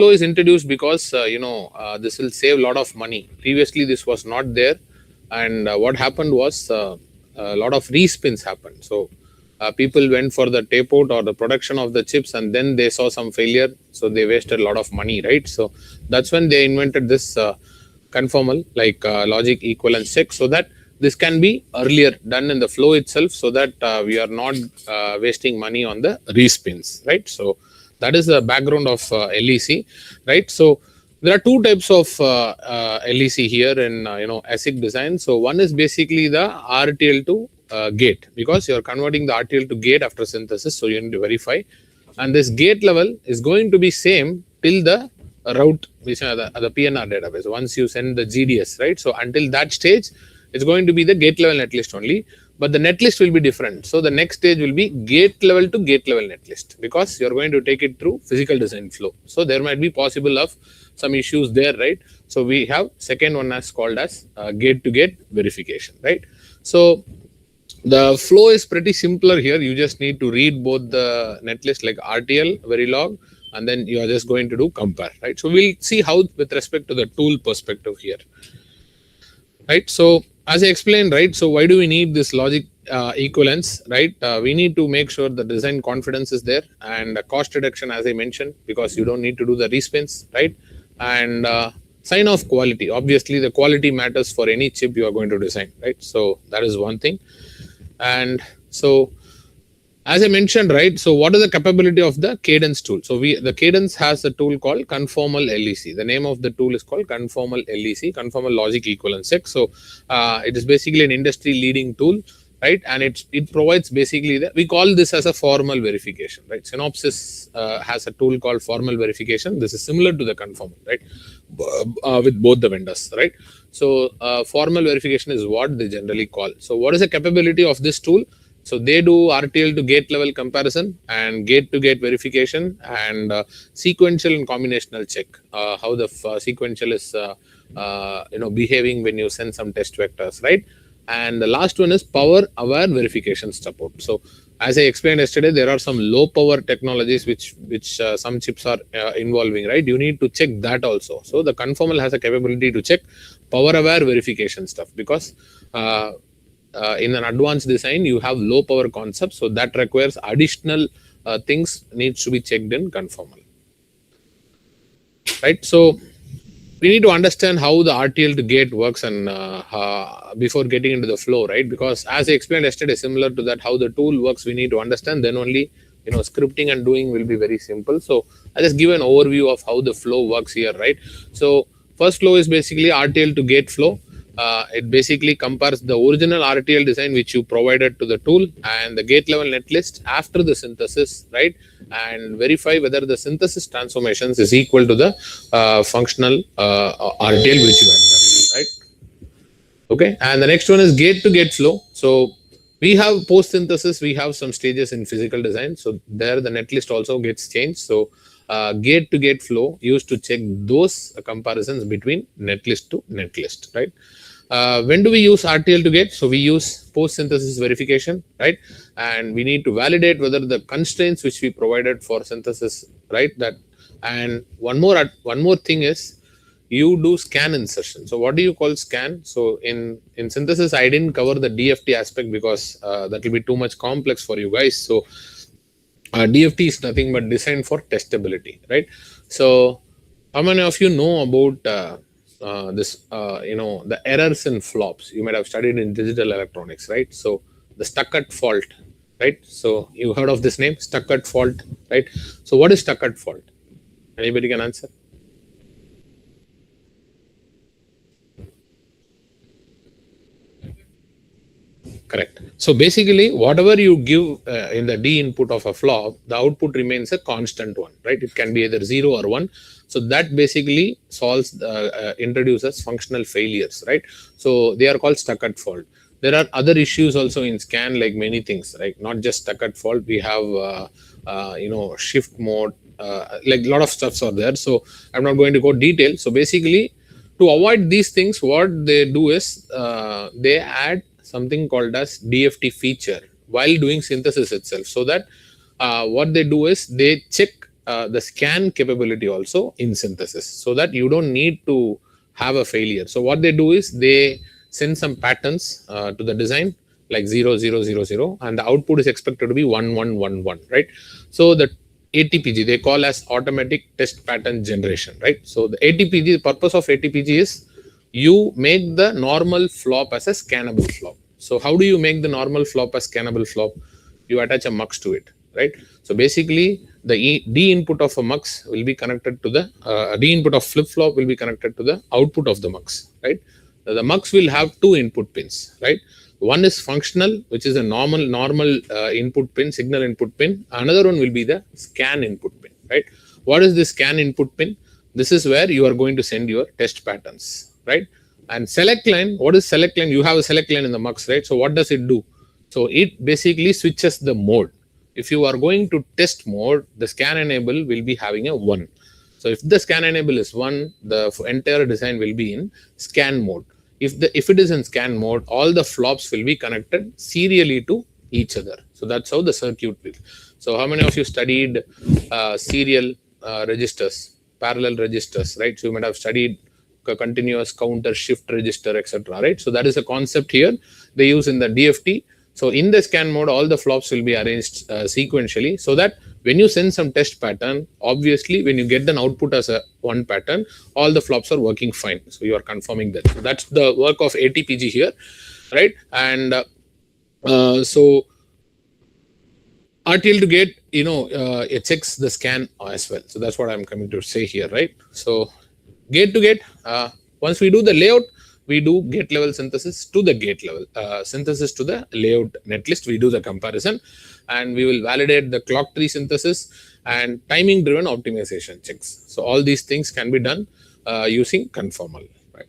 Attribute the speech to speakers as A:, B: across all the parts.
A: flow is introduced because this will save a lot of money. Previously this was not there, and what happened was a lot of respins happened. So people went for the tape out or the production of the chips, and then they saw some failure, so they wasted a lot of money, right? So that's when they invented this conformal, like logic equivalence check, so that this can be earlier done in the flow itself, so that we are not wasting money on the respins, right? So that is the background of LEC, right? So there are two types of LEC here in ASIC design. So one is basically the RTL to gate, because you're converting the RTL to gate after synthesis, so you need to verify. And this gate level is going to be same till the route, which are the PNR database. Once you send the GDS, right? So until that stage, it's going to be the gate level netlist only, but the netlist will be different. So the next stage will be gate level to gate level netlist, because you're going to take it through physical design flow. So there might be possible of some issues there, right? So we have second one as called as gate to gate verification, right? So the flow is pretty simpler here. You just need to read both the netlist, like RTL, Verilog, and then you are just going to do compare, right? So we'll see how with respect to the tool perspective here, right? So as I explained, right, so why do we need this logic equivalence, right? We need to make sure the design confidence is there, and cost reduction, as I mentioned, because you don't need to do the respins, right? And sign off quality. Obviously the quality matters for any chip you are going to design, right? So that is one thing. And so as I mentioned, right, so what is the capability of the Cadence tool? So the Cadence has a tool called conformal LEC. The name of the tool is called conformal LEC, conformal logic equivalence check. So it is basically an industry leading tool, right? And it provides basically we call this as a formal verification, right? Synopsys has a tool called formal verification. This is similar to the conformal, right? With both the vendors, right? So formal verification is what they generally call. So what is the capability of this tool? So they do RTL to gate level comparison and gate to gate verification, and sequential and combinational check, how the sequential is behaving when you send some test vectors, right? And the last one is power aware verification support. So as I explained yesterday, there are some low power technologies which some chips are involving, right? You need to check that also. So the conformal has a capability to check power aware verification stuff, because in an advanced design you have low power concepts, so that requires additional things needs to be checked in conformal, right? So we need to understand how the RTL to gate works, and before getting into the flow, right? Because as I explained yesterday, similar to that, how the tool works, we need to understand, then only scripting and doing will be very simple. So I just give an overview of how the flow works here, right? So first flow is basically RTL to gate flow. It basically compares the original RTL design which you provided to the tool and the gate level netlist after the synthesis, right? And verify whether the synthesis transformations is equal to the functional RTL which you have done, right? Okay, and the next one is gate to gate flow. So we have post synthesis, we have some stages in physical design. So there the netlist also gets changed. So gate to gate flow used to check those comparisons between netlist to netlist, right? When do we use RTL to gate? So we use post synthesis verification, right? And we need to validate whether the constraints which we provided for synthesis, right? That, and one more thing is you do scan insertion. So what do you call scan? So in synthesis, I didn't cover the DFT aspect because that will be too much complex for you guys. So DFT is nothing but designed for testability, right? So how many of you know about the errors and flops? You might have studied in digital electronics, right? So the stuck-at fault, right? So you heard of this name, stuck-at fault, right? So what is stuck-at fault? Anybody can answer? Correct. So basically, whatever you give in the D input of a flop, the output remains a constant one, right? It can be either 0 or 1. So that basically introduces functional failures, right? So they are called stuck-at fault. There are other issues also in scan, like many things, right? Not just stuck-at fault. We have, shift mode, like a lot of stuffs are there. So I'm not going to go detail. So basically, to avoid these things, what they do is they add something called as DFT feature while doing synthesis itself, so that what they do is they check the scan capability also in synthesis, so that you don't need to have a failure. So what they do is they send some patterns to the design, like 0000, and the output is expected to be 1111, right? So the ATPG they call as automatic test pattern generation, right? So the ATPG, the purpose of ATPG is you make the normal flop as a scannable flop. So how do you make the normal flop as scannable flop? You attach a mux to it, right? So basically the D input of a mux will be connected to the D input of flip flop will be connected to the output of the mux, right? The mux will have two input pins, right? One is functional, which is a normal input pin, signal input pin. Another one will be the scan input pin, right? What is the scan input pin? This is where you are going to send your test patterns, right? And select line, what is select line? You have a select line in the mux, right? So what does it do? So it basically switches the mode. If you are going to test mode, the scan enable will be having a 1. So if the scan enable is 1, the entire design will be in scan mode. If it is in scan mode, all the flops will be connected serially to each other. So that's how the circuit will. So how many of you studied serial registers, parallel registers, right? So you might have studied continuous counter shift register, etc., right? So that is a concept here they use in the DFT. So in the scan mode, all the flops will be arranged sequentially, so that when you send some test pattern, obviously when you get an output as a one pattern, all the flops are working fine. So you are confirming that. So that's the work of ATPG here, right? And so RTL to gate, it checks the scan as well. So that's what I'm coming to say here, right? So gate to gate, once we do the layout, we do gate level synthesis to the gate level, synthesis to the layout netlist. We do the comparison, and we will validate the clock tree synthesis and timing driven optimization checks. So all these things can be done using conformal, right?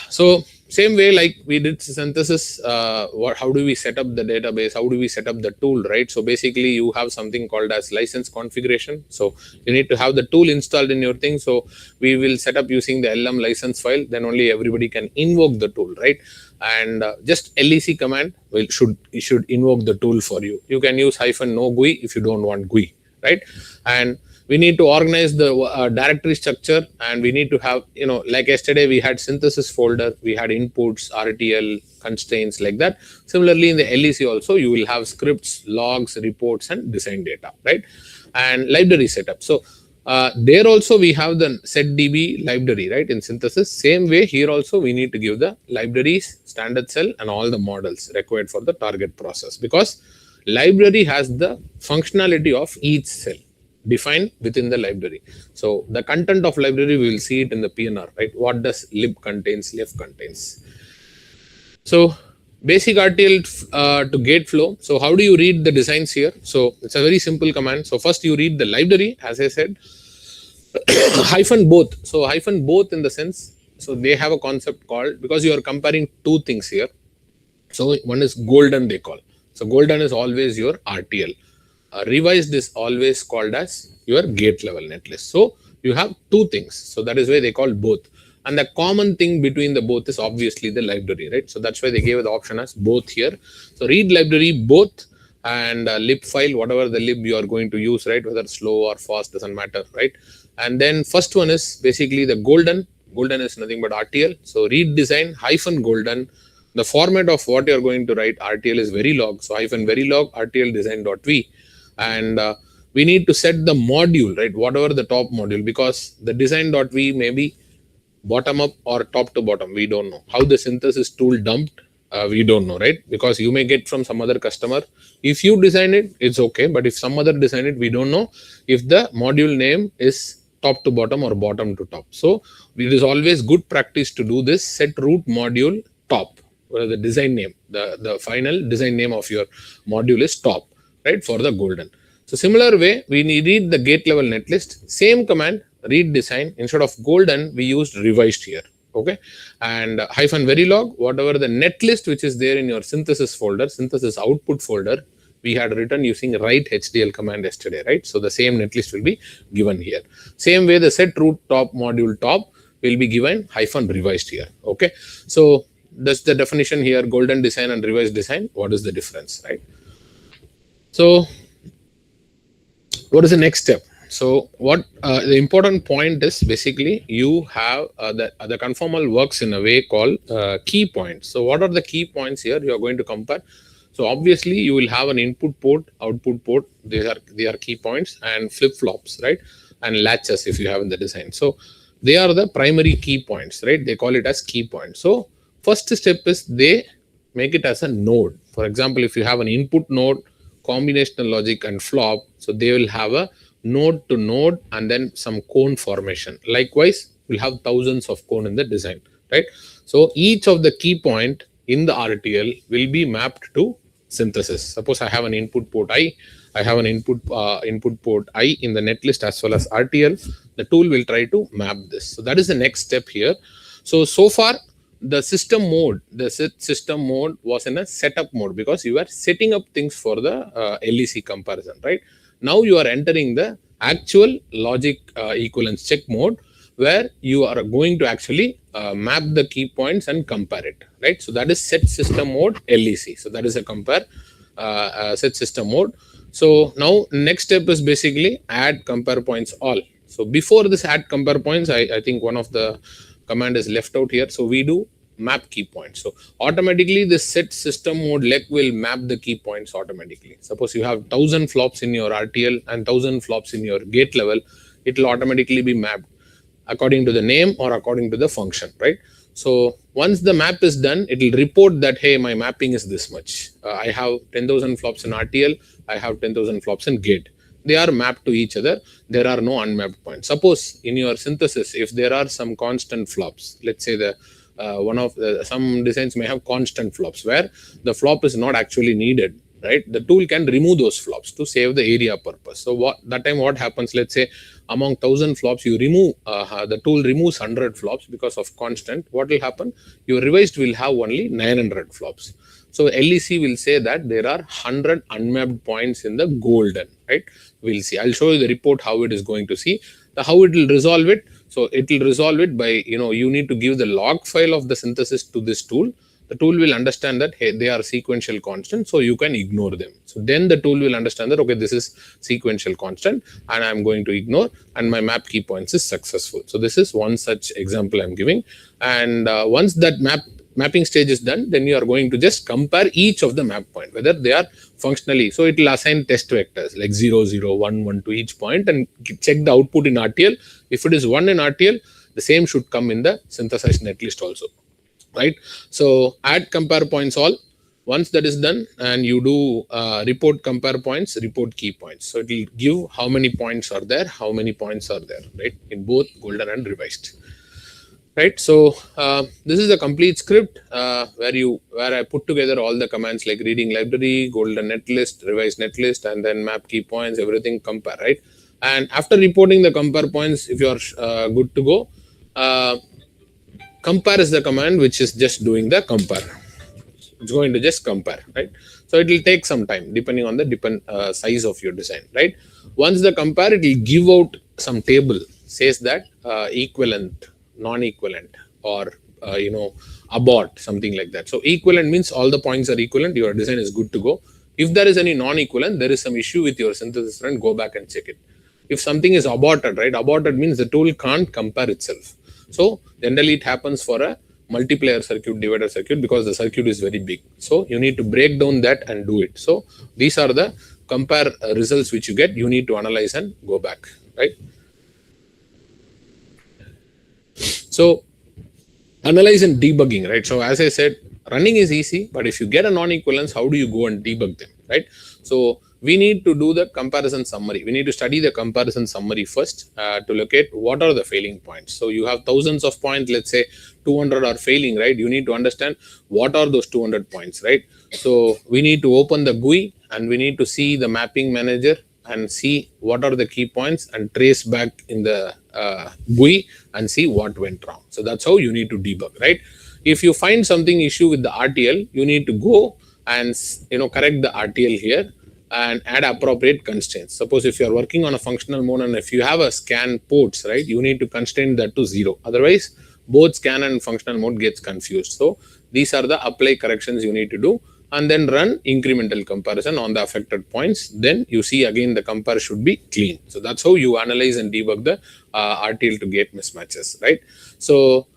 A: So same way like we did synthesis, how do we set up the database? How do we set up the tool, right? So basically you have something called as license configuration. So you need to have the tool installed in your thing. So we will set up using the LM license file. Then only everybody can invoke the tool, right? And just LEC command should invoke the tool for you. You can use -no GUI if you don't want GUI, right? And we need to organize the directory structure, and we need to have, like yesterday we had synthesis folder, we had inputs, RTL, constraints, like that. Similarly, in the LEC also, you will have scripts, logs, reports, and design data, right? And library setup. So there also we have the setDB library, right? In synthesis, same way here also we need to give the libraries, standard cell, and all the models required for the target process, because library has the functionality of each cell defined within the library. So the content of library, we will see it in the PNR, right? What does lib contains, left contains. So basic RTL to gate flow. So how do you read the designs here? So it's a very simple command. So first you read the library, as I said, -both. So -both in the sense, so they have a concept called, because you are comparing two things here. So one is golden, they call. So golden is always your RTL. Revised is always called as your gate level netlist. So you have two things. So that is why they call both. And the common thing between the both is obviously the library, right? So that's why they gave the option as both here. So read library both, and lib file, whatever the lib you are going to use, right? Whether slow or fast, doesn't matter, right? And then first one is basically the golden. Golden is nothing but RTL. So read design -golden. The format of what you're going to write RTL is Verilog. So -Verilog RTL design.v. And we need to set the module, right? Whatever the top module, because the design.v may be bottom up or top to bottom. We don't know how the synthesis tool dumped. We don't know, right? Because you may get from some other customer. If you design it, it's okay. But if some other design it, we don't know if the module name is top to bottom or bottom to top. So it is always good practice to do this. Set root module top, or the design name, the final design name of your module is top, right? For the golden. So similar way, we read the gate level netlist. Same command, read design. Instead of golden, we used revised here. Okay. And -Verilog, whatever the netlist which is there in your synthesis folder, synthesis output folder, we had written using write HDL command yesterday, right? So the same netlist will be given here. Same way, the set root top module top will be given -revised here. Okay. So that's the definition here, golden design and revised design. What is the difference, right? So what is the next step? So what the important point is, basically you have the conformal works in a way called key points. So what are the key points here you are going to compare? So obviously you will have an input port, output port. They are key points, and flip flops, right? And latches if you have in the design. So they are the primary key points, right? They call it as key points. So first step is they make it as a node. For example, if you have an input node, combinational logic, and flop, so they will have a node to node and then some cone formation. Likewise, we'll have thousands of cone in the design, right? So each of the key point in the RTL will be mapped to synthesis. Suppose I have an input port I have an input port I in the netlist as well as RTL. The tool will try to map this. So that is the next step here. So far the system mode was in a setup mode, because you are setting up things for the LEC comparison, right? Now you are entering the actual logic equivalence check mode, where you are going to actually map the key points and compare it, right? So that is set system mode LEC. So that is a compare set system mode. So now next step is basically add compare points all. So before this add compare points, I think one of the command is left out here. So we do map key points. So automatically the set system mode leg will map the key points automatically. Suppose you have 1000 flops in your RTL and 1000 flops in your gate level, it will automatically be mapped according to the name or according to the function, right? So once the map is done, it will report that, hey, my mapping is this much. I have 10,000 flops in RTL, I have 10,000 flops in gate. They are mapped to each other. There are no unmapped points. Suppose in your synthesis, if there are some constant flops, let's say some designs may have constant flops where the flop is not actually needed, right? The tool can remove those flops to save the area purpose. So what happens? Let's say among 1000 flops, you remove the tool removes 100 flops because of constant. What will happen? Your revised will have only 900 flops. So LEC will say that there are 100 unmapped points in the golden, right? We'll see. I'll show you the report how it is going to see. How it will resolve it. So it will resolve it by, you need to give the log file of the synthesis to this tool. The tool will understand that, hey, they are sequential constant, so you can ignore them. So then the tool will understand that, okay, this is sequential constant and I'm going to ignore, and my map key points is successful. So this is one such example I'm giving. And once that mapping stage is done, then you are going to just compare each of the map point, whether they are functionally. So it will assign test vectors like 0, 0, 1, 1 to each point and check the output in RTL. If it is 1 in RTL, the same should come in the synthesized netlist also, right? So add compare points all. Once that is done and you do report compare points, report key points. So it will give how many points are there, right? In both golden and revised. Right, so this is a complete script where I put together all the commands like reading library, golden netlist, revised netlist, and then map key points, everything compare, right? And after reporting the compare points, if you are good to go, compare is the command which is just doing the compare. It's going to just compare, right? So it will take some time depending on the size of your design, right? Once the compare, it will give out some table, says that equivalent, non-equivalent, or abort, something like that. So equivalent means all the points are equivalent, your design is good to go. If there is any non-equivalent, there is some issue with your synthesis run, go back and check it. If something is aborted, right? Aborted means the tool can't compare itself. So generally it happens for a multiplayer circuit, divider circuit, because the circuit is very big. So you need to break down that and do it. So these are the compare results which you get. You need to analyze and go back, right? So analyze and debugging, right? So as I said, running is easy, but if you get a non-equivalence, how do you go and debug them, right? So we need to do the comparison summary. We need to study the comparison summary first to locate what are the failing points. So you have thousands of points, let's say 200 are failing, right? You need to understand what are those 200 points, right? So we need to open the GUI and we need to see the mapping manager and see what are the key points and trace back in the GUI and see what went wrong. So that's how you need to debug, right? If you find something issue with the RTL, you need to go and correct the RTL here and add appropriate constraints. Suppose if you are working on a functional mode and if you have a scan ports, right, you need to constrain that to 0. Otherwise, both scan and functional mode gets confused. So these are the apply corrections you need to do. and then run incremental comparison on the affected points. Then you see again the compare should be clean. So that's how you analyze and debug the RTL to gate mismatches, right? So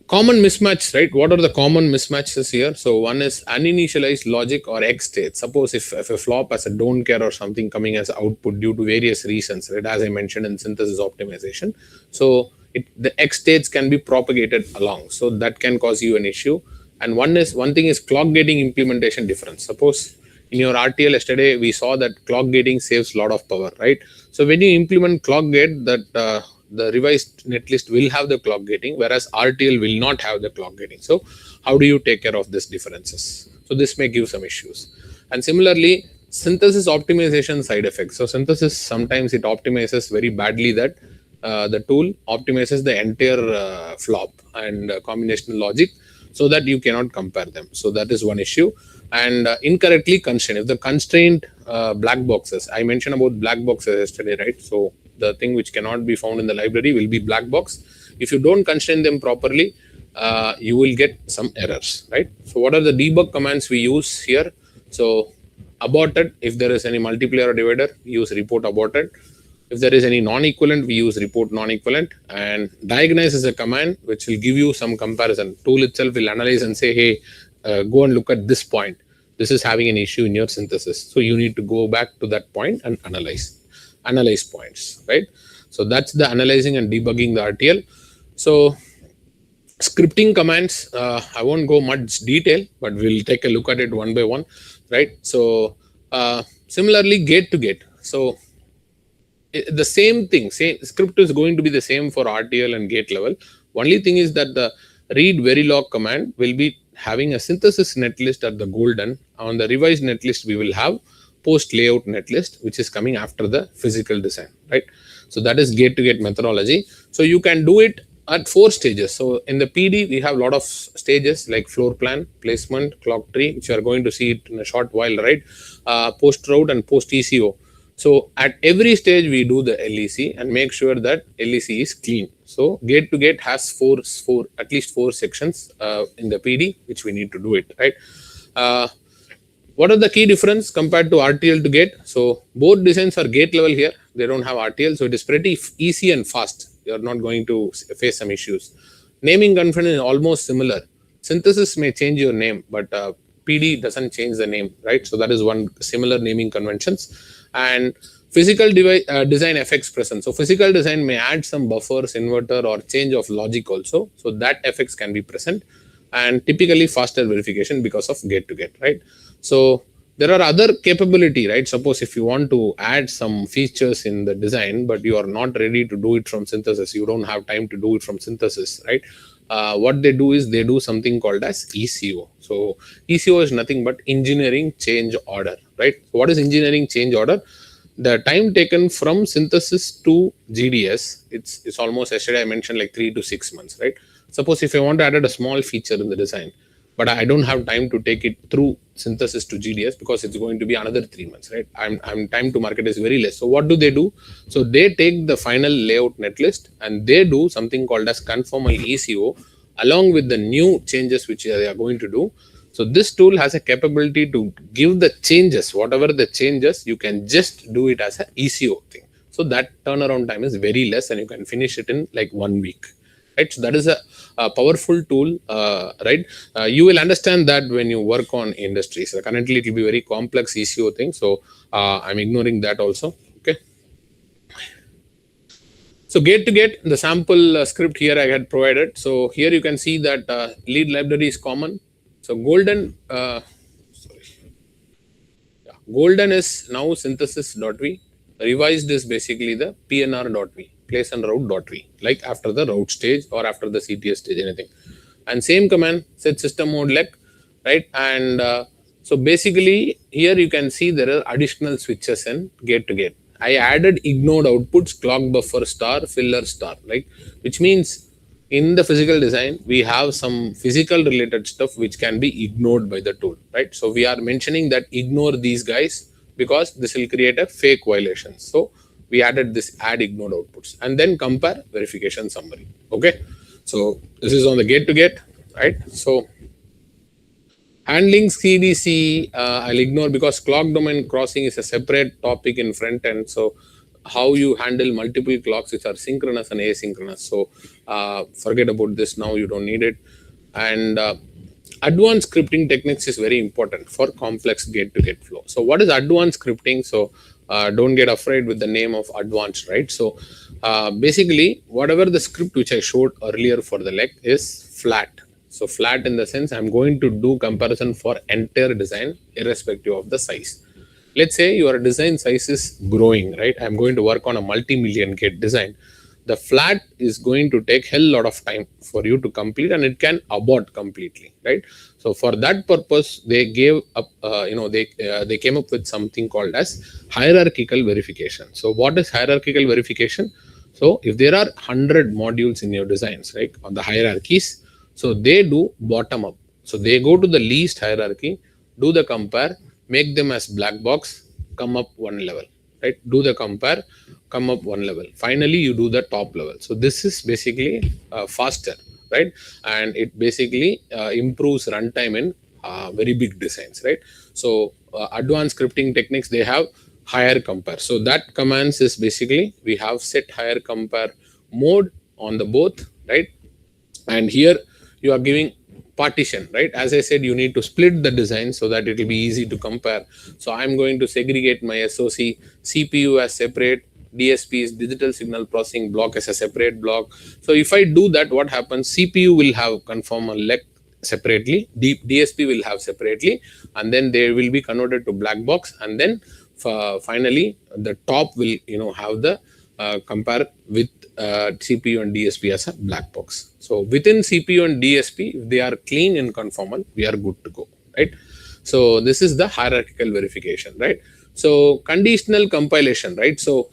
A: common mismatch, right? What are the common mismatches here? So one is uninitialized logic or X state. Suppose if a flop has a don't care or something coming as output due to various reasons, right? As I mentioned in synthesis optimization. So the X states can be propagated along. So that can cause you an issue. And one thing is clock gating implementation difference. Suppose in your RTL yesterday, we saw that clock gating saves a lot of power, right? So when you implement clock gate, that the revised netlist will have the clock gating, whereas RTL will not have the clock gating. So how do you take care of these differences? So this may give some issues. And similarly, synthesis optimization side effects. So synthesis, sometimes it optimizes very badly that the tool optimizes the entire flop and combinational logic so that you cannot compare them. So that is one issue. And incorrectly constrained. If the constrained black boxes, I mentioned about black boxes yesterday, right? So the thing which cannot be found in the library will be black box. If you don't constrain them properly, you will get some errors, right? So what are the debug commands we use here? So aborted, if there is any multiplier or divider, use report aborted. If there is any non-equivalent, we use report non-equivalent. And diagnose is a command which will give you some comparison. Tool itself will analyze and say, hey, go and look at this point. This is having an issue in your synthesis. So you need to go back to that point and analyze points, right? So that's the analyzing and debugging the RTL. So scripting commands, I won't go much detail, but we'll take a look at it one by one, right? So similarly, gate to gate. So the same thing, same script is going to be the same for RTL and gate level. Only thing is that the read verilog command will be having a synthesis netlist at the golden. On the revised netlist, we will have post layout netlist, which is coming after the physical design, right? So that is gate to gate methodology. So you can do it at 4 stages. So in the PD, we have a lot of stages like floor plan, placement, clock tree, which you are going to see it in a short while, right? Post route and post ECO. So at every stage, we do the LEC and make sure that LEC is clean. So gate to gate has at least four sections in the PD, which we need to do it, right? What are the key difference compared to RTL to gate? So both designs are gate level here. They don't have RTL. So it is pretty easy and fast. You're not going to face some issues. Naming convention is almost similar. Synthesis may change your name, but PD doesn't change the name, right? So that is one similar naming conventions. And physical design effects present. So physical design may add some buffers, inverter, or change of logic also. So that effects can be present. And typically faster verification because of gate to gate, right? So there are other capability, right? Suppose if you want to add some features in the design, but you are not ready to do it from synthesis, you don't have time to do it from synthesis, right? What they do is they do something called as ECO. So ECO is nothing but engineering change order, right? What is engineering change order? The time taken from synthesis to GDS, it's almost, yesterday I mentioned, like 3 to 6 months, right? Suppose if I want to add a small feature in the design, but I don't have time to take it through synthesis to GDS because it's going to be another 3 months, right? I'm time to market is very less. So what do? So they take the final layout netlist and they do something called as conformal ECO along with the new changes which they are going to do. So this tool has a capability to give the changes, whatever the changes, you can just do it as an ECO thing. So that turnaround time is very less and you can finish it in like 1 week. Right, so that is a powerful tool, right? You will understand that when you work on industries. So currently, it will be very complex ECO thing. So I'm ignoring that also. Okay. So gate to gate, the sample script here I had provided. So here you can see that lead library is common. So golden, golden is now synthesis.v. Revised is basically the pnr.v, place and route.v, like after the route stage or after the CTS stage, anything. And same command, set system mode leg, right? And so basically here you can see there are additional switches in gate to gate. I added ignored outputs, clock buffer star, filler star, like, which means in the physical design, we have some physical related stuff which can be ignored by the tool, right? So we are mentioning that ignore these guys because this will create a fake violation. So we added this add ignored outputs and then compare verification summary. Okay. So this is on the gate to gate, right? So Handling CDC, I'll ignore because clock domain crossing is a separate topic in front end. So how you handle multiple clocks which are synchronous and asynchronous. So forget about this now. You don't need it. And advanced scripting techniques is very important for complex gate-to-gate flow. So what is advanced scripting? So don't get afraid with the name of advanced, right? So basically, whatever the script which I showed earlier for the leg is flat. So flat in the sense I'm going to do comparison for entire design irrespective of the size. Let's say your design size is growing, right? I'm going to work on a multi-million gate design. The flat is going to take hell lot of time for you to complete, and it can abort completely, right? So for that purpose, they gave up, they came up with something called as hierarchical verification. So what is hierarchical verification? So if there are 100 modules in your designs, right, on the hierarchies, so they do bottom up. So they go to the least hierarchy, do the compare, make them as black box, come up one level, right? Do the compare, come up one level. Finally, you do the top level. So this is basically faster, right? And it basically improves runtime in very big designs, right? So advanced scripting techniques, they have higher compare. So that commands is basically we have set higher compare mode on the both, right? And here you are giving partition, right? As I said, you need to split the design so that it will be easy to compare. So I'm going to segregate my SoC CPU as separate, DSP is digital signal processing block as a separate block. So if I do that, what happens? CPU will have conformal leg separately, DSP will have separately, and then they will be converted to black box, and then finally the top will have the compare with CPU and DSP as a black box. So within CPU and DSP, if they are clean and conformal, we are good to go, right? So this is the hierarchical verification, right? So conditional compilation, right? So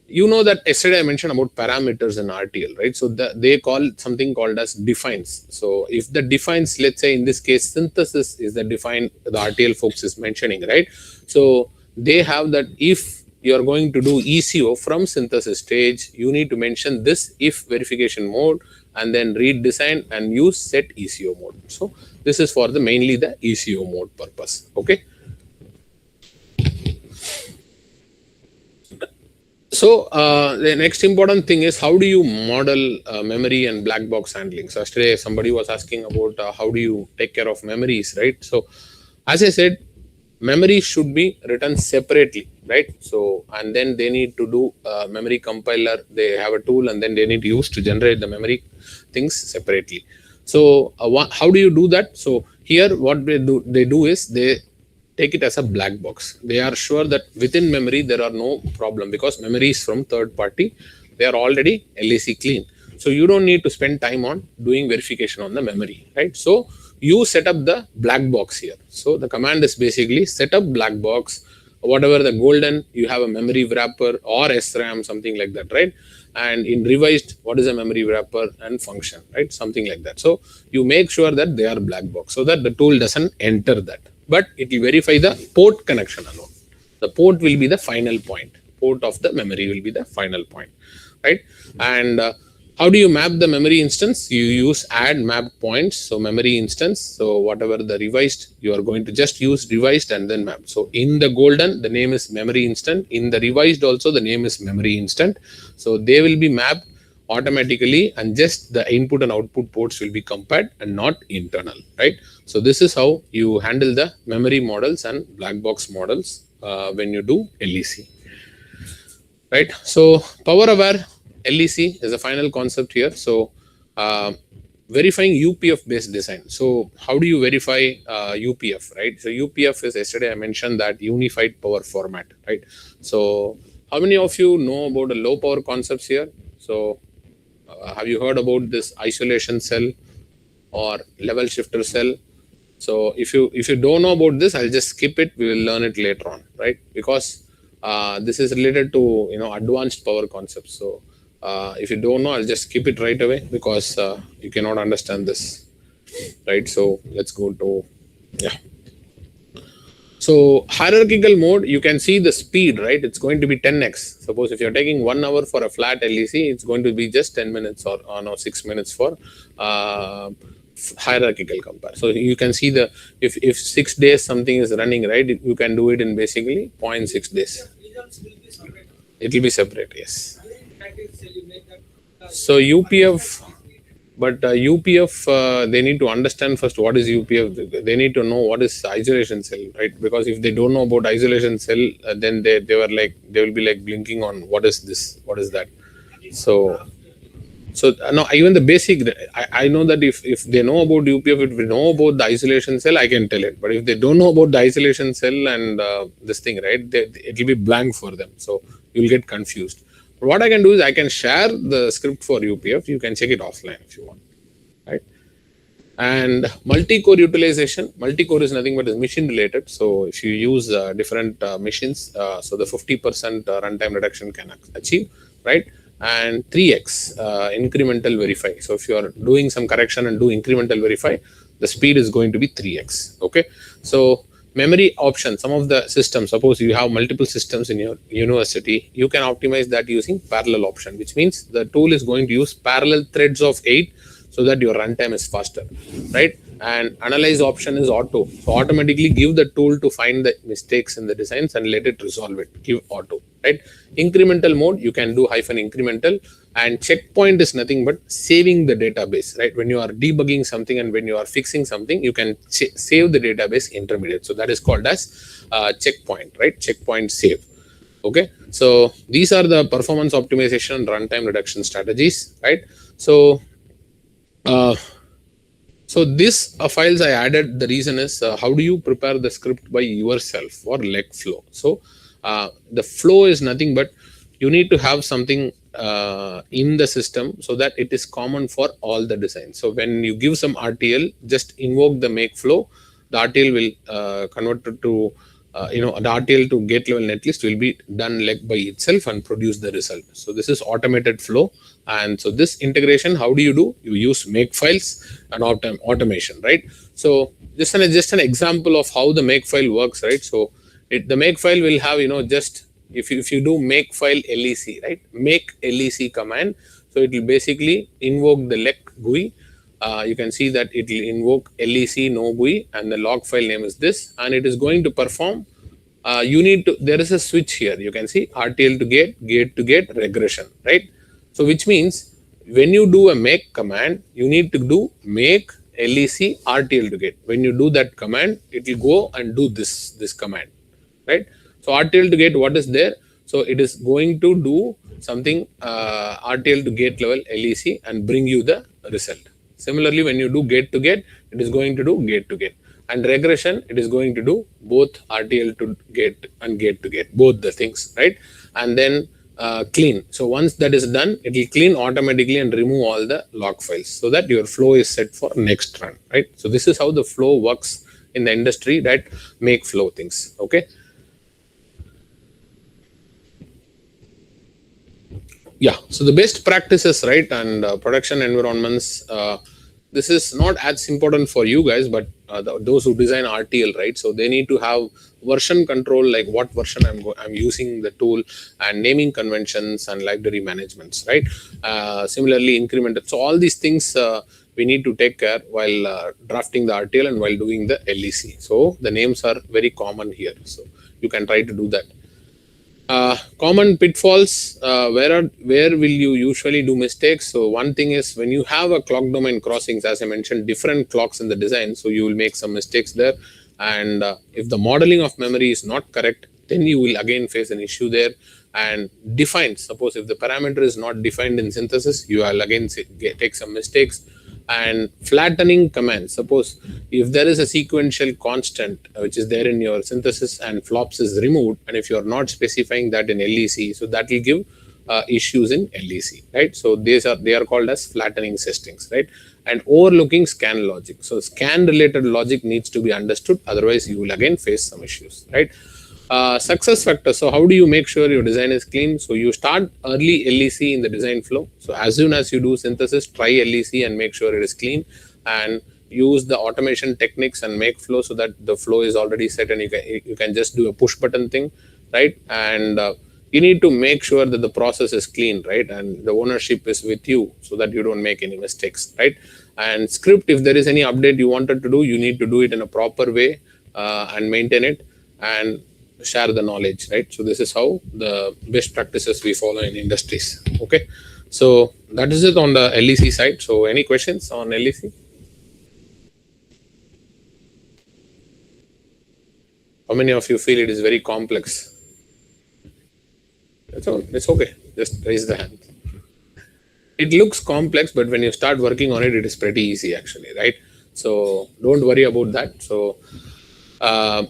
A: you know that yesterday I mentioned about parameters in RTL, right? So they call something called as defines. So if the defines, let's say in this case, synthesis is the define the RTL folks is mentioning, right? So they have that if you are going to do ECO from synthesis stage, you need to mention this if verification mode and then read design and use set ECO mode. So this is for the mainly the ECO mode purpose. Okay. So the next important thing is how do you model memory and black box handling? So yesterday somebody was asking about how do you take care of memories, right? So as I said, memory should be written separately, right? So and then they need to do memory compiler. They have a tool and then they need to use to generate the memory things separately. So how do you do that? So here what they do is they take it as a black box. They are sure that within memory there are no problem because memory is from third party. They are already LAC clean. So you don't need to spend time on doing verification on the memory, right? So you set up the black box here. So the command is basically set up black box, whatever the golden, you have a memory wrapper or SRAM, something like that, right? And in revised, what is a memory wrapper and function, right? Something like that. So you make sure that they are black box so that the tool doesn't enter that. But it will verify the port connection alone. The port will be the final point. Port of the memory will be the final point, right? And how do you map the memory instance? You use add map points. So memory instance. So whatever the revised, you are going to just use revised and then map. So in the golden, the name is memory instant. In the revised also, the name is memory instant. So they will be mapped automatically and just the input and output ports will be compared and not internal, right? So this is how you handle the memory models and black box models when you do LEC, right? So power aware LEC is a final concept here. So verifying UPF based design. So how do you verify UPF, right? So UPF is, yesterday I mentioned that unified power format, right? So how many of you know about the low power concepts here? So have you heard about this isolation cell or level shifter cell? So if you don't know about this, I'll just skip it. We will learn it later on, right? Because this is related to advanced power concepts. So if you don't know, I'll just skip it right away because you cannot understand this, right? So let's go to So hierarchical mode, you can see the speed, right? It's going to be 10x. Suppose if you're taking 1 hour for a flat LEC, it's going to be just 10 minutes or no, 6 minutes for hierarchical compare. So you can see the if 6 days something is running, right, you can do it in basically 0.6 days. It will be separate, yes. So UPF, but UPF, they need to understand first what is UPF. They need to know what is isolation cell, right? Because if they don't know about isolation cell, then they will be like blinking on what is this, what is that. So no, even the basic, I know that if they know about UPF, if they know about the isolation cell, I can tell it. But if they don't know about the isolation cell and this thing, right, it will be blank for them. So you'll get confused. But what I can do is I can share the script for UPF. You can check it offline if you want, right? And multi-core utilization. Multi-core is nothing but is machine related. So if you use different machines, so the 50% runtime reduction can achieve, right? And 3x incremental verify. So if you are doing some correction and do incremental verify, the speed is going to be 3x. Okay. So memory option, some of the systems, suppose you have multiple systems in your university, you can optimize that using parallel option, which means the tool is going to use parallel threads of 8 so that your runtime is faster, right? And analyze option is auto. So automatically give the tool to find the mistakes in the designs and let it resolve it. Give auto, right? Incremental mode, you can do -incremental. And checkpoint is nothing but saving the database, right? When you are debugging something and when you are fixing something, you can save the database intermediate. So that is called as checkpoint, right? Checkpoint save. Okay. So these are the performance optimization and runtime reduction strategies, right? So this files I added, the reason is how do you prepare the script by yourself for leg flow. So the flow is nothing but you need to have something in the system so that it is common for all the designs. So when you give some RTL, just invoke the make flow. The RTL will convert it to the RTL to gate level netlist will be done leg by itself and produce the result. So this is automated flow. And so this integration, how do you do? You use make files and automation, right? So just an example of how the make file works, right? So the make file will have, just if you do make file LEC, right? Make LEC command. So it will basically invoke the leg GUI. You can see that it will invoke LEC no GUI and the log file name is this, and it is going to perform. There is a switch here. You can see RTL to gate to gate regression, right? So which means when you do a make command, you need to do make LEC RTL to gate. When you do that command, it will go and do this command, right? So RTL to gate, what is there? So it is going to do something RTL to gate level LEC and bring you the result. Similarly, when you do gate to gate, it is going to do gate to gate. And regression, it is going to do both RTL to gate and gate to gate, both the things, right? And then clean. So once that is done, it will clean automatically and remove all the log files so that your flow is set for next run, right? So this is how the flow works in the industry, that make flow things, okay? Yeah, so the best practices, right, and production environments, this is not as important for you guys, but those who design RTL, right? So they need to have version control, like what version I'm using the tool, and naming conventions and library managements, right? Similarly, incremental. So all these things we need to take care while drafting the RTL and while doing the LEC. So the names are very common here. So you can try to do that. Common pitfalls, where will you usually do mistakes? So one thing is when you have a clock domain crossings, as I mentioned, different clocks in the design, so you will make some mistakes there. And if the modeling of memory is not correct, then you will again face an issue there. And define, suppose if the parameter is not defined in synthesis, you will again take some mistakes. And flattening command, suppose if there is a sequential constant which is there in your synthesis and flops is removed, and if you are not specifying that in LEC, so that will give issues in LEC, right? So they are called as flattening settings, right? And overlooking scan logic. So scan related logic needs to be understood, otherwise you will again face some issues, right? Success factor. So how do you make sure your design is clean? So you start early LEC in the design flow. So as soon as you do synthesis, try LEC and make sure it is clean, and use the automation techniques and make flow so that the flow is already set and you can just do a push button thing, right? And you need to make sure that the process is clean, right? And the ownership is with you so that you don't make any mistakes, right? And script, if there is any update you wanted to do, you need to do it in a proper way, and maintain it and share the knowledge, right? So this is how the best practices we follow in industries. Okay. So that is it on the LEC side. So any questions on LEC? How many of you feel it is very complex? It's okay. Just raise the hand. It looks complex, but when you start working on it, it is pretty easy actually, right? So don't worry about that. So uh,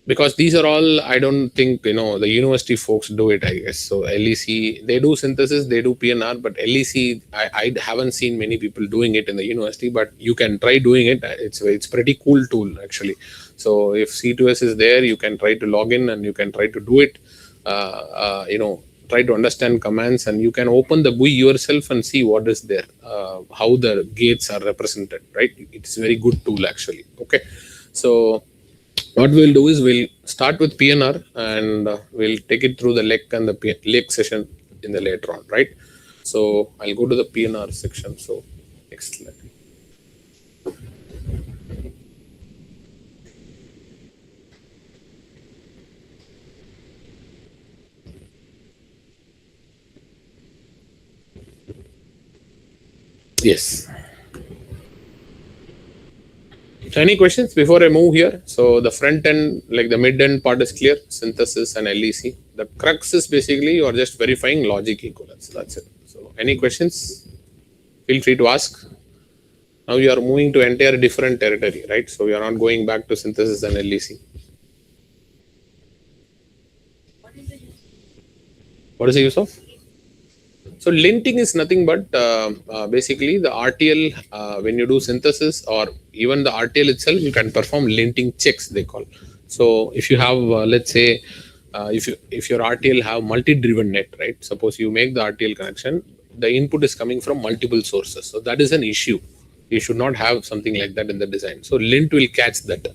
A: because these are all, I don't think the university folks do it, I guess. So LEC, they do synthesis, they do PNR, but LEC, I haven't seen many people doing it in the university, but you can try doing it. It's pretty cool tool actually. So if C2S is there, you can try to log in and you can try to do it. Try to understand commands, and you can open the GUI yourself and see what is there, how the gates are represented, right? It's a very good tool actually. Okay. So what we'll do is we'll start with PNR, and we'll take it through the LEC and the LEC session in the later on, right? So I'll go to the PNR section. So next slide. Yes. So any questions before I move here? So the front end, like the mid end part is clear, synthesis and LEC. The crux is basically you're just verifying logic equivalence. That's it. So any questions? Feel free to ask. Now you are moving to entire different territory, right? So you are not going back to synthesis and LEC. What is the use of? So linting is nothing but basically the RTL. When you do synthesis or even the RTL itself, you can perform linting checks, they call. So if you have, let's say, if your RTL have multi-driven net, right? Suppose you make the RTL connection, the input is coming from multiple sources. So that is an issue. You should not have something like that in the design. So lint will catch that.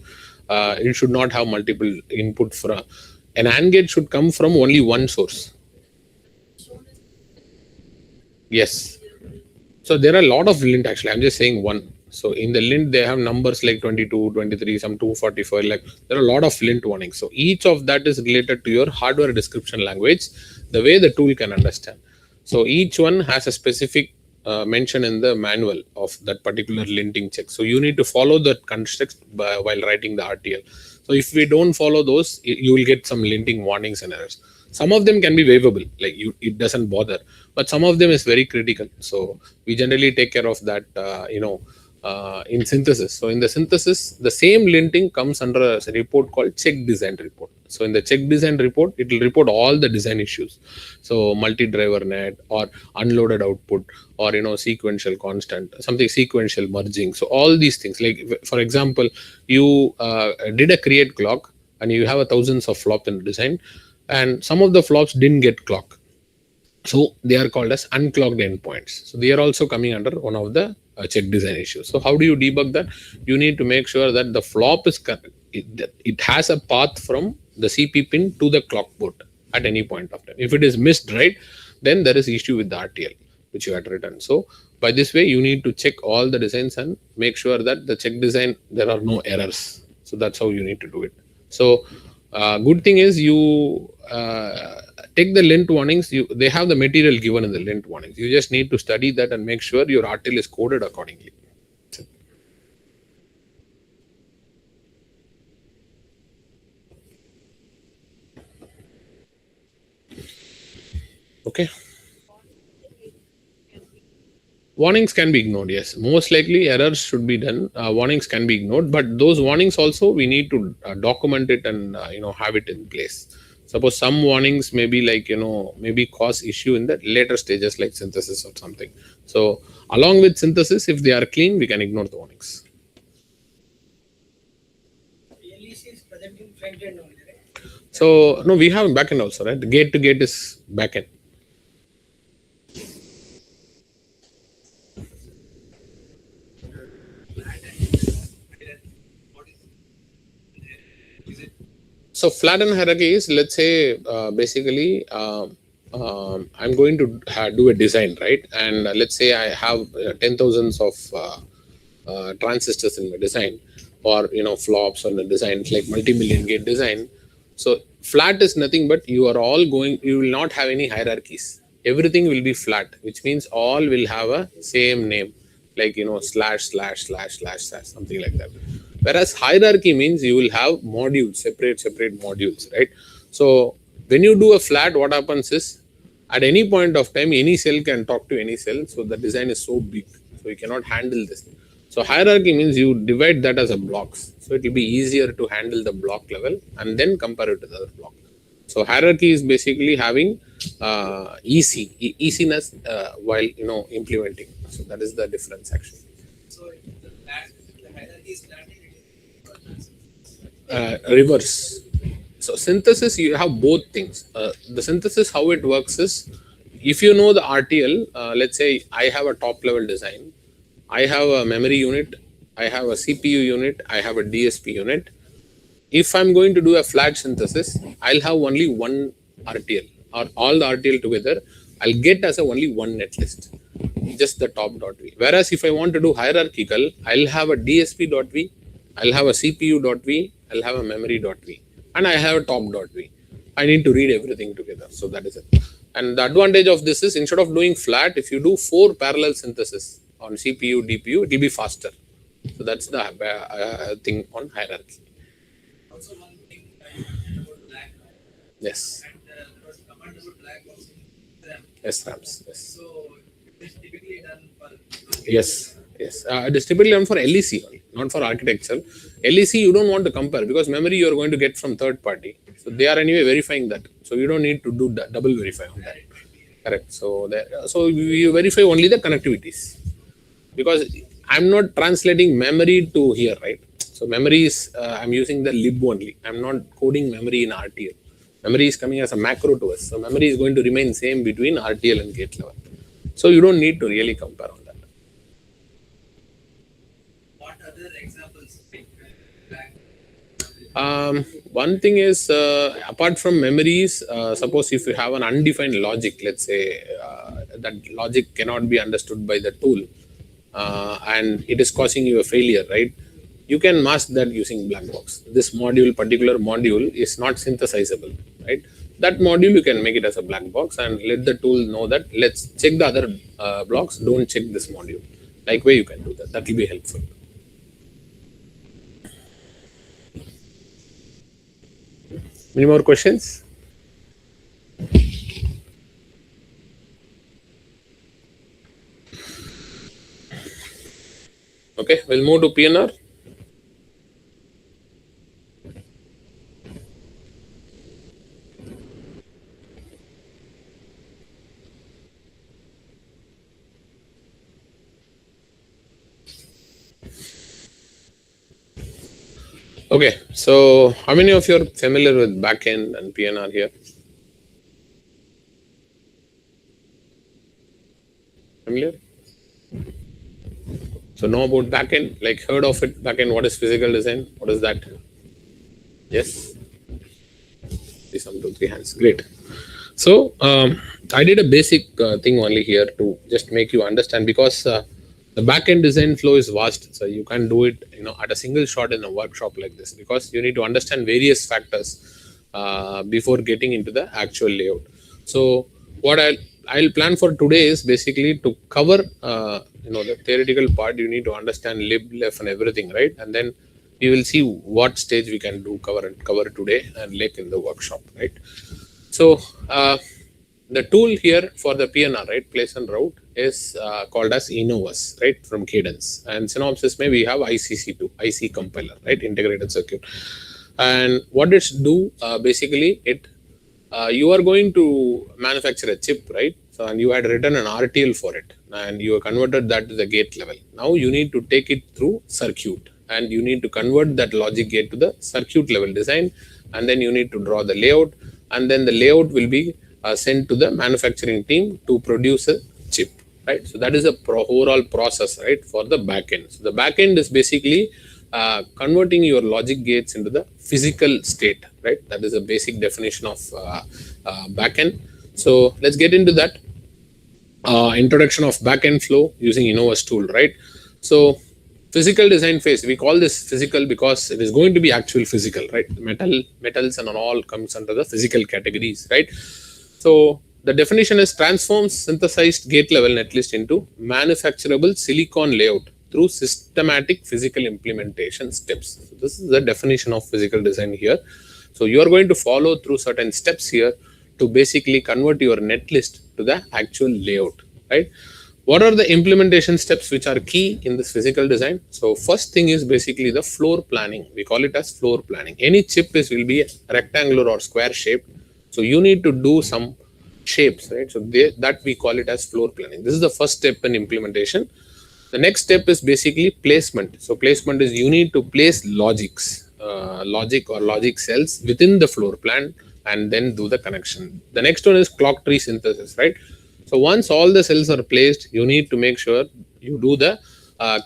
A: It should not have multiple input from an AND gate should come from only one source. Yes. So there are a lot of lint actually. I'm just saying one. So in the lint, they have numbers like 22, 23, some 244. Like there are a lot of lint warnings. So each of that is related to your hardware description language, the way the tool can understand. So each one has a specific mention in the manual of that particular linting check. So you need to follow that context while writing the RTL. So if we don't follow those, you will get some linting warnings and errors. Some of them can be waivable, like it doesn't bother, but some of them is very critical. So we generally take care of that, in synthesis. So in the synthesis, the same linting comes under a report called check design report. So in the check design report, it will report all the design issues. So multi-driver net or unloaded output, or sequential constant, something sequential merging. So all these things, like for example, you did a create clock and you have a thousands of flops in the design, and some of the flops didn't get clock, so they are called as unclocked endpoints. So they are also coming under one of the check design issues. So how do you debug that? You need to make sure that the flop is it has a path from the CP pin to the clock port at any point of time. If it is missed, right, then there is issue with the RTL which you had written. So by this way, you need to check all the designs and make sure that the check design there are no errors. So that's how you need to do it. So good thing is you take the lint warnings. They have the material given in the lint warnings. You just need to study that and make sure your RTL is coded accordingly. Okay. Warnings can be ignored. Yes, most likely errors should be done. Warnings can be ignored, but those warnings also we need to document it and have it in place. Suppose some warnings maybe like maybe cause issue in the later stages like synthesis or something. So along with synthesis, if they are clean, we can ignore the warnings. So no, we have backend also, right? The gate to gate is backend. So flattened hierarchy is, let's say, basically, I'm going to do a design, right? And let's say I have 10,000s of transistors in my design, or flops on the design. It's like multi-million gate design. So flat is nothing but you are all going, you will not have any hierarchies. Everything will be flat, which means all will have a same name, like slash slash slash slash slash, something like that. Whereas hierarchy means you will have modules, separate modules, right? So when you do a flat, what happens is, at any point of time, any cell can talk to any cell. So the design is so big, so you cannot handle this. So hierarchy means you divide that as a blocks, so it will be easier to handle the block level and then compare it to the other block. So hierarchy is basically having easiness while implementing. So that is the difference actually.
B: So the hierarchy is
A: Reverse. So synthesis, you have both things. The synthesis, how it works is, if you know the RTL, let's say I have a top level design, I have a memory unit, I have a CPU unit, I have a DSP unit. If I'm going to do a flat synthesis, I'll have only one RTL, or all the RTL together I'll get as a only one netlist, just the top.v. Whereas if I want to do hierarchical, I'll have a DSP.v, I'll have a CPU.v, I'll have a memory.v, and I have a top.v. I need to read everything together. So that is it. And the advantage of this is, instead of doing flat, if you do 4 parallel synthesis on CPU, DPU, it will be faster. So that's the thing on hierarchy.
B: also one thing about black.
A: Yes.
B: And there was a command about black box in RAM.
A: SRAMs. Yes.
B: So it is typically done for
A: Yes. Yes. It is typically done for LEC only, not for architecture. LEC you don't want to compare, because memory you are going to get from third party. So they are anyway verifying that. So you don't need to do double verify on that. Correct. So you verify only the connectivities, because I'm not translating memory to here, right? So memory is, I'm using the lib only. I'm not coding memory in RTL. Memory is coming as a macro to us. So memory is going to remain same between RTL and gate level. So you don't need to really compare on that.
B: what other examples like black?
A: One thing is, apart from memories, suppose if you have an undefined logic, let's say that logic cannot be understood by the tool, and it is causing you a failure, right? You can mask that using black box. This particular module is not synthesizable, right? That module you can make it as a black box and let the tool know that, let's check the other blocks, don't check this module. Like way you can do that. That will be helpful. Any more questions? Okay, we'll move to PNR. Okay, so how many of you are familiar with backend and PNR here? Familiar? So know about backend, like heard of it. Backend, what is physical design? What is that? Yes? See some 2-3 hands. Great. So I did a basic thing only here to just make you understand, because the backend design flow is vast. So you can't do it, at a single shot in a workshop like this, because you need to understand various factors before getting into the actual layout. So what I'll plan for today is basically to cover the theoretical part. You need to understand lib, lef, and everything, right? And then we will see what stage we can do cover today and like in the workshop, right? So the tool here for the PNR, right, place and route, is called as Innovus, right, from Cadence. And Synopsys, we have ICC2, IC compiler, right, integrated circuit. And what it do, basically, you are going to manufacture a chip, right? So, and you had written an RTL for it, and you converted that to the gate level. Now you need to take it through circuit, and you need to convert that logic gate to the circuit level design, and then you need to draw the layout, and then the layout will be sent to the manufacturing team to produce a chip, right? So that is a overall process, right, for the backend. So the backend is basically converting your logic gates into the physical state, right? That is a basic definition of backend. So let's get into that. Introduction of backend flow using Innova's tool, right? So physical design phase, we call this physical because it is going to be actual physical, right? Metals and all comes under the physical categories, right? So the definition is transforms synthesized gate level netlist into manufacturable silicon layout through systematic physical implementation steps. So this is the definition of physical design here. So you are going to follow through certain steps here to basically convert your netlist to the actual layout, right? What are the implementation steps which are key in this physical design? So first thing is basically the floor planning. We call it as floor planning. Any chip is will be rectangular or square shaped. So you need to do some shapes, right? So that we call it as floor planning. This is the first step in implementation. The next step is basically placement. So placement is you need to place logic cells within the floor plan and then do the connection. The next one is clock tree synthesis, right? So once all the cells are placed, you need to make sure you do the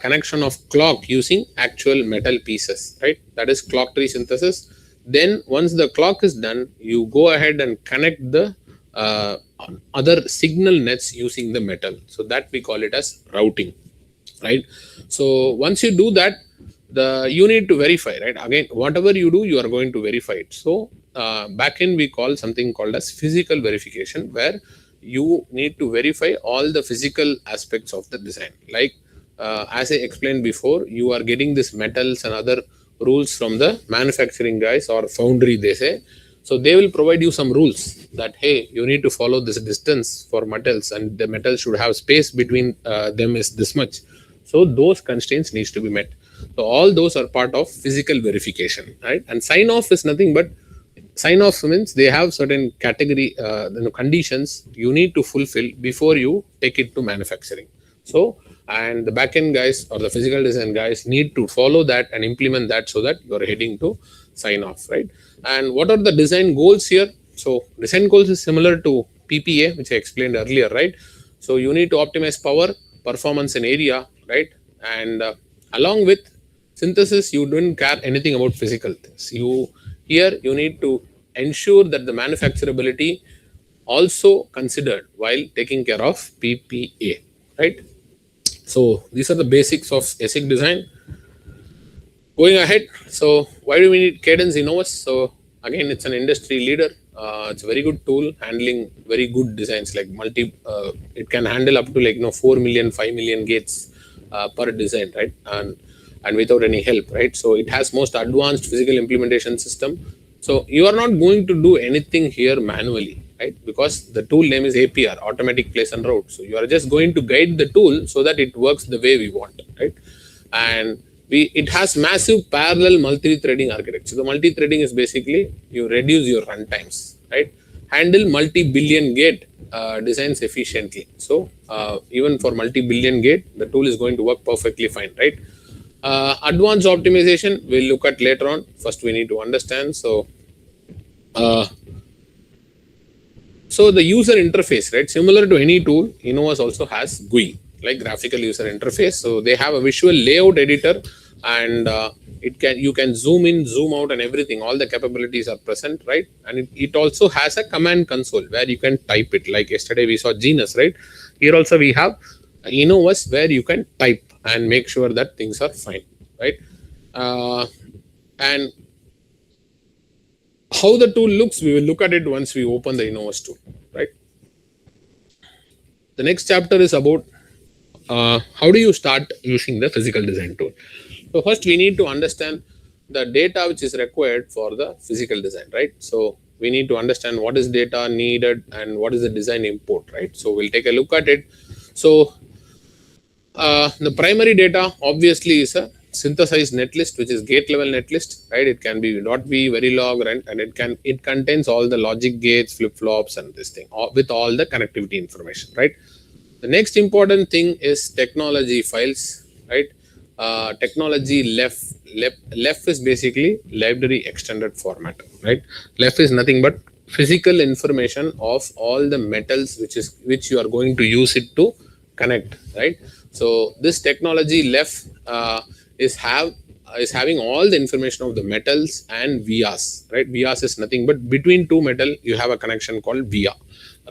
A: connection of clock using actual metal pieces, right? That is clock tree synthesis. Then once the clock is done, you go ahead and connect the other signal nets using the metal. So that we call it as routing, right? So once you do that, you need to verify, right? Again, whatever you do, you are going to verify it. So backend we call something called as physical verification, where you need to verify all the physical aspects of the design. Like as I explained before, you are getting this metals and other rules from the manufacturing guys or foundry, they say. So they will provide you some rules that, hey, you need to follow this distance for metals and the metal should have space between them is this much. So those constraints needs to be met. So all those are part of physical verification, right? And sign off is nothing but sign off means they have certain category conditions you need to fulfill before you take it to manufacturing. So and the backend guys or the physical design guys need to follow that and implement that so that you're heading to sign off, right? And what are the design goals here? So design goals is similar to PPA, which I explained earlier, right? So you need to optimize power, performance, and area, right? And along with synthesis, you don't care anything about physical things. You need to ensure that the manufacturability also considered while taking care of PPA, right? So these are the basics of ASIC design. Going ahead, so why do we need Cadence Innovus? So again, it's an industry leader. It's a very good tool handling very good designs like it can handle up to 4 million, 5 million gates per design, right? And without any help, right? So it has most advanced physical implementation system. So you are not going to do anything here manually, right? Because the tool name is APR, automatic place and route. So you are just going to guide the tool so that it works the way we want, right? And it has massive parallel multi-threading architecture. The multi-threading is basically you reduce your runtimes, right? Handle multi-billion gate designs efficiently. So even for multi-billion gate, the tool is going to work perfectly fine, right? Advanced optimization we'll look at later on. First, we need to understand. So the user interface, right? Similar to any tool, Innovus also has GUI, like graphical user interface. So they have a visual layout editor, and you can zoom in, zoom out, and everything. All the capabilities are present, right? And it also has a command console where you can type it. Like yesterday we saw Genus, right? Here also we have Innovus where you can type and make sure that things are fine, right? And how the tool looks, we will look at it once we open the Innovus tool, right? The next chapter is about how do you start using the physical design tool. So first we need to understand the data which is required for the physical design, right? So we need to understand what is data needed and what is the design import, right? So we'll take a look at it. So the primary data obviously is a synthesized netlist, which is gate level netlist, right? It can be .v, Verilog, right? And it contains all the logic gates, flip flops, and this thing with all the connectivity information, right? The next important thing is technology files, right? Technology left is basically library extended format, right? Left is nothing but physical information of all the metals which you are going to use it to connect, right? So this technology left is have is having all the information of the metals and vias, right? Vias is nothing but between two metal, you have a connection called via,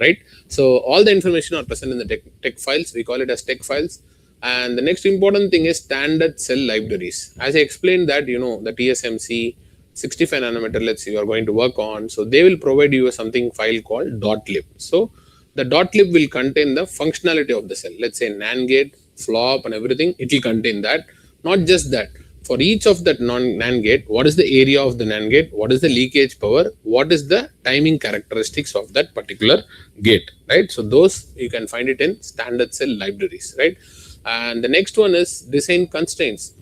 A: right? So all the information are present in the tech files. We call it as tech files. And the next important thing is standard cell libraries. As I explained that, the TSMC 65 nanometer, let's say you are going to work on. So they will provide you something file called .lib. So the .lib will contain the functionality of the cell. Let's say NAND gate, flop and everything, it will contain that. Not just that, for each of that NAND gate, what is the area of the NAND gate, what is the leakage power, what is the timing characteristics of that particular gate, right? So those you can find it in standard cell libraries, right? And the next one is design constraints.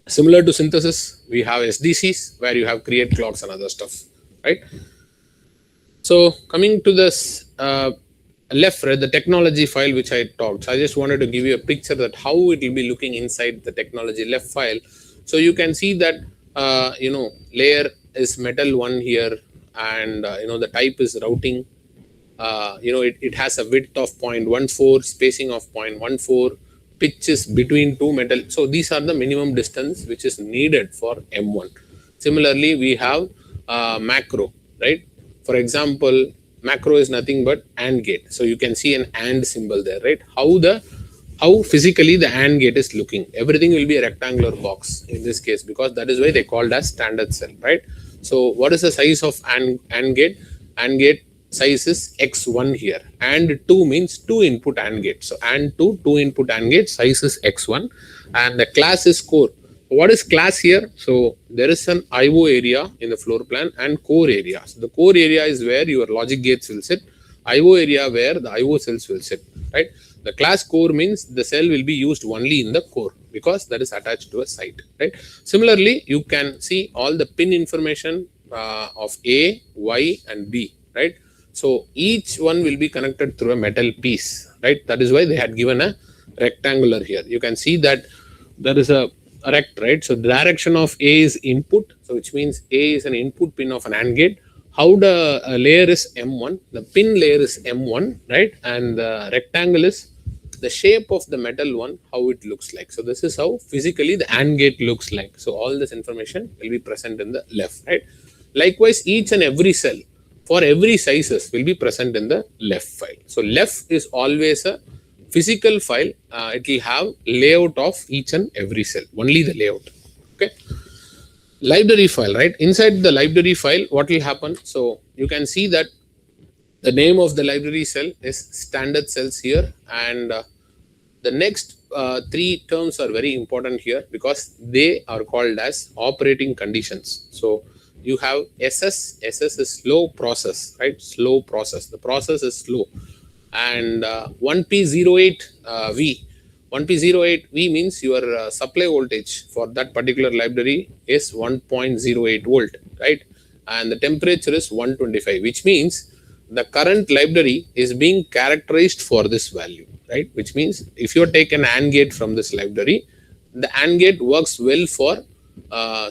A: Similar to synthesis, we have SDCs where you have create clocks and other stuff, right? So coming to this left, right, the technology file which I talked. So I just wanted to give you a picture that how it will be looking inside the technology left file. So you can see that layer is metal 1 here, and the type is routing. It has a width of 0.14, spacing of 0.14, pitch is between two metal. So these are the minimum distance which is needed for M1. Similarly, we have macro, right? For example, macro is nothing but AND gate. So you can see an AND symbol there, right? How physically the AND gate is looking. Everything will be a rectangular box in this case, because that is why they called as standard cell, right? So what is the size of AND gate? AND gate size is x1 here, and 2 means 2 input AND gate. So AND 2 input AND gate, size is x1, and the class is core. What is class here? So there is an IO area in the floor plan and core area. So the core area is where your logic gates will sit, IO area where the IO cells will sit, right? The class core means the cell will be used only in the core because that is attached to a site, right? Similarly, you can see all the pin information of A, Y, and B, right? So each one will be connected through a metal piece, right? That is why they had given a rectangular here. You can see that there is a rect, right? So the direction of A is input, so which means A is an input pin of an AND gate. How the layer is M1, the pin layer is M1, right? And the rectangle is the shape of the metal one, how it looks like. So this is how physically the AND gate looks like. So all this information will be present in the left, right? Likewise, each and every cell for every sizes will be present in the left file. So left is always a physical file. It will have layout of each and every cell, only the layout. Okay. Library file, right? Inside the library file, what will happen? So you can see that the name of the library cell is standard cells here, and the next three terms are very important here because they are called as operating conditions. So you have SS is slow process, right? Slow process. The process is slow. And 1P08V. 1P08V means your supply voltage for that particular library is 1.08 volt, right? And the temperature is 125, which means the current library is being characterized for this value, right? Which means if you take an AND gate from this library, the AND gate works well for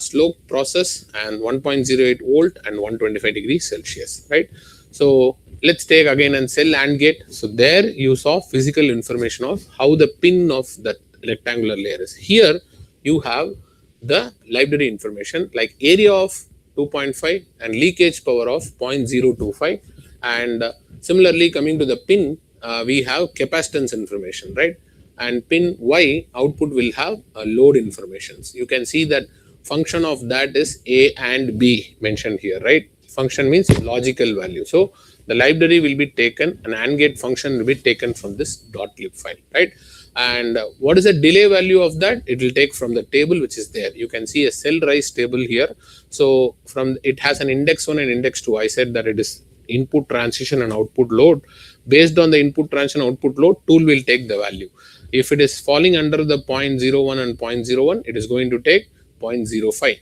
A: slow process and 1.08 volt and 125 degrees Celsius, right? So let's take again and cell AND gate. So there you saw physical information of how the pin of that rectangular layer is. Here you have the library information like area of 2.5 and leakage power of 0.025. And similarly, coming to the pin, we have capacitance information, right? And pin Y output will have load informations. You can see that function of that is A and B mentioned here, right? Function means logical value. So the library will be taken, an AND gate function will be taken from this .lib file, right? And what is the delay value of that? It will take from the table which is there. You can see a cell rise table here. So from it has an index 1 and index 2. I said that it is input transition and output load. Based on the input transition output load, tool will take the value. If it is falling under the 0.01 and 0.01, it is going to take 0.05.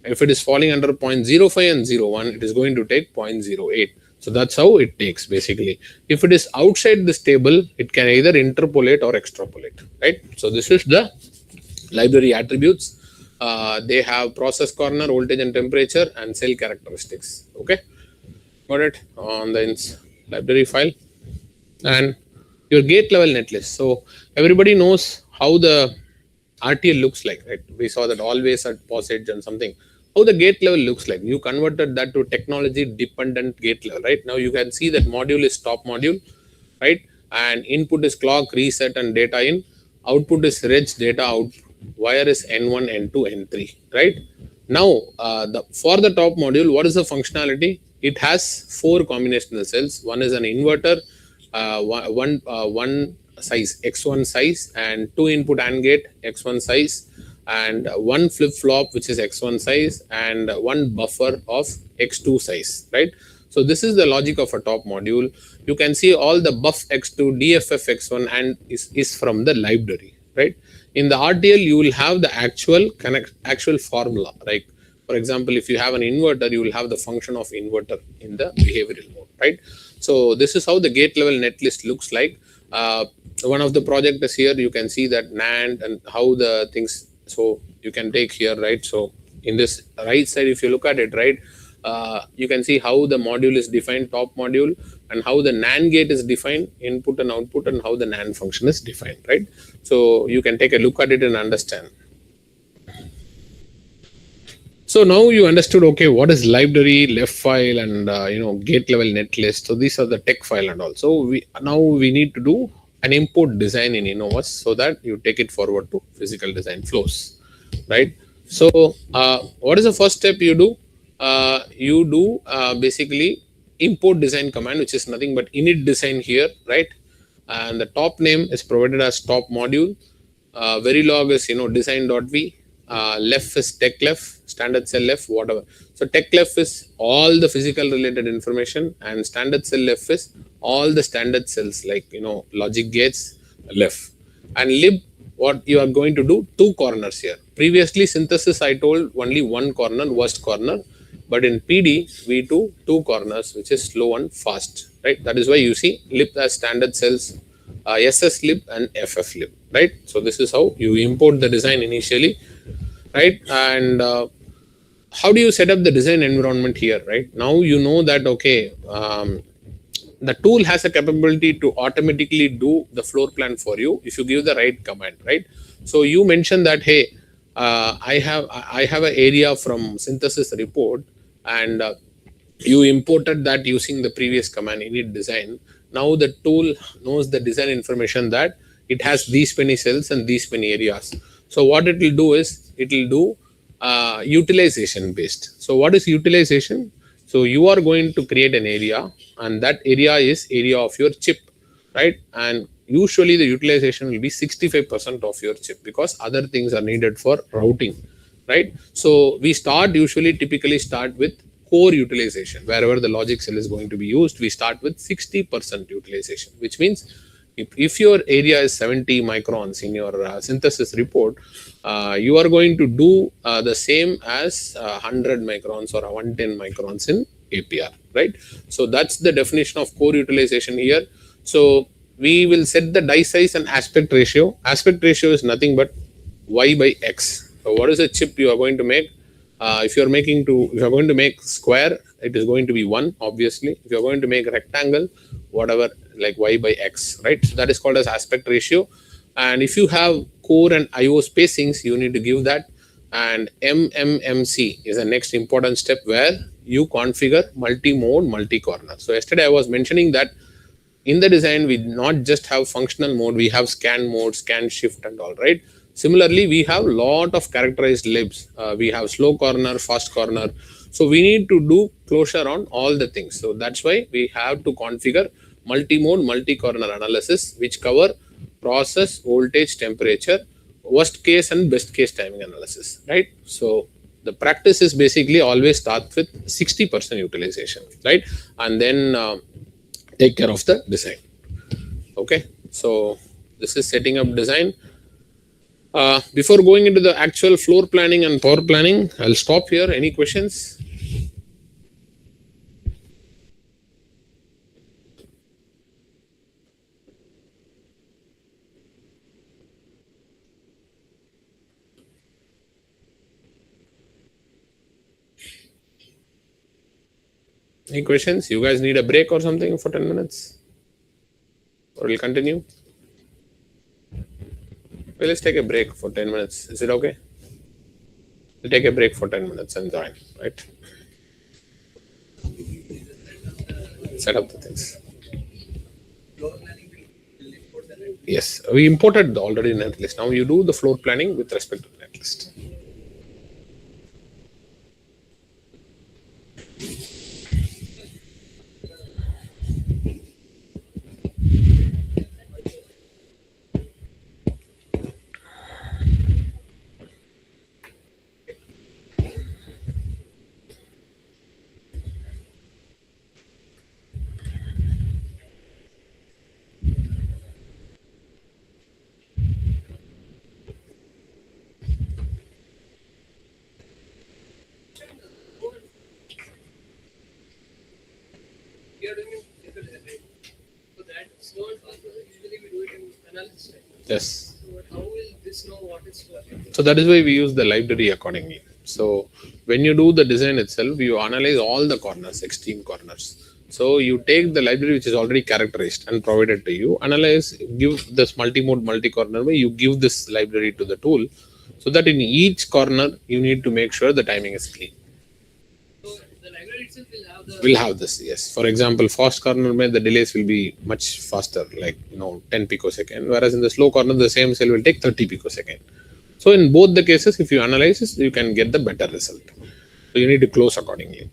A: If it is falling under 0.05 and 01, it is going to take 0.08. So that's how it takes basically. If it is outside this table, it can either interpolate or extrapolate, right? So this is the library attributes. They have process corner, voltage and temperature, and cell characteristics. Okay, got it on the library file. And your gate level netlist. So everybody knows how the RTL looks like, right? We saw that always at POSIX and something. How the gate level looks like. You converted that to technology dependent gate level, right? Now you can see that module is top module, right? And input is clock, reset, and data in. Output is reg, data out. Wire is N1, N2, N3, right? Now, for the top module, what is the functionality? It has four combinational cells. One is an inverter, one size x1 size, and two input AND gate x1 size, and one flip flop which is x1 size, and one buffer of x2 size, right? So this is the logic of a top module. You can see all the buff x2, dff x1, and is from the library, right? In the RTL, you will have the actual formula. Like, for example, if you have an inverter, you will have the function of inverter in the behavioral mode, right? So this is how the gate level netlist looks like. One of the projects here, you can see that NAND and how the things. So you can take here, right? So in this right side, if you look at it, right, you can see how the module is defined, top module, and how the NAND gate is defined, input and output, and how the NAND function is defined, right? So you can take a look at it and understand. So now you understood, okay, what is library, left file, and gate level netlist. So these are the tech file and all. So we need to do an import design in Innovus so that you take it forward to physical design flows, right? So what is the first step you do? You do basically import design command, which is nothing but init design here, right? And the top name is provided as top module. Verilog is design.v. Left is tech left, standard cell left, whatever. So tech left is all the physical related information, and standard cell left is all the standard cells like logic gates left. And lib, what you are going to do, two corners here. Previously synthesis I told only one corner, worst corner, but in PD we do two corners, which is slow and fast, right? That is why you see lib as standard cells, SS lib and FF lib, right? So this is how you import the design initially, right? And how do you set up the design environment here, right? Now you know that, okay, the tool has a capability to automatically do the floor plan for you if you give the right command, right? So you mentioned that, hey, I have an area from synthesis report, and you imported that using the previous command init design. Now the tool knows the design information that it has these many cells and these many areas. So what it will do is it will do utilization based. So what is utilization? So you are going to create an area, and that area is area of your chip, right? And usually the utilization will be 65% of your chip because other things are needed for routing, right? So we typically start with core utilization. Wherever the logic cell is going to be used, we start with 60% utilization, which means if your area is 70 microns in your synthesis report, you are going to do the same as 100 microns or 110 microns in APR, right? So that's the definition of core utilization here. So we will set the die size and aspect ratio. Aspect ratio is nothing but y by x. So what is the chip you are going to make? If you're going to make square, it is going to be 1, obviously. If you're going to make rectangle, whatever, like y by x, right? So that is called as aspect ratio. And if you have core and IO spacings, you need to give that. And MMMC is the next important step where you configure multi-mode, multi-corner. So yesterday I was mentioning that in the design, we not just have functional mode, we have scan mode, scan shift and all, right? Similarly, we have lot of characterized libs. We have slow corner, fast corner. So we need to do closure on all the things. So that's why we have to configure multi-mode, multi-corner analysis, which cover process, voltage, temperature, worst case and best case timing analysis, right? So the practice is basically always start with 60% utilization, right? And then take care of the design. Okay, so this is setting up design. Before going into the actual floor planning and power planning, I'll stop here. Any questions? Any questions? You guys need a break or something for 10 minutes? Or we'll continue? Well, let's take a break for 10 minutes. Is it okay? We'll take a break for 10 minutes and join, right? Set up the things.
B: Floor planning will import the net.
A: Yes, we imported the already net list. Now you do the floor planning with respect to the net list.
B: We are doing it different, right? So that slow also usually we do it in analysis time.
A: Yes.
B: So how will this know what is working?
A: So that is why we use the library accordingly. So when you do the design itself, you analyze all the corners, extreme corners. So you take the library which is already characterized and provided to you, analyze, give this multi-mode, multi-corner way, you give this library to the tool so that in each corner you need to make sure the timing is clean.
B: So the library itself will have the
A: Will have this, yes. For example, fast corner may the delays will be much faster, like 10 picosecond, whereas in the slow corner the same cell will take 30 picosecond. So in both the cases, if you analyze this, you can get the better result. So you need to close accordingly.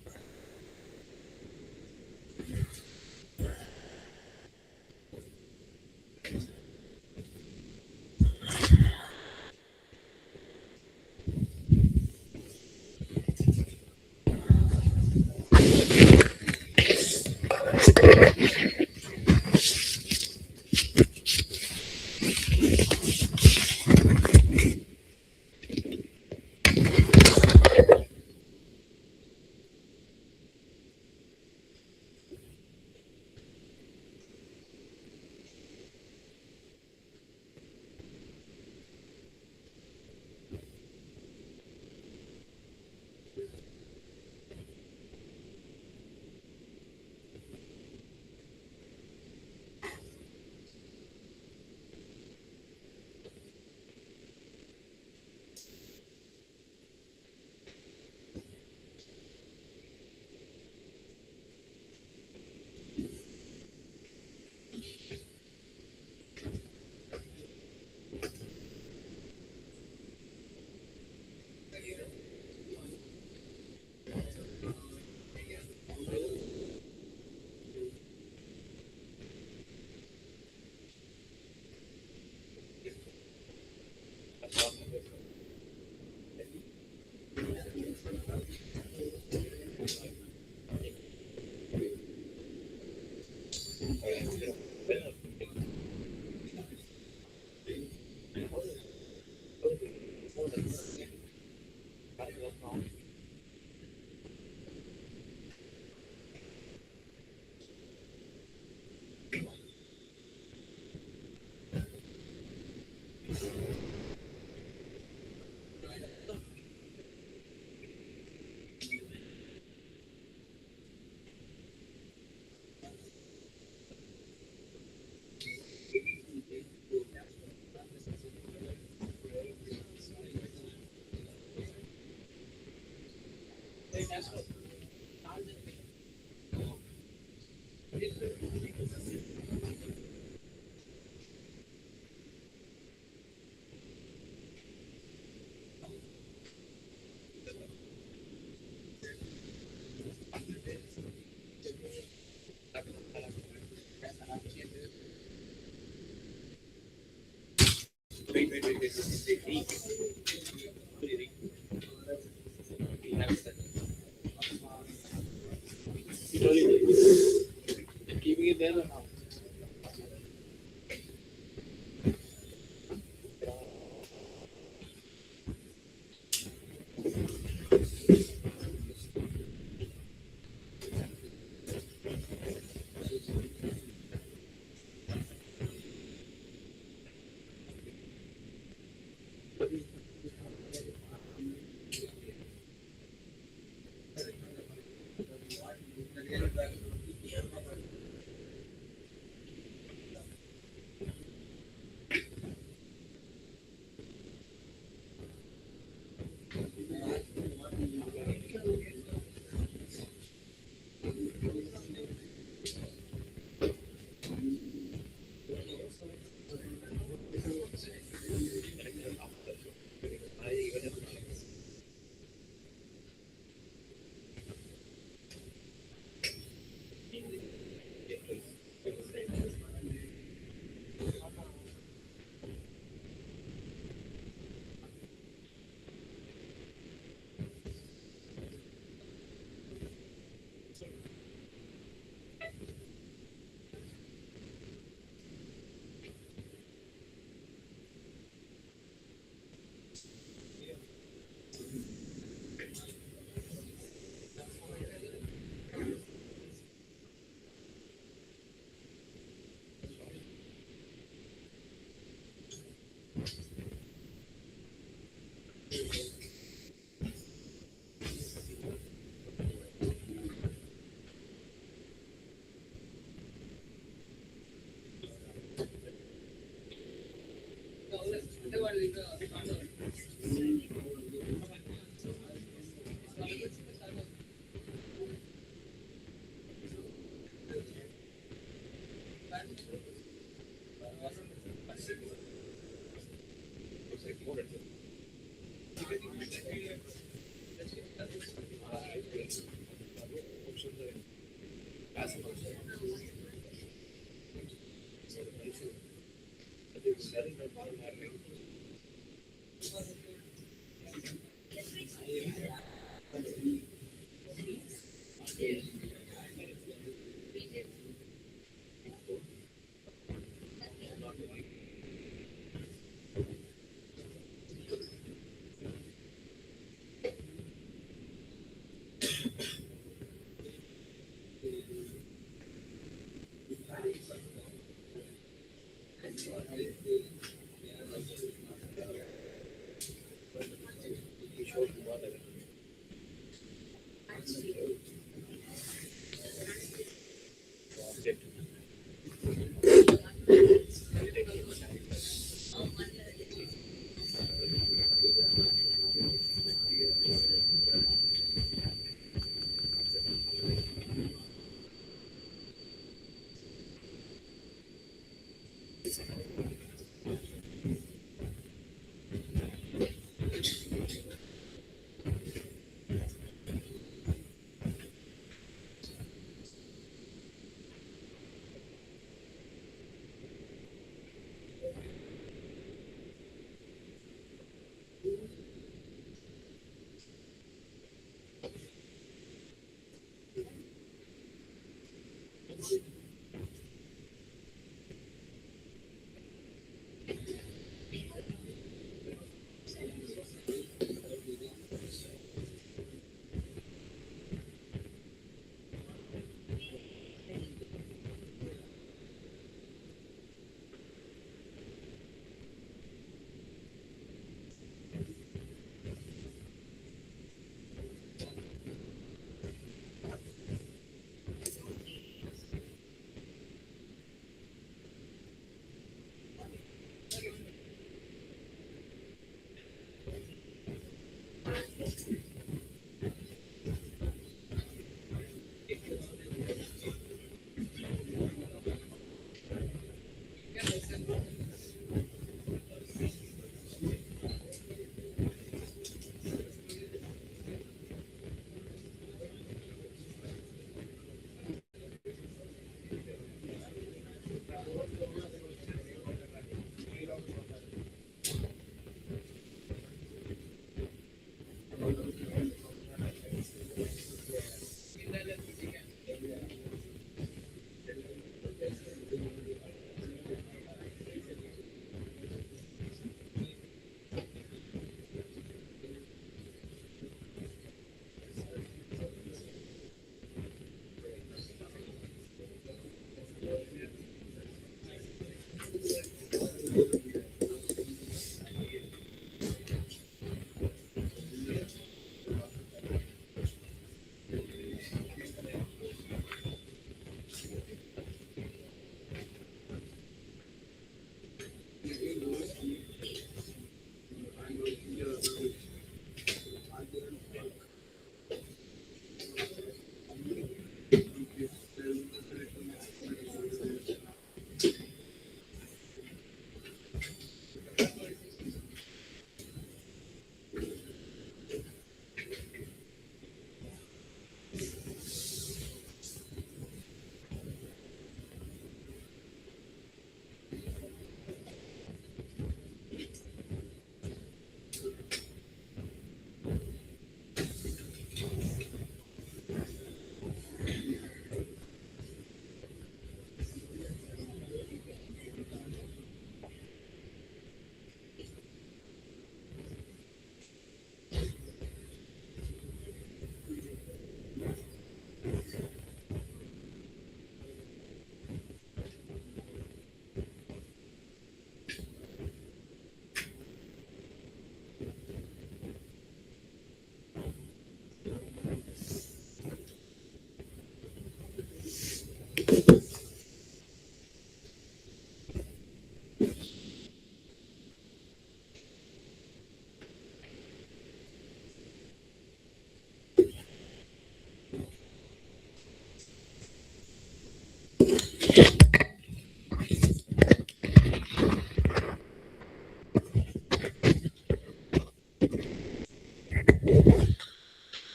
B: అంటే వాడు ఇంకా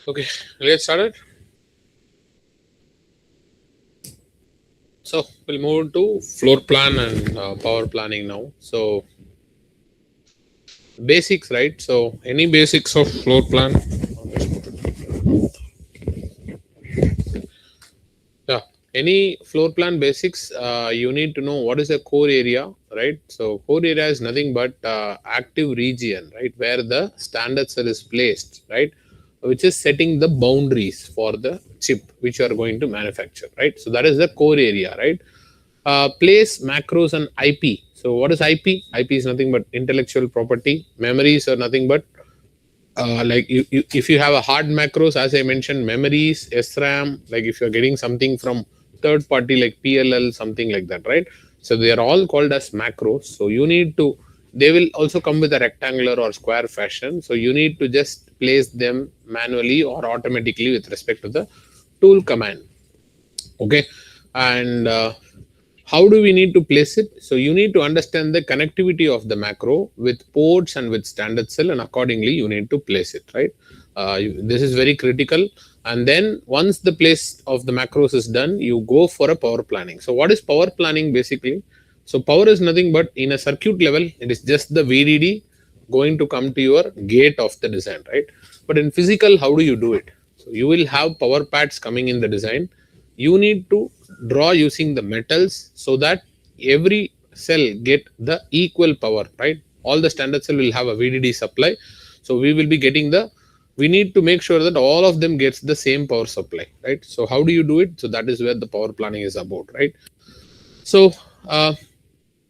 A: Okay, let's get started. So we'll move to floor plan and power planning now. So basics, right? So any basics of floor plan? Yeah, any floor plan basics, you need to know what is the core area, right? So core area is nothing but active region, right, where the standard cell is placed, right, which is setting the boundaries for the chip which you are going to manufacture, right? So that is the core area, right? Place macros and IP. So what is IP? IP is nothing but intellectual property. Memories are nothing but like if you have a hard macros, as I mentioned, memories, SRAM, like if you're getting something from third party like PLL, something like that, right? So they are all called as macros. So you need to, they will also come with a rectangular or square fashion. So you need to just place them manually or automatically with respect to the tool command. Okay. And how do we need to place it? So you need to understand the connectivity of the macro with ports and with standard cell, and accordingly you need to place it, right? This is very critical. And then once the place of the macros is done, you go for a power planning. So what is power planning basically? So power is nothing but in a circuit level, it is just the VDD going to come to your gate of the design, right? But in physical, how do you do it? So you will have power pads coming in the design. You need to draw using the metals so that every cell get the equal power, right? All the standard cell will have a VDD supply. So we will be getting the, we need to make sure that all of them gets the same power supply, right? So how do you do it? So that is where the power planning is about, right? So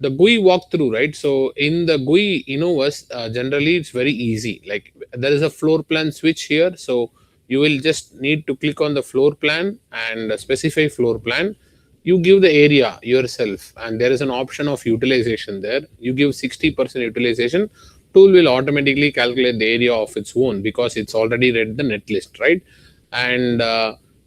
A: the GUI walkthrough, right? So in the GUI Innovus, generally it's very easy. Like there is a floor plan switch here. So you will just need to click on the floor plan and specify floor plan. You give the area yourself, and there is an option of utilization there. You give 60% utilization. Tool will automatically calculate the area of its own because it's already read the net list, right? And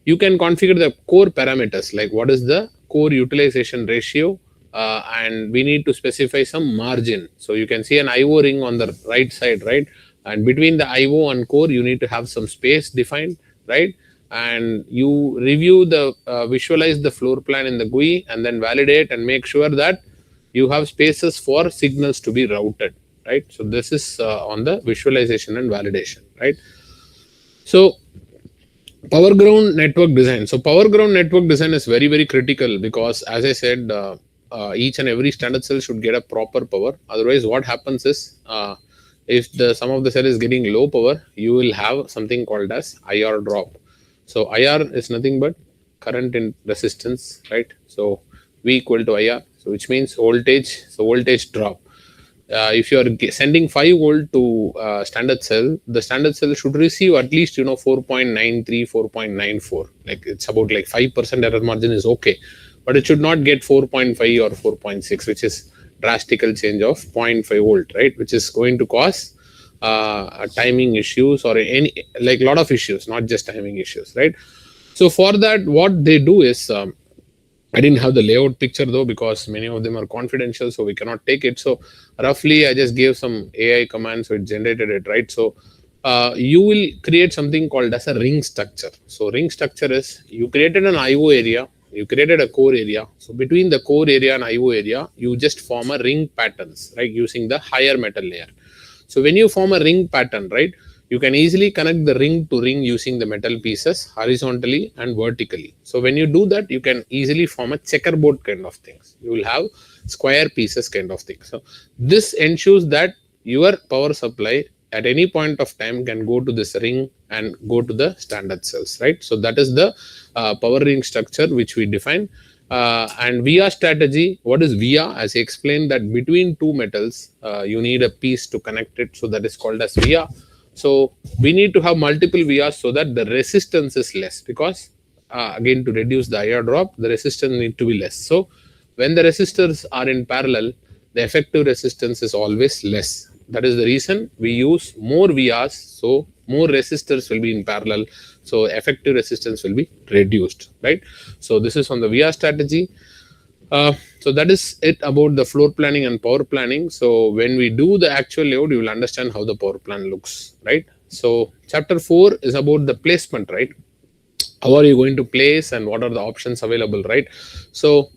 A: you can configure the core parameters like what is the core utilization ratio, and we need to specify some margin. So you can see an IO ring on the right side, right? And between the IO and core, you need to have some space defined, right? And you review the visualize the floor plan in the GUI and then validate and make sure that you have spaces for signals to be routed, right? So this is on the visualization and validation, right? So power ground network design. So power ground network design is very, very critical because as I said, each and every standard cell should get a proper power. Otherwise what happens is, if the some of the cell is getting low power, you will have something called as IR drop. So IR is nothing but current in resistance, right? So V equal to IR, so which means voltage, so voltage drop. If you are sending 5 volt to standard cell, the standard cell should receive at least 4.93, 4.94. Like it's about like 5% error margin is okay, but it should not get 4.5 or 4.6, which is drastical change of zero point 0.5 volt, right? Which is going to cause timing issues or any like a lot of issues, not just timing issues, right? So for that, what they do is I didn't have the layout picture though because many of them are confidential, so we cannot take it. So roughly, I just gave some AI command, so it generated it, right? So you will create something called as a ring structure. So ring structure is you created an IO area, you created a core area. So between the core area and IO area, you just form a ring patterns, right? Using the higher metal layer. So when you form a ring pattern, right, you can easily connect the ring to ring using the metal pieces horizontally and vertically. So when you do that, you can easily form a checkerboard kind of things. You will have square pieces kind of thing. So this ensures that your power supply at any point of time can go to this ring and go to the standard cells, right? So that is the power ring structure which we define. And via strategy, what is via? As I explained, that between two metals, you need a piece to connect it. So that is called as via. So we need to have multiple vias so that the resistance is less because again to reduce the IR drop, the resistance need to be less. So when the resistors are in parallel, the effective resistance is always less. That is the reason we use more vias. So more resistors will be in parallel. So effective resistance will be reduced, right? So this is on the via strategy. Uh, so that is it about the floor planning and power planning. So when we do the actual layout, you will understand how the power plan looks, right? So chapter 4 is about the placement, right? How are you going to place and what are the options available, right? So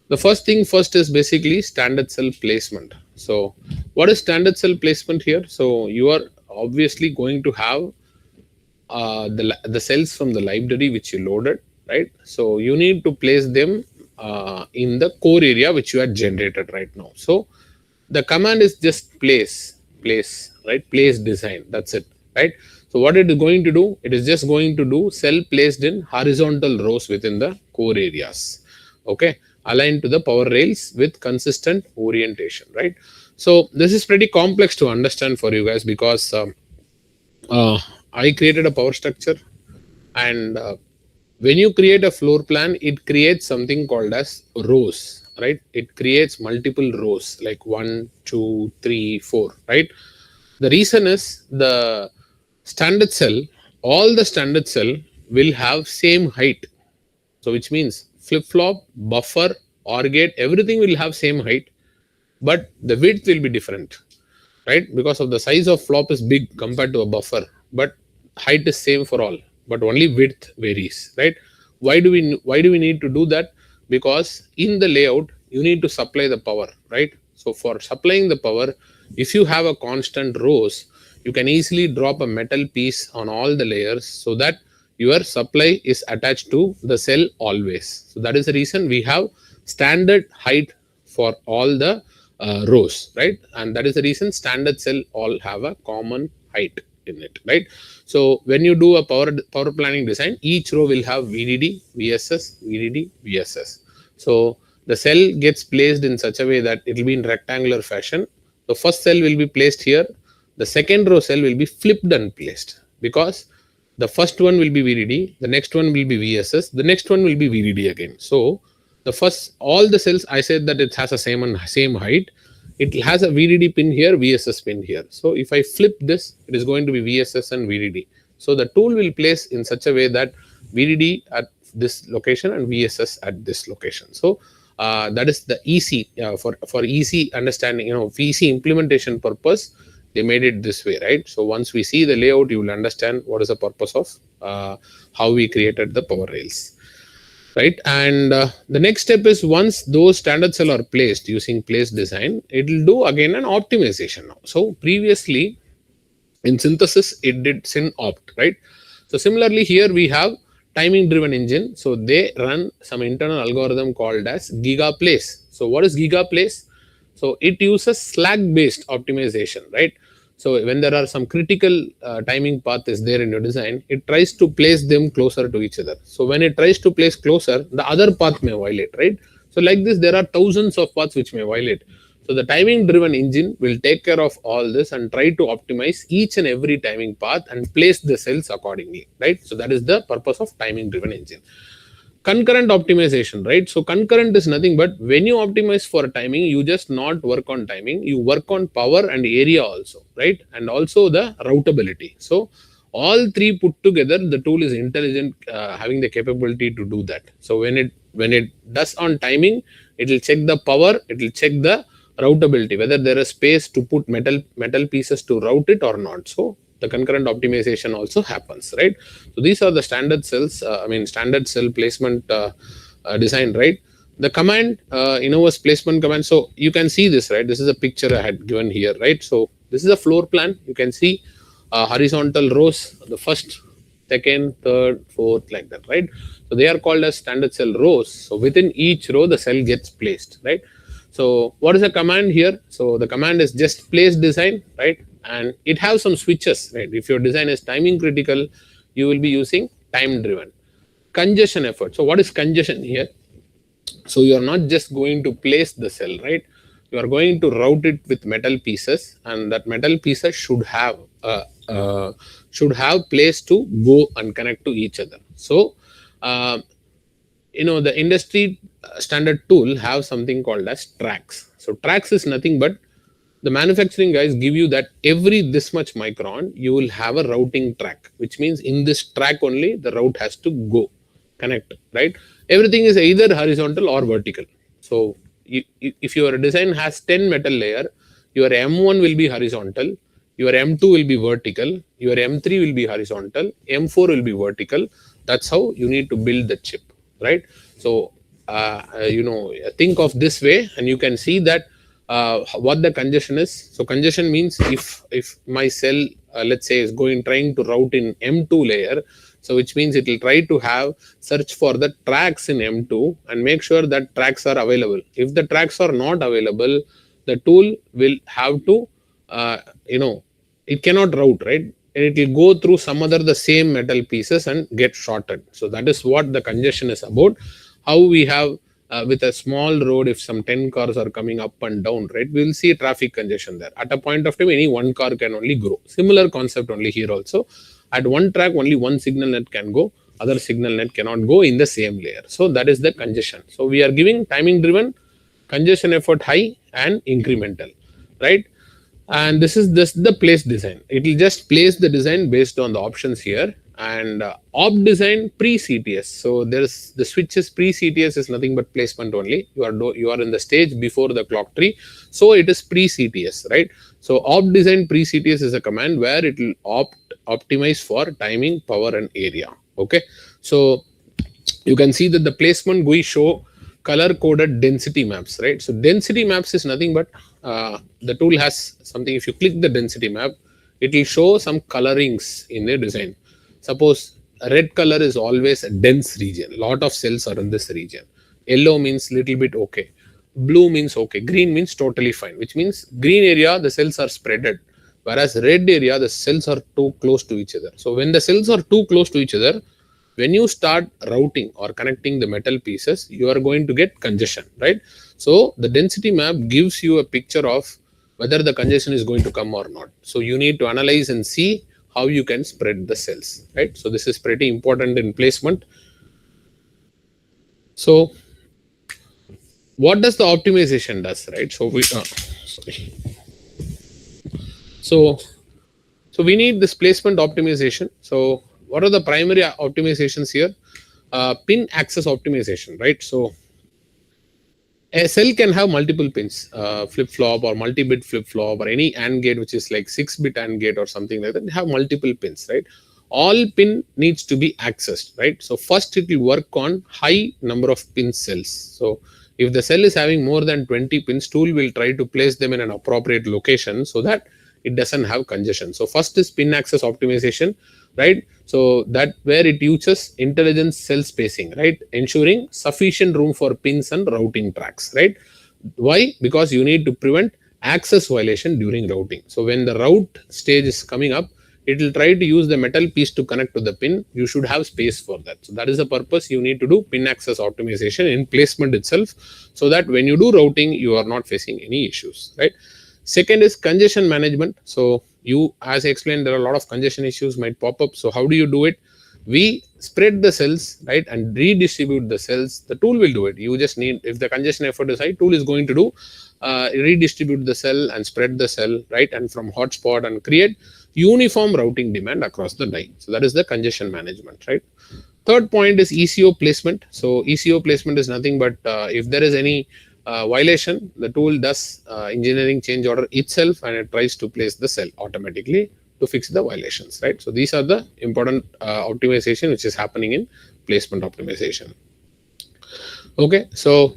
A: the first thing first is basically standard cell placement. So what is standard cell placement here? So you are obviously going to have the cells from the library which you loaded, right? So you need to place them in the core area which you had generated right now. So the command is just place, right? Place design. That's it, right? So what it is going to do? It is just going to do cell placed in horizontal rows within the core areas. Okay, aligned to the power rails with consistent orientation, right? So this is pretty complex to understand for you guys because uh, I created a power structure, and when you create a floor plan, it creates something called as rows, right? It creates multiple rows like 1, 2, 3, 4, right? The reason is the standard cell, all the standard cell will have same height. So which means flip flop, buffer, OR gate, everything will have same height, but the width will be different, right? Because of the size of flop is big compared to a buffer, but height is same for all, but only width varies, right? Why do we need to do that? Because in the layout you need to supply the power, right? So for supplying the power, if you have a constant rows, you can easily drop a metal piece on all the layers so that your supply is attached to the cell always. So that is the reason we have standard height for all the rows, right? And that is the reason standard cell all have a common height in it, right? So when you do a power planning design, each row will have VDD, VSS, VDD, VSS. So the cell gets placed in such a way that it will be in rectangular fashion. The first cell will be placed here. The second row cell will be flipped and placed because the first one will be VDD, the next one will be VSS, the next one will be VDD again. So the first, all the cells, I said that it has a same height. It has a VDD pin here, VSS pin here. So if I flip this, it is going to be VSS and VDD. So the tool will place in such a way that VDD at this location and VSS at this location. So that is the easy for easy understanding, for easy implementation purpose. They made it this way, right? So once we see the layout, you will understand what is the purpose of how we created the power rails, right? And the next step is once those standard cell are placed using place design, it will do again an optimization now. So previously in synthesis, it did syn opt, right? So similarly here we have timing driven engine. So they run some internal algorithm called as giga place. So what is giga place? So it uses slack based optimization, right? So when there are some critical timing path is there in your design, it tries to place them closer to each other. So when it tries to place closer, the other path may violate, right? So like this, there are thousands of paths which may violate. So the timing driven engine will take care of all this and try to optimize each and every timing path and place the cells accordingly, right? So that is the purpose of timing driven engine. Concurrent optimization, right? So concurrent is nothing but when you optimize for timing, you just not work on timing, you work on power and area also, right? And also the routability. So all three put together, the tool is intelligent, having the capability to do that. So when it does on timing, it will check the power, it will check the routability, whether there is space to put metal pieces to route it or not. So the concurrent optimization also happens, right? So these are the standard cells, standard cell placement design, right? The command, was placement command. So you can see this, right? This is a picture I had given here, right? So this is a floor plan. You can see horizontal rows, the first, second, third, fourth, like that, right? So they are called as standard cell rows. So within each row, the cell gets placed, right? So what is the command here? So the command is just place design, right? And it has some switches, right? If your design is timing critical, you will be using time driven. Congestion effort. So what is congestion here? So you are not just going to place the cell, right? You are going to route it with metal pieces, and that metal pieces should have place to go and connect to each other. So uh, the industry standard tool have something called as tracks. So tracks is nothing but the manufacturing guys give you that every this much micron you will have a routing track, which means in this track only the route has to go connect, right? Everything is either horizontal or vertical. So if your design has 10 metal layer, your M1 will be horizontal, your M2 will be vertical, your M3 will be horizontal, M4 will be vertical. That's how you need to build the chip, right? So think of this way, and you can see that what the congestion is. So congestion means if my cell, let's say, is going trying to route in M2 layer, so which means it will try to have search for the tracks in M2 and make sure that tracks are available. If the tracks are not available, the tool will have to uh, you know it cannot route, right? And it will go through some other the same metal pieces and get shorted. So that is what the congestion is about. How we have with a small road, if some 10 cars are coming up and down, right, we will see traffic congestion there. At a point of time, any one car can only grow. Similar concept only here also. At one track, only one signal net can go, other signal net cannot go in the same layer. So that is the congestion. So we are giving timing driven, congestion effort high, and incremental, right? And this the place design. It will just place the design based on the options here. And op design pre CTS. So there's the switches pre CTS is nothing but placement only. You are in the stage before the clock tree, so it is pre CTS, right? So op design pre CTS is a command where it will optimize for timing, power, and area. Okay, so you can see that the placement we show color coded density maps, right? So density maps is nothing but the tool has something. If you click the density map, it will show some colorings in the design. Suppose red color is always a dense region, lot of cells are in this region. Yellow means little bit okay, blue means okay, green means totally fine, which means green area the cells are spreaded, whereas red area the cells are too close to each other. So when the cells are too close to each other, when you start routing or connecting the metal pieces, you are going to get congestion, right? So the density map gives you a picture of whether the congestion is going to come or not. So you need to analyze and see how you can spread the cells, right? So this is pretty important in placement. So what does the optimization does, right? So sorry. So we need this placement optimization. So what are the primary optimizations here? Pin access optimization, right? So a cell can have multiple pins, flip flop or multi bit flip flop or any AND gate, which is like 6-bit AND gate or something like that. They have multiple pins, right? All pin needs to be accessed, right? So first it will work on high number of pin cells. So if the cell is having more than 20 pins, tool will try to place them in an appropriate location so that it doesn't have congestion. So first is pin access optimization, right? So that where it uses intelligent cell spacing, right? Ensuring sufficient room for pins and routing tracks, right? Why? Because you need to prevent access violation during routing. So when the route stage is coming up, it will try to use the metal piece to connect to the pin. You should have space for that. So that is the purpose. You need to do pin access optimization in placement itself, so that when you do routing, you are not facing any issues, right? Second is congestion management. So you, as I explained, there are a lot of congestion issues might pop up. So how do you do it? We spread the cells, right, and redistribute the cells. The tool will do it. You just need, if the congestion effort is high, tool is going to do redistribute the cell and spread the cell, right, and from hotspot and create uniform routing demand across the die. So that is the congestion management, right? Third point is ECO placement. So ECO placement is nothing but if there is any violation, the tool does engineering change order itself and it tries to place the cell automatically to fix the violations, right? So these are the important optimization which is happening in placement optimization. Okay, so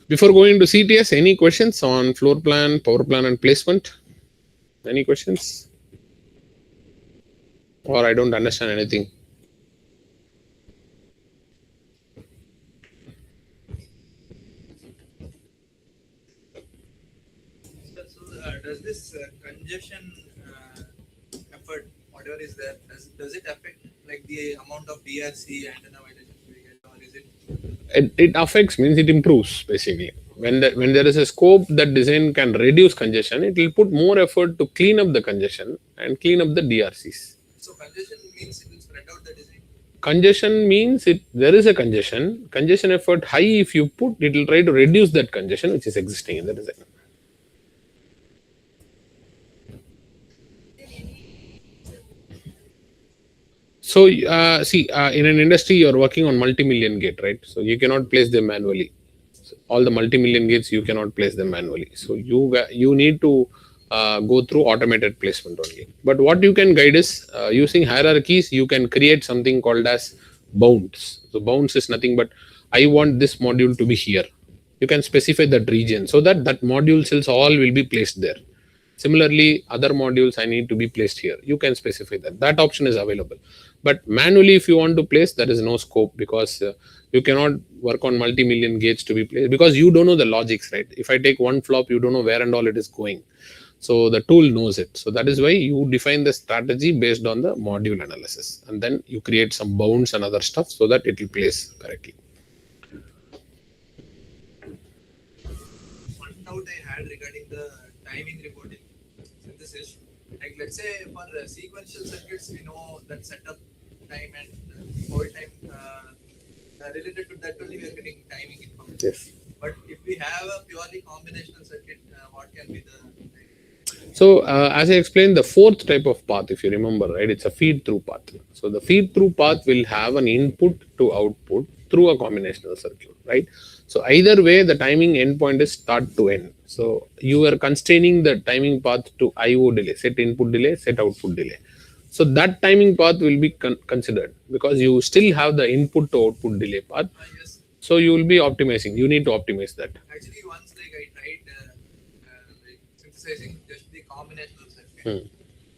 A: before going to CTS, any questions on floor plan, power plan, and placement? Any questions? Or I don't understand anything?
C: Does this congestion effort, whatever is there, does it affect like the amount of DRC antenna violations we get, or is
A: It affects, means it improves basically. When there is a scope that design can reduce congestion, it will put more effort to clean up the congestion and clean up the DRCs.
C: so congestion means it will spread out the design?
A: Congestion means it there is a congestion effort high. If you put, it will try to reduce that congestion which is existing in the design. So see, in an industry you're working on multi-million gate, right? So you cannot place them manually. all the multi-million gates you cannot place them manually. So you need to go through automated placement only. But what you can guide is using hierarchies. You can create something called as bounds. So bounds is nothing but I want this module to be here. You can specify that region so that that module cells all will be placed there. Similarly, other modules I need to be placed here. You can specify that. That option is available. But manually, if you want to place, there is no scope because you cannot work on multi-million gates to be placed because you don't know the logics, right? If I take one flop, you don't know where and all it is going. So the tool knows it. So that is why you define the strategy based on the module analysis. And then you create some bounds and other stuff so that it will place correctly.
C: One doubt I had regarding the timing reporting synthesis. Like let's say for sequential circuits, we know that setup time and hold time related to that only we are getting timing information.
A: Yes.
C: But if we have a purely combinational circuit, what can be the
A: So, as I explained, the fourth type of path, if you remember, right, it's a feed through path. So, the feed through path will have an input to output through a combinational circuit, right? So, either way, the timing endpoint is start to end. So, you are constraining the timing path to IO delay, set input delay, set output delay. So, that timing path will be considered because you still have the input to output delay path.
C: yes?
A: So, you will be optimizing. You need to optimize that.
C: Actually, once like I tried like synthesizing just the combinational circuit.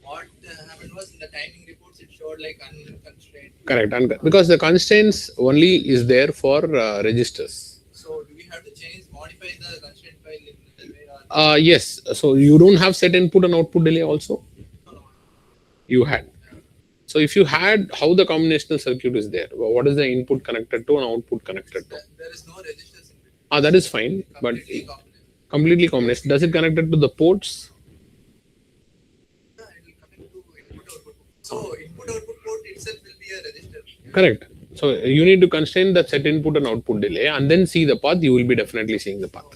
C: What happened was in the timing reports it showed like unconstrained.
A: Correct. Because the constraints only is there for registers.
C: So do we have to modify the constraint file in that way or
A: Yes. So you don't have set input and output delay also?
C: no, no.
A: You had. So if you had, how the combinational circuit is there? What is the input connected to and output connected to?
C: There is no registers in between.
A: That is fine. But
C: Completely combination.
A: completely combination. Does it connected to the ports?
C: Yeah, it will connect to input output. So input output port itself will be a register.
A: Correct. So you need to constrain the set input and output delay and then see the path. You will be definitely seeing the path.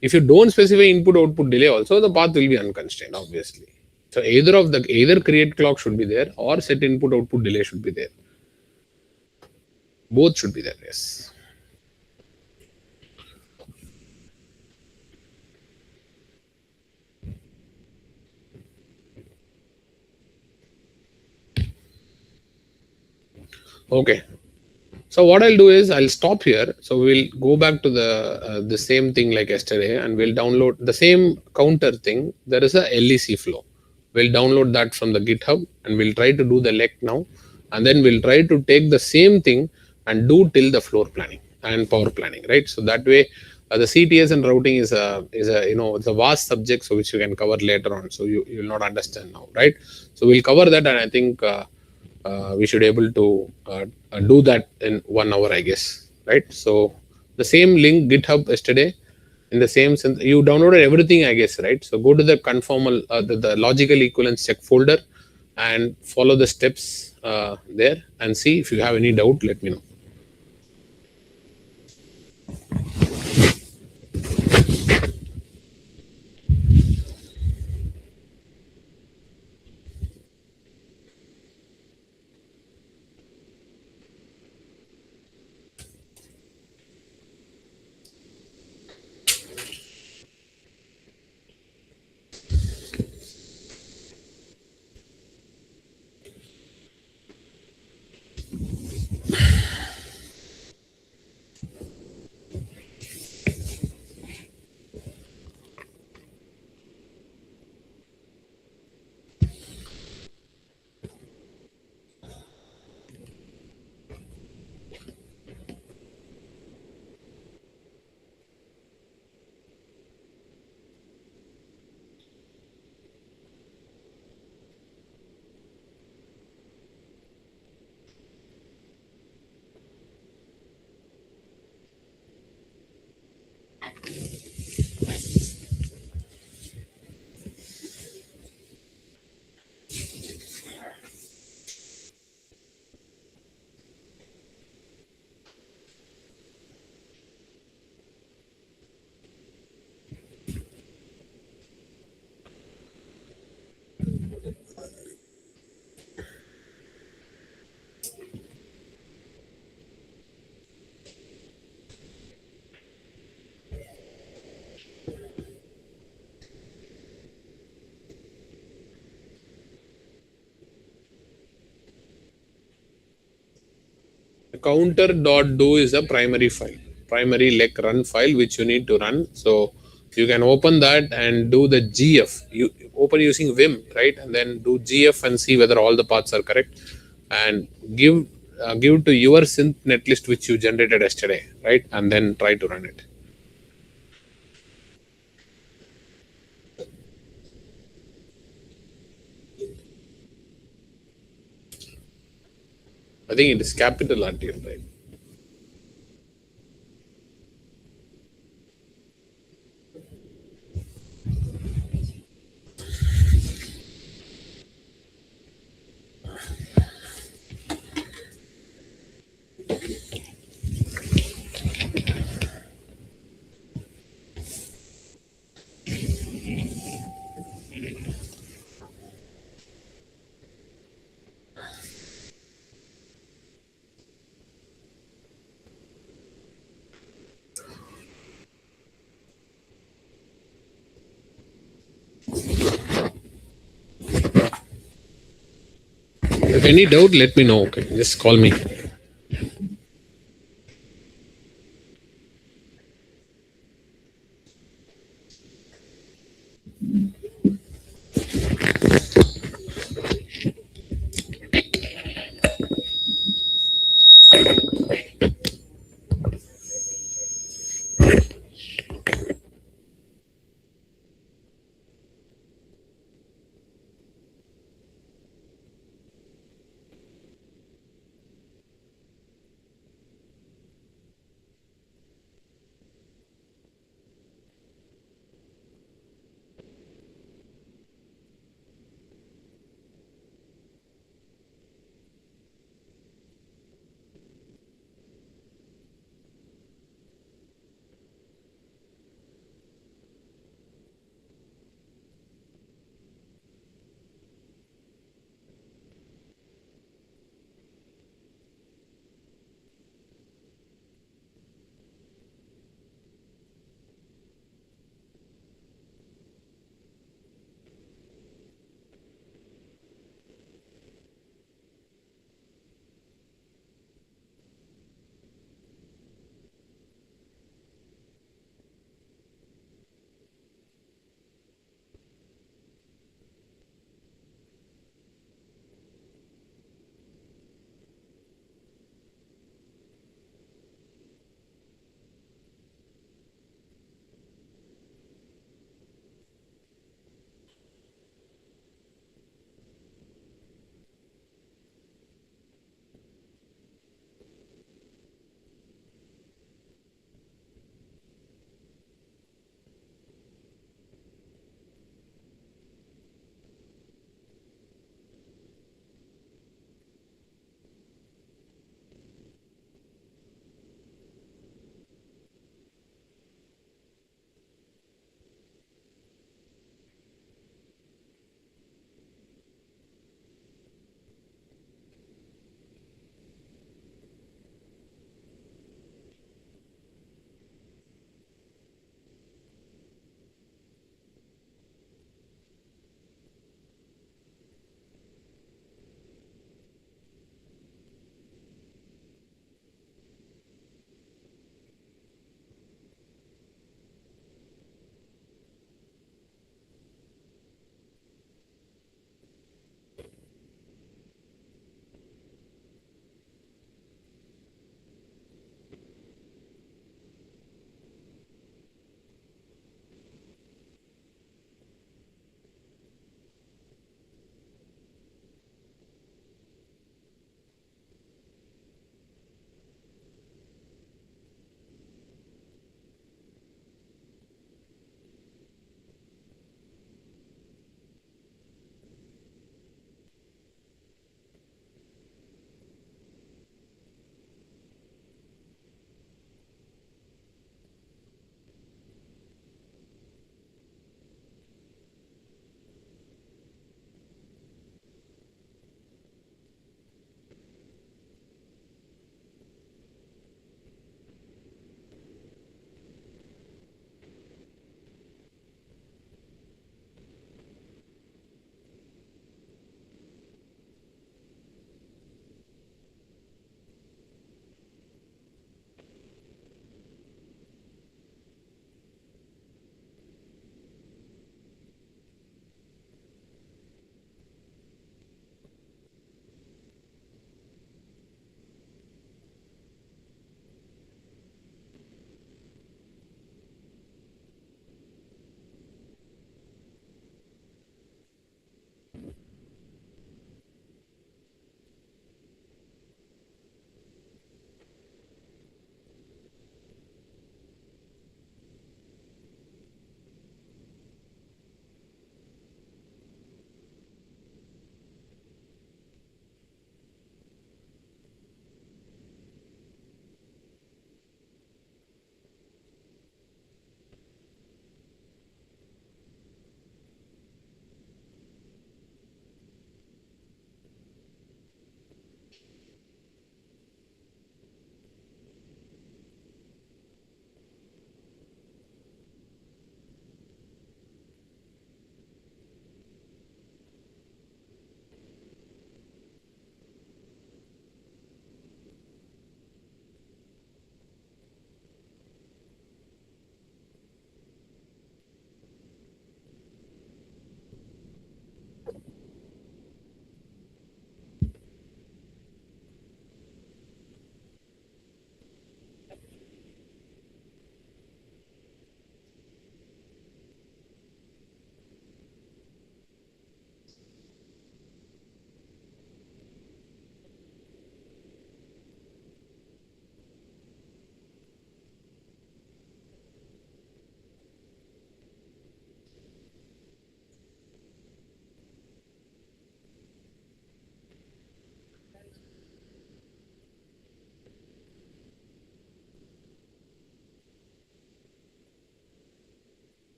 A: If you don't specify input output delay also, the path will be unconstrained, obviously. So either create clock should be there or set input output delay should be there. Both should be there, yes. Okay. So what I'll do is I'll stop here. So we'll go back to the same thing like yesterday, and we'll download the same counter thing. There is a LEC flow. We'll download that from the GitHub, and we'll try to do the LEC now, and then we'll try to take the same thing and do till the floor planning and power planning, right? So that way, the CTS and routing is a it's a vast subject, so which you can cover later on. So you will not understand now, right? So we'll cover that, and I think. We should able to do that in 1 hour, I guess, right? So the same link GitHub yesterday, in the same sense, you downloaded everything, I guess, right? So go to the conformal, the logical equivalence check folder, and follow the steps there, and see if you have any doubt. Let me know. counter dot do is a primary file, primary like run file which you need to run. So you can open that and do the gf. You open using vim, right? And then do gf and see whether all the paths are correct, and give to your synth netlist which you generated yesterday, right? And then try to run it. I think it is capital until, right? If any doubt, let me know. Okay, just call me.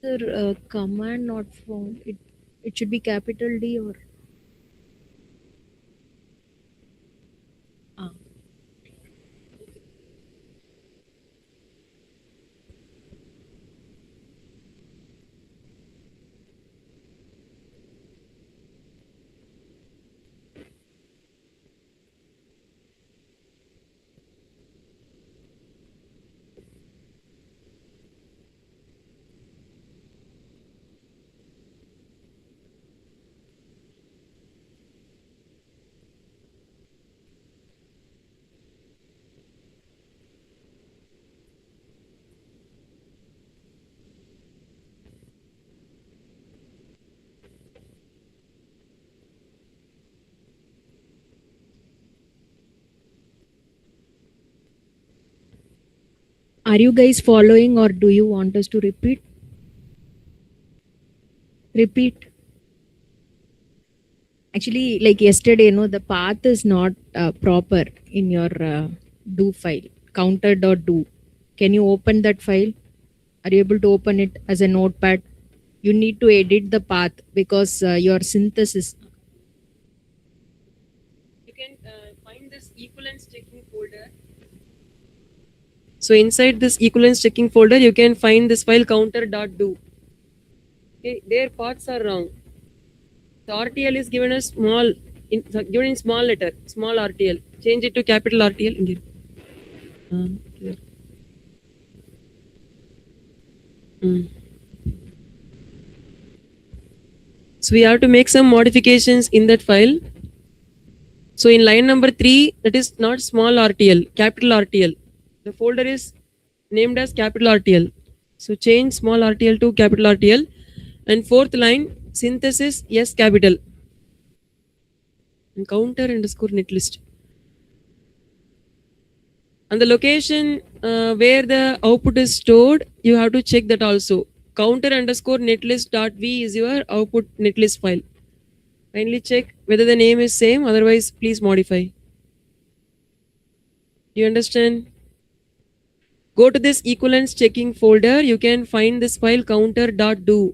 D: Sir, command not found. It should be capital D or ah. Are you guys following or do you want us to repeat? Repeat. Actually, like yesterday, the path is not proper in your do file, counter.do. Can you open that file? Are you able to open it as a notepad? You need to edit the path because your synthesis.
B: You can find this equivalence checking folder. So inside this equivalence checking folder, you can find this file counter.do. Okay, their paths are wrong. The RTL is given as given in small letter, small RTL. Change it to capital RTL. India. Here. Mm. So we have to make some modifications in that file. So in line number 3, that is not small RTL, capital RTL. The folder is named as capital RTL. So change small RTL to capital RTL. And fourth line, synthesis, yes, capital. And counter underscore netlist. And the location where the output is stored, you have to check that also. Counter underscore netlist dot v is your output netlist file. Kindly check whether the name is same, otherwise please modify. You understand? Go to this equivalence checking folder, you can find this file counter.do.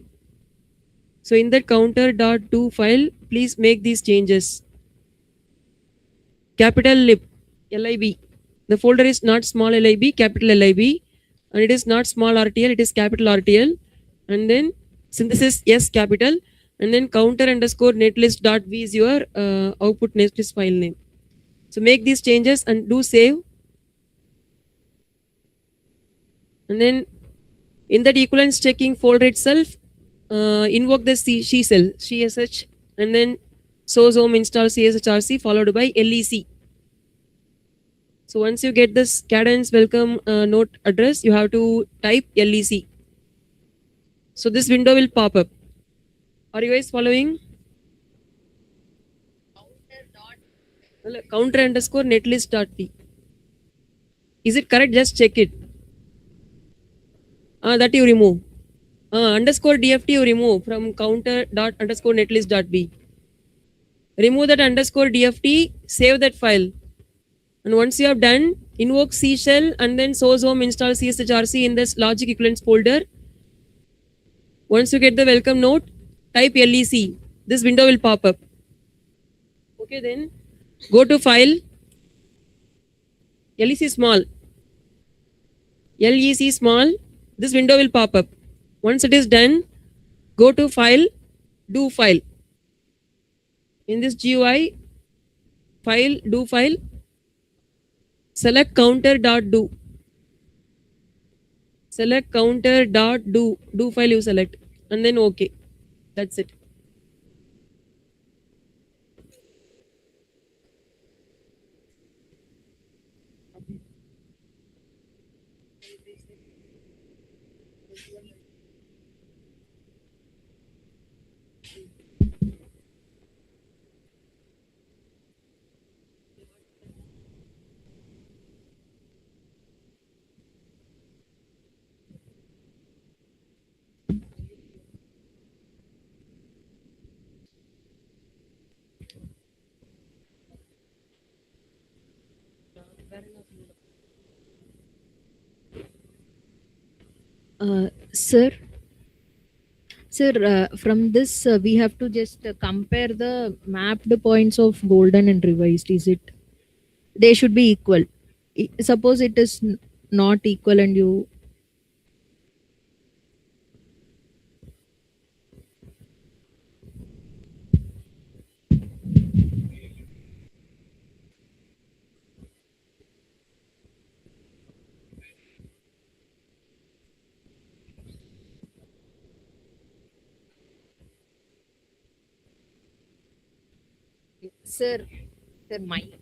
B: So in that counter.do file, please make these changes. Capital lib, lib. The folder is not small lib, capital lib, and it is not small RTL, it is capital RTL. And then synthesis, yes, capital. And then counter underscore netlist dot v is your output netlist file name. So make these changes and do save. And then in that equivalence checking folder itself, invoke the she shell, CSH, and then source home install CSHRC followed by LEC. So once you get this cadence welcome note address, you have to type LEC. So this window will pop up. Are you guys following? Counter underscore netlist dot p. Is it correct? Just check it. That you remove. Underscore DFT you remove from counter dot underscore netlist dot b. Remove that underscore DFT, save that file. And once you have done, invoke C shell and then source home install CSHRC in this logic equivalence folder. Once you get the welcome note, type LEC. This window will pop up. Okay, then go to file, LEC small. LEC small. This window will pop up. Once it is done, go to file, do file. In this GUI, file, do file, select counter.do. Select counter.do. Do file you select. And then OK. That's it.
D: Sir, Sir, from this, we have to just compare the mapped points of golden and revised. Is it? They should be equal. Suppose it is not equal and you. Sir, sir, mic.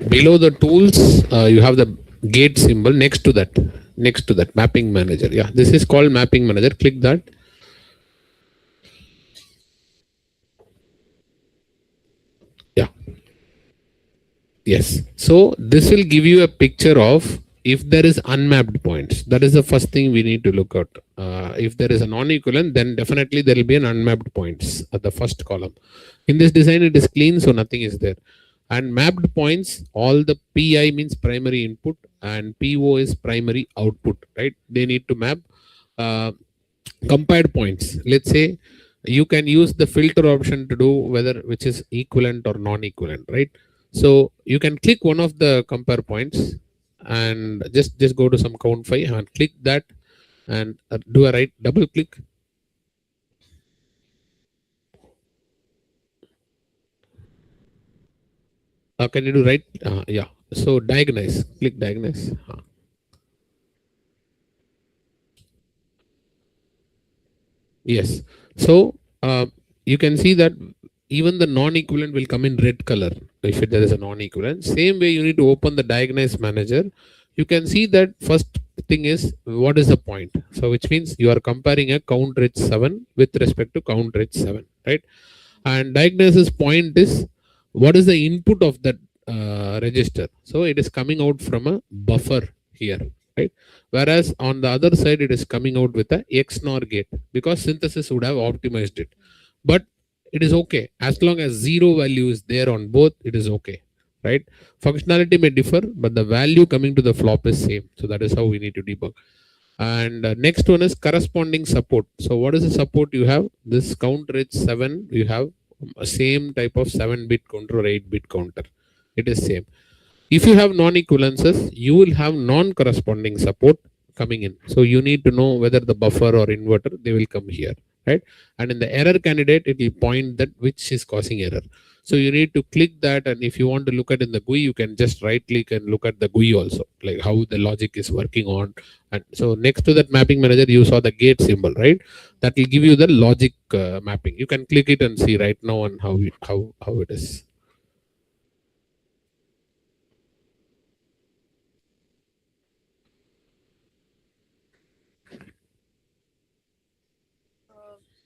A: Below the tools, you have the gate symbol next to that. Next to that, mapping manager. Yeah, this is called mapping manager. Click that. Yeah. Yes. So this will give you a picture of if there is unmapped points. That is the first thing we need to look at. If there is a non-equivalent, then definitely there will be an unmapped points at the first column. In this design, it is clean, so nothing is there. And mapped points, all the PI means primary input and PO is primary output, right? They need to map. Compared points. Let's say you can use the filter option to do whether which is equivalent or non-equivalent, right? So you can click one of the compare points and just go to some count 5 and click that and do a right double click. Can you do right? Yeah. So diagnose. Click diagnose. Yes. So you can see that even the non-equivalent will come in red color if there is a non-equivalent. Same way you need to open the diagnose manager. You can see that first thing is what is the point. So which means you are comparing a count rich 7 with respect to count rich 7, right? And diagnosis point is what is the input of that register. So it is coming out from a buffer here, right? Whereas on the other side, it is coming out with a XNOR gate because synthesis would have optimized it. But it is okay. As long as zero value is there on both, it is okay, right? Functionality may differ, but the value coming to the flop is same. So that is how we need to debug. And next one is corresponding support. So what is the support you have? This count rate 7, you have a same type of 7-bit counter or 8-bit counter. It is same. If you have non-equivalences, you will have non-corresponding support coming in. So you need to know whether the buffer or inverter, they will come here, right? And in the error candidate, it will point that which is causing error. So you need to click that. And if you want to look at in the GUI, you can just right click and look at the GUI also, like how the logic is working on. And so next to that mapping manager, you saw the gate symbol, right? That will give you the logic mapping. You can click it and see right now on how it is.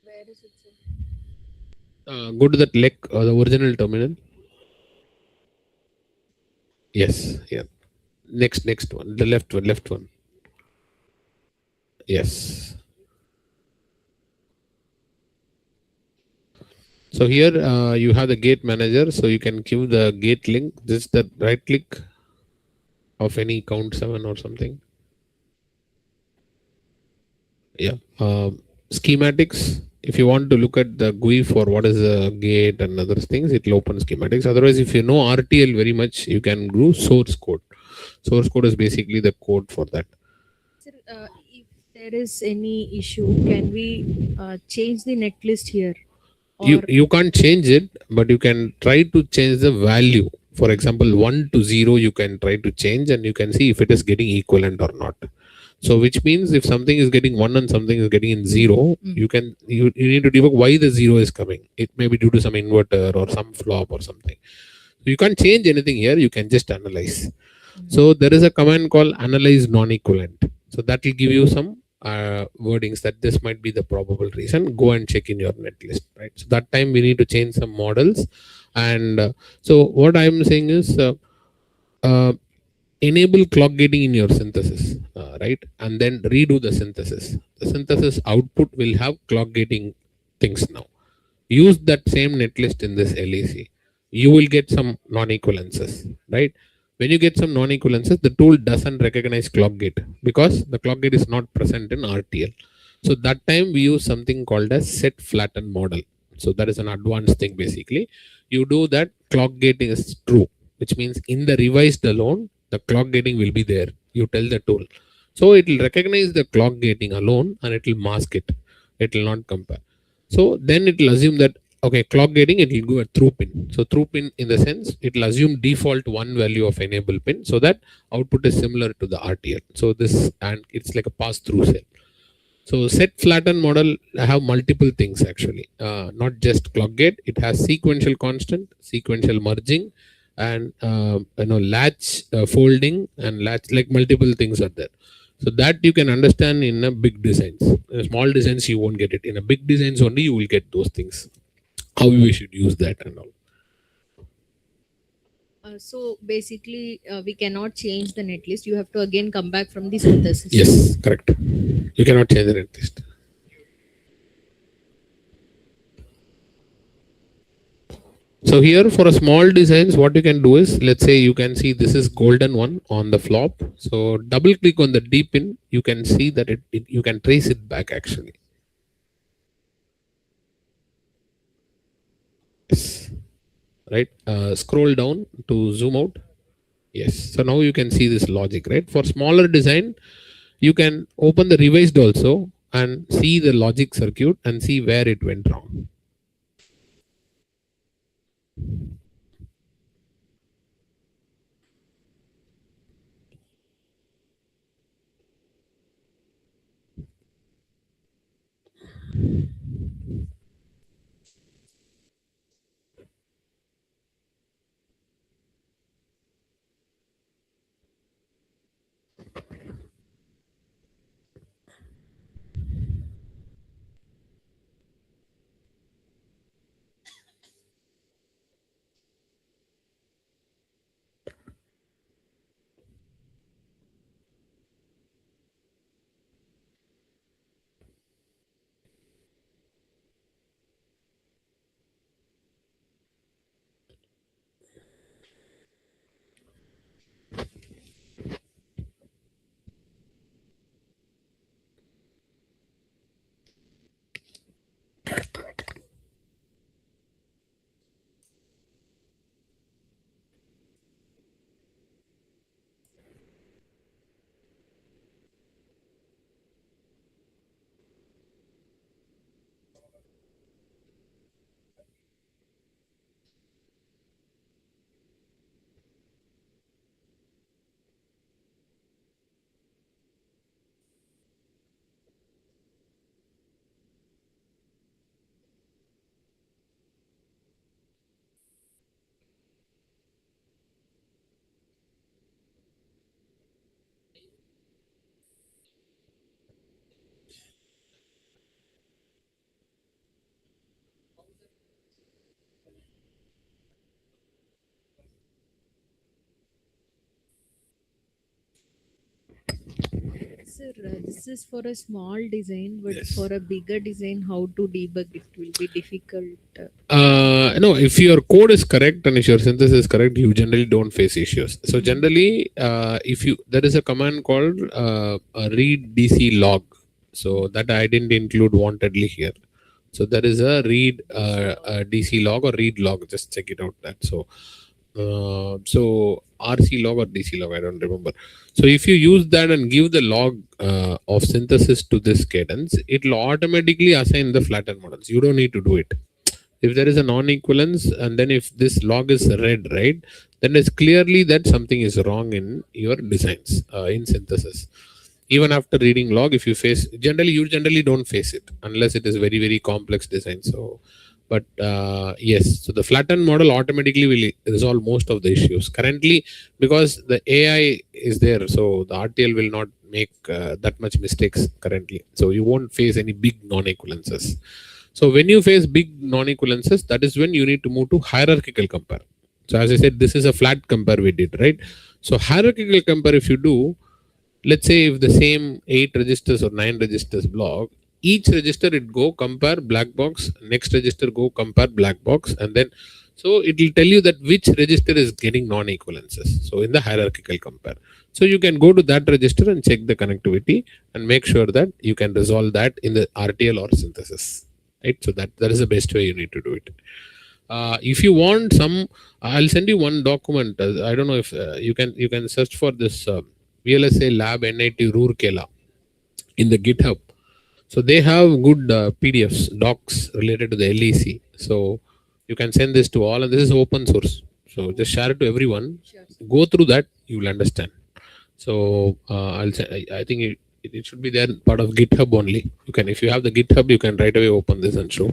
D: Where is it?
A: Go to that link, the original terminal. Yes, yeah. Next one, the left one. Yes. So here you have the gate manager, so you can give the gate link. Just the right click of any count 7 or something. Yeah. Schematics. If you want to look at the GUI for what is the gate and other things, it will open schematics. Otherwise, if you know RTL very much, you can do source code. Source code is basically the code for that.
D: Sir, if there is any issue, can we change the netlist here?
A: You can't change it, but you can try to change the value. For example, 1 to 0, you can try to change and you can see if it is getting equivalent or not. So which means if something is getting 1 and something is getting in 0, you need to debug why the 0 is coming. It may be due to some inverter or some flop or something. So you can't change anything here, you can just analyze. So there is a command called analyze non-equivalent. So that will give you some wordings that this might be the probable reason. Go and check in your netlist, right? So that time we need to change some models. And so what I'm saying is enable clock gating in your synthesis, right? And then redo the synthesis. The synthesis output will have clock gating things now. Use that same netlist in this LEC. You will get some non-equivalences, right? When you get some non-equivalences, the tool doesn't recognize clock gate because the clock gate is not present in RTL. So that time we use something called as set flatten model. So that is an advanced thing basically. You do that clock gating is true, which means in the revised alone, the clock gating will be there. You tell the tool. So it will recognize the clock gating alone and it will mask it. It will not compare. So then it will assume that okay, clock gating, it will go a through pin. So through pin in the sense it will assume default one value of enable pin so that output is similar to the RTL. So this, and it's like a pass through cell. So set flatten model have multiple things actually, not just clock gate. It has sequential constant, sequential merging, and latch folding and latch, like multiple things are there. So that you can understand in a big designs. In small designs you won't get it. In a big designs only you will get those things. How we should use that and all.
D: So basically, we cannot change the netlist. You have to again come back from the synthesis.
A: Yes, correct. You cannot change the netlist. So here for a small designs, what you can do is, let's say you can see this is golden one on the flop. So double click on the D pin. You can see that you can trace it back actually. Yes. Right. Scroll down to zoom out. Yes. So now you can see this logic, right? For smaller design, you can open the revised also and see the logic circuit and see where it went wrong.
D: Sir, this is for a small design, but
A: Yes.
D: for a bigger design, how to debug it will be difficult.
A: No, if your code is correct and if your synthesis is correct, you generally don't face issues. So generally, if you, there is a command called read DC log. So that I didn't include wantedly here. So there is a read DC log or read log. Just check it out. That so RC log or DC log, I don't remember. So if you use that and give the log of synthesis to this cadence, it will automatically assign the flatten models. You don't need to do it. If there is a non-equivalence and then if this log is red, right, then it's clearly that something is wrong in your designs in synthesis. Even after reading log, if you face, you generally don't face it unless it is very, very complex design. So but yes, so the flattened model automatically will resolve most of the issues currently because the AI is there. So the RTL will not make that much mistakes currently. So you won't face any big non-equivalences. So when you face big non-equivalences, that is when you need to move to hierarchical compare. So as I said, this is a flat compare we did, right? So hierarchical compare, if you do, let's say if the same 8 registers or 9 registers block, each register it go compare black box, next register go compare black box, and then So it will tell you that which register is getting non-equivalences. So in the hierarchical compare, so you can go to that register and check the connectivity and make sure that you can resolve that in the RTL or synthesis, right? So that is the best way you need to do it. If you want some, I'll send you one document. I don't know if you can search for this VLSA lab NIT Roorkela in the GitHub. So they have good PDFs, docs related to the LEC. So you can send this to all, and this is open source. So just share it to everyone. Go through that, you will understand. So I'll say, I think it should be there part of GitHub only. You can, if you have the GitHub, you can right away open this and show.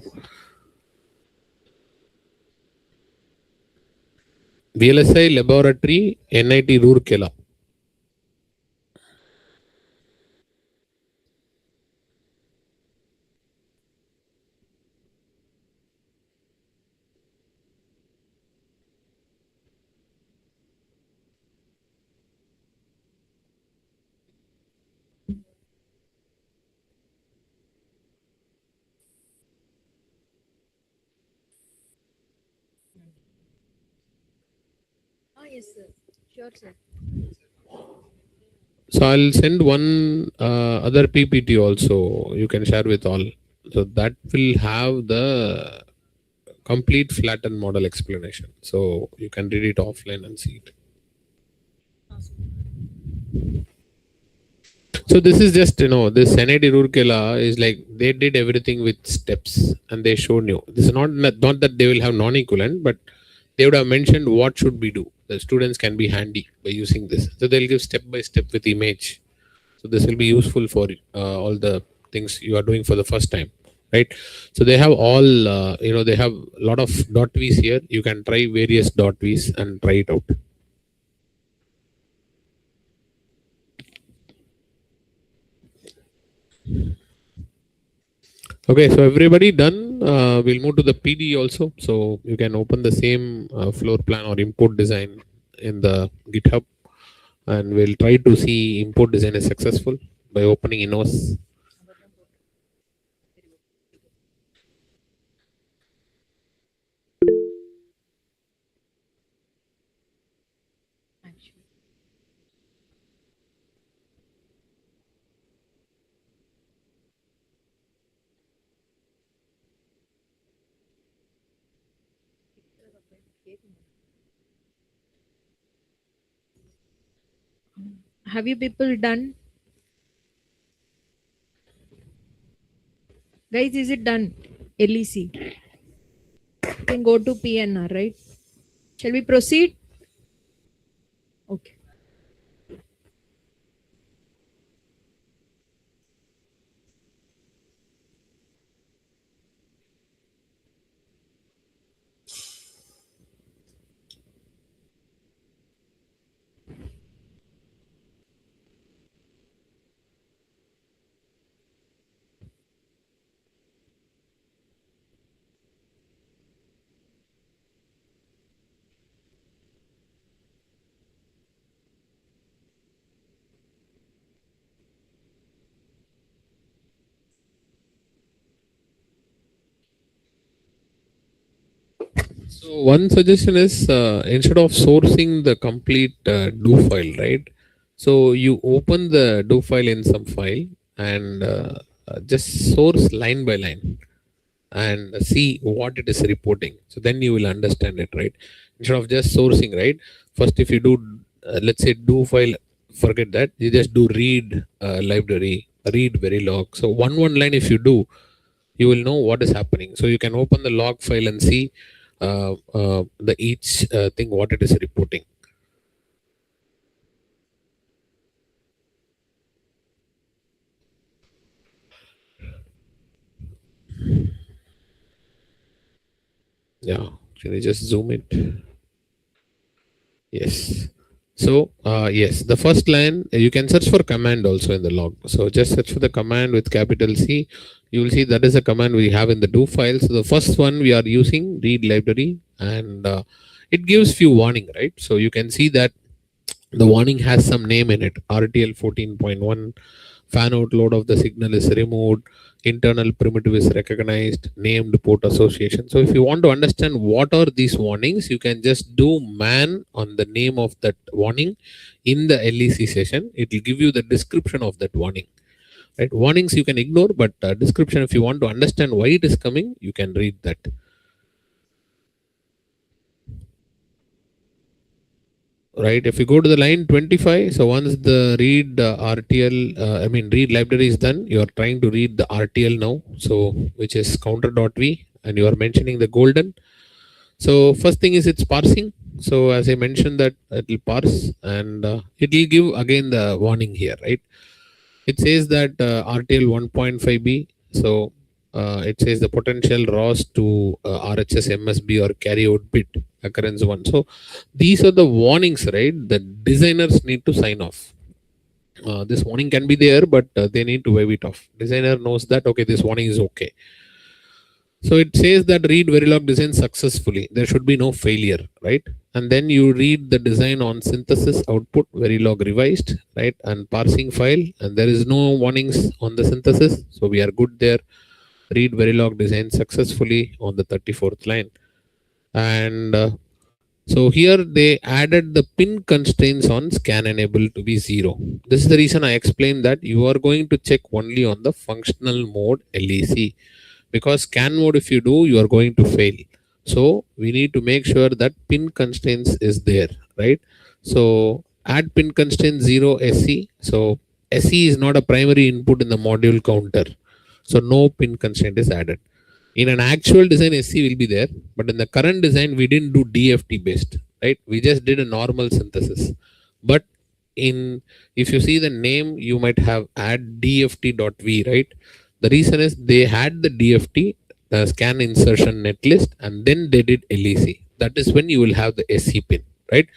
A: VLSI Laboratory NIT Roorkela.
D: Yes, sir. Sure, sir.
A: So I'll send one other PPT also. You can share with all. So that will have the complete flattened model explanation. So you can read it offline and see it. So this is just, this NIT Roorkela is like they did everything with steps and they showed you. This is not that they will have non-equivalent, but they would have mentioned what should we do. The students can be handy by using this. So they'll give step by step with image. So this will be useful for all the things you are doing for the first time, right? So they have all, they have a lot of .vs here. You can try various .vs and try it out. Okay, so everybody done. We'll move to the PD also. So you can open the same floor plan or import design in the GitHub, and we'll try to see import design is successful by opening Innos.
D: Have you people done? Guys, is it done? LEC. You can go to PNR, right? Shall we proceed? Okay.
A: So one suggestion is instead of sourcing the complete do file, right? So you open the do file in some file and just source line by line and see what it is reporting. So then you will understand it, right? Instead of just sourcing, right? First, if you do, let's say do file, forget that. You just do read library, read Verilog. So one line if you do, you will know what is happening. So you can open the log file and see the each thing what it is reporting. Yeah, can you just zoom it? Yes. So yes, the first line you can search for command also in the log. So just search for the command with capital C. You will see that is a command we have in the do file. So the first one we are using read library, and it gives few warning, right? So you can see that the warning has some name in it. RTL 14.1 fan out load of the signal is removed, internal primitive is recognized, named port association. So if you want to understand what are these warnings, you can just do man on the name of that warning in the LEC session. It will give you the description of that warning. Right? Warnings you can ignore, but description, if you want to understand why it is coming, you can read that. Right, if you go to the line 25, so once the read read library is done, you are trying to read the RTL now, so which is counter.v, and you are mentioning the golden. So first thing is it's parsing. So as I mentioned that it will parse, and it will give again the warning here, right? It says that RTL 1.5b, so it says the potential ROS to RHS MSB or carry out bit occurrence 1. So these are the warnings, right? The designers need to sign off. This warning can be there, but they need to waive it off. Designer knows that, okay, this warning is okay. So it says that read Verilog design successfully. There should be no failure, right? And then you read the design on synthesis output Verilog revised, right? And parsing file, and there is no warnings on the synthesis. So we are good there. Read Verilog design successfully on the 34th line. And so here they added the pin constraints on scan enable to be 0. This is the reason I explained that you are going to check only on the functional mode LEC. Because scan mode, if you do, you are going to fail. So we need to make sure that pin constraints is there, right? So add pin constraint 0 SE. So SE is not a primary input in the module counter. So no pin constraint is added. In an actual design, SE will be there, but in the current design, we didn't do DFT based, right? We just did a normal synthesis. But if you see the name, you might have add dft.v, right? The reason is they had the DFT, the scan insertion netlist, and then they did LEC. That is when you will have the SE pin, right?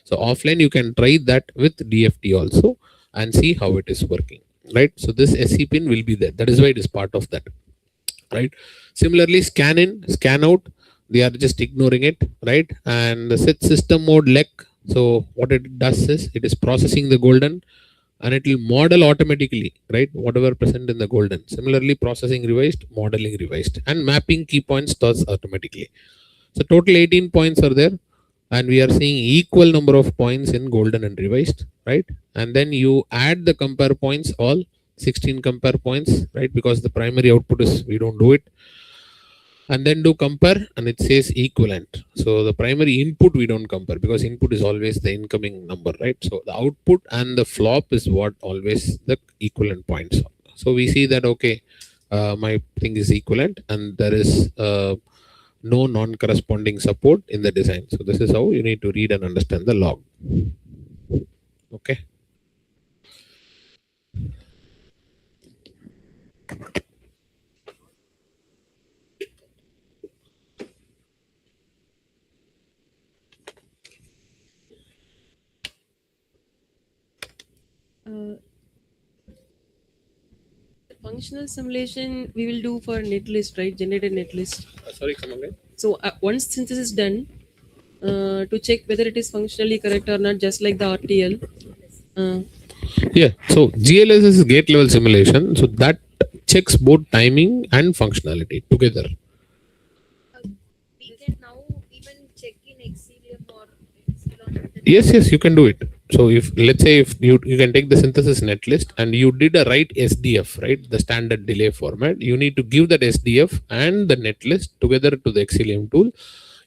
A: So offline, you can try that with DFT also and see how it is working, right? So this SE pin will be there. That is why it is part of that, right? Similarly, scan in, scan out, they are just ignoring it, right? And the set system mode LEC. So what it does is it is processing the golden, and it will model automatically, right? Whatever present in the golden. Similarly, processing revised, modeling revised, and mapping key points does automatically. So total 18 points are there, and we are seeing equal number of points in golden and revised, right? And then you add the compare points, all 16 compare points, right? Because the primary output is, we don't do it. And then do compare, and it says equivalent. So the primary input we don't compare, because input is always the incoming number, right? So the output and the flop is what always the equivalent points are. So we see that, okay, my thing is equivalent, and there is no non-corresponding support in the design. So this is how you need to read and understand the log. Okay.
B: Functional simulation we will do for netlist, right? Generated netlist.
A: Sorry, come again.
B: So once synthesis is done, to check whether it is functionally correct or not, just like the RTL.
A: Yeah. So GLS is gate level simulation. So that checks both timing and functionality together.
D: We can now even check in Xcelium or Epsilon.
A: Yes, you can do it. So if, let's say, if you can take the synthesis netlist and you did a write SDF, right, the standard delay format, you need to give that SDF and the netlist together to the Xcelium tool.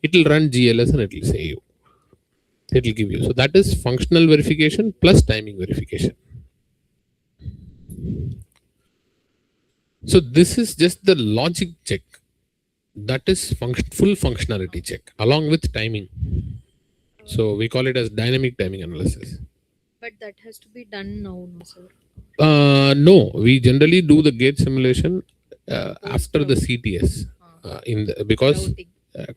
A: It will run GLS and it will say you. It will give you. So that is functional verification plus timing verification. So this is just the logic check. That is full functionality check along with timing. So we call it as dynamic timing analysis.
D: But that has to be done now, no, sir.
A: No, we generally do the gate simulation after the CTS because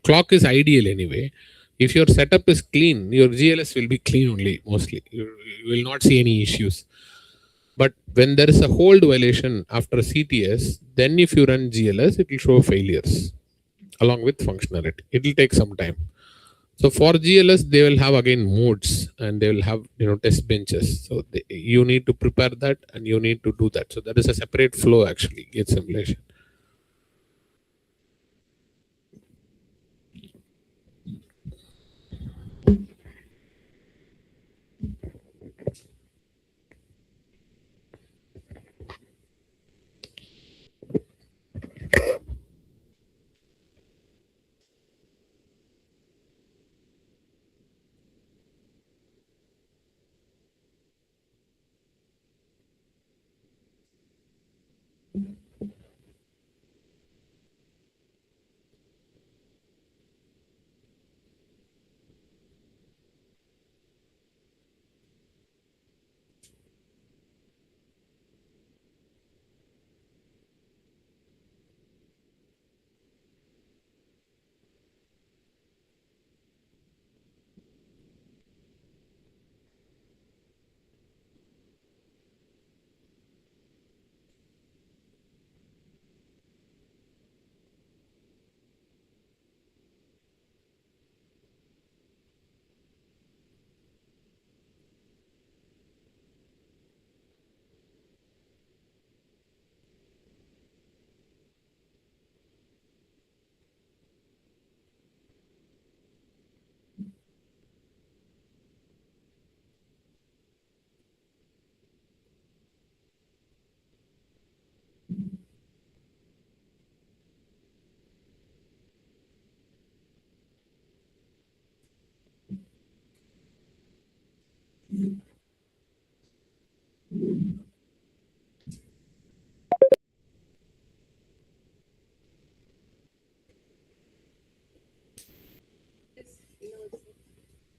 A: clock is ideal anyway. If your setup is clean, your GLS will be clean only mostly. You will not see any issues. But when there is a hold violation after CTS, then if you run GLS, it will show failures along with functionality. It will take some time. So for GLS, they will have again modes and they will have test benches. So you need to prepare that and you need to do that. So that is a separate flow actually, gate simulation.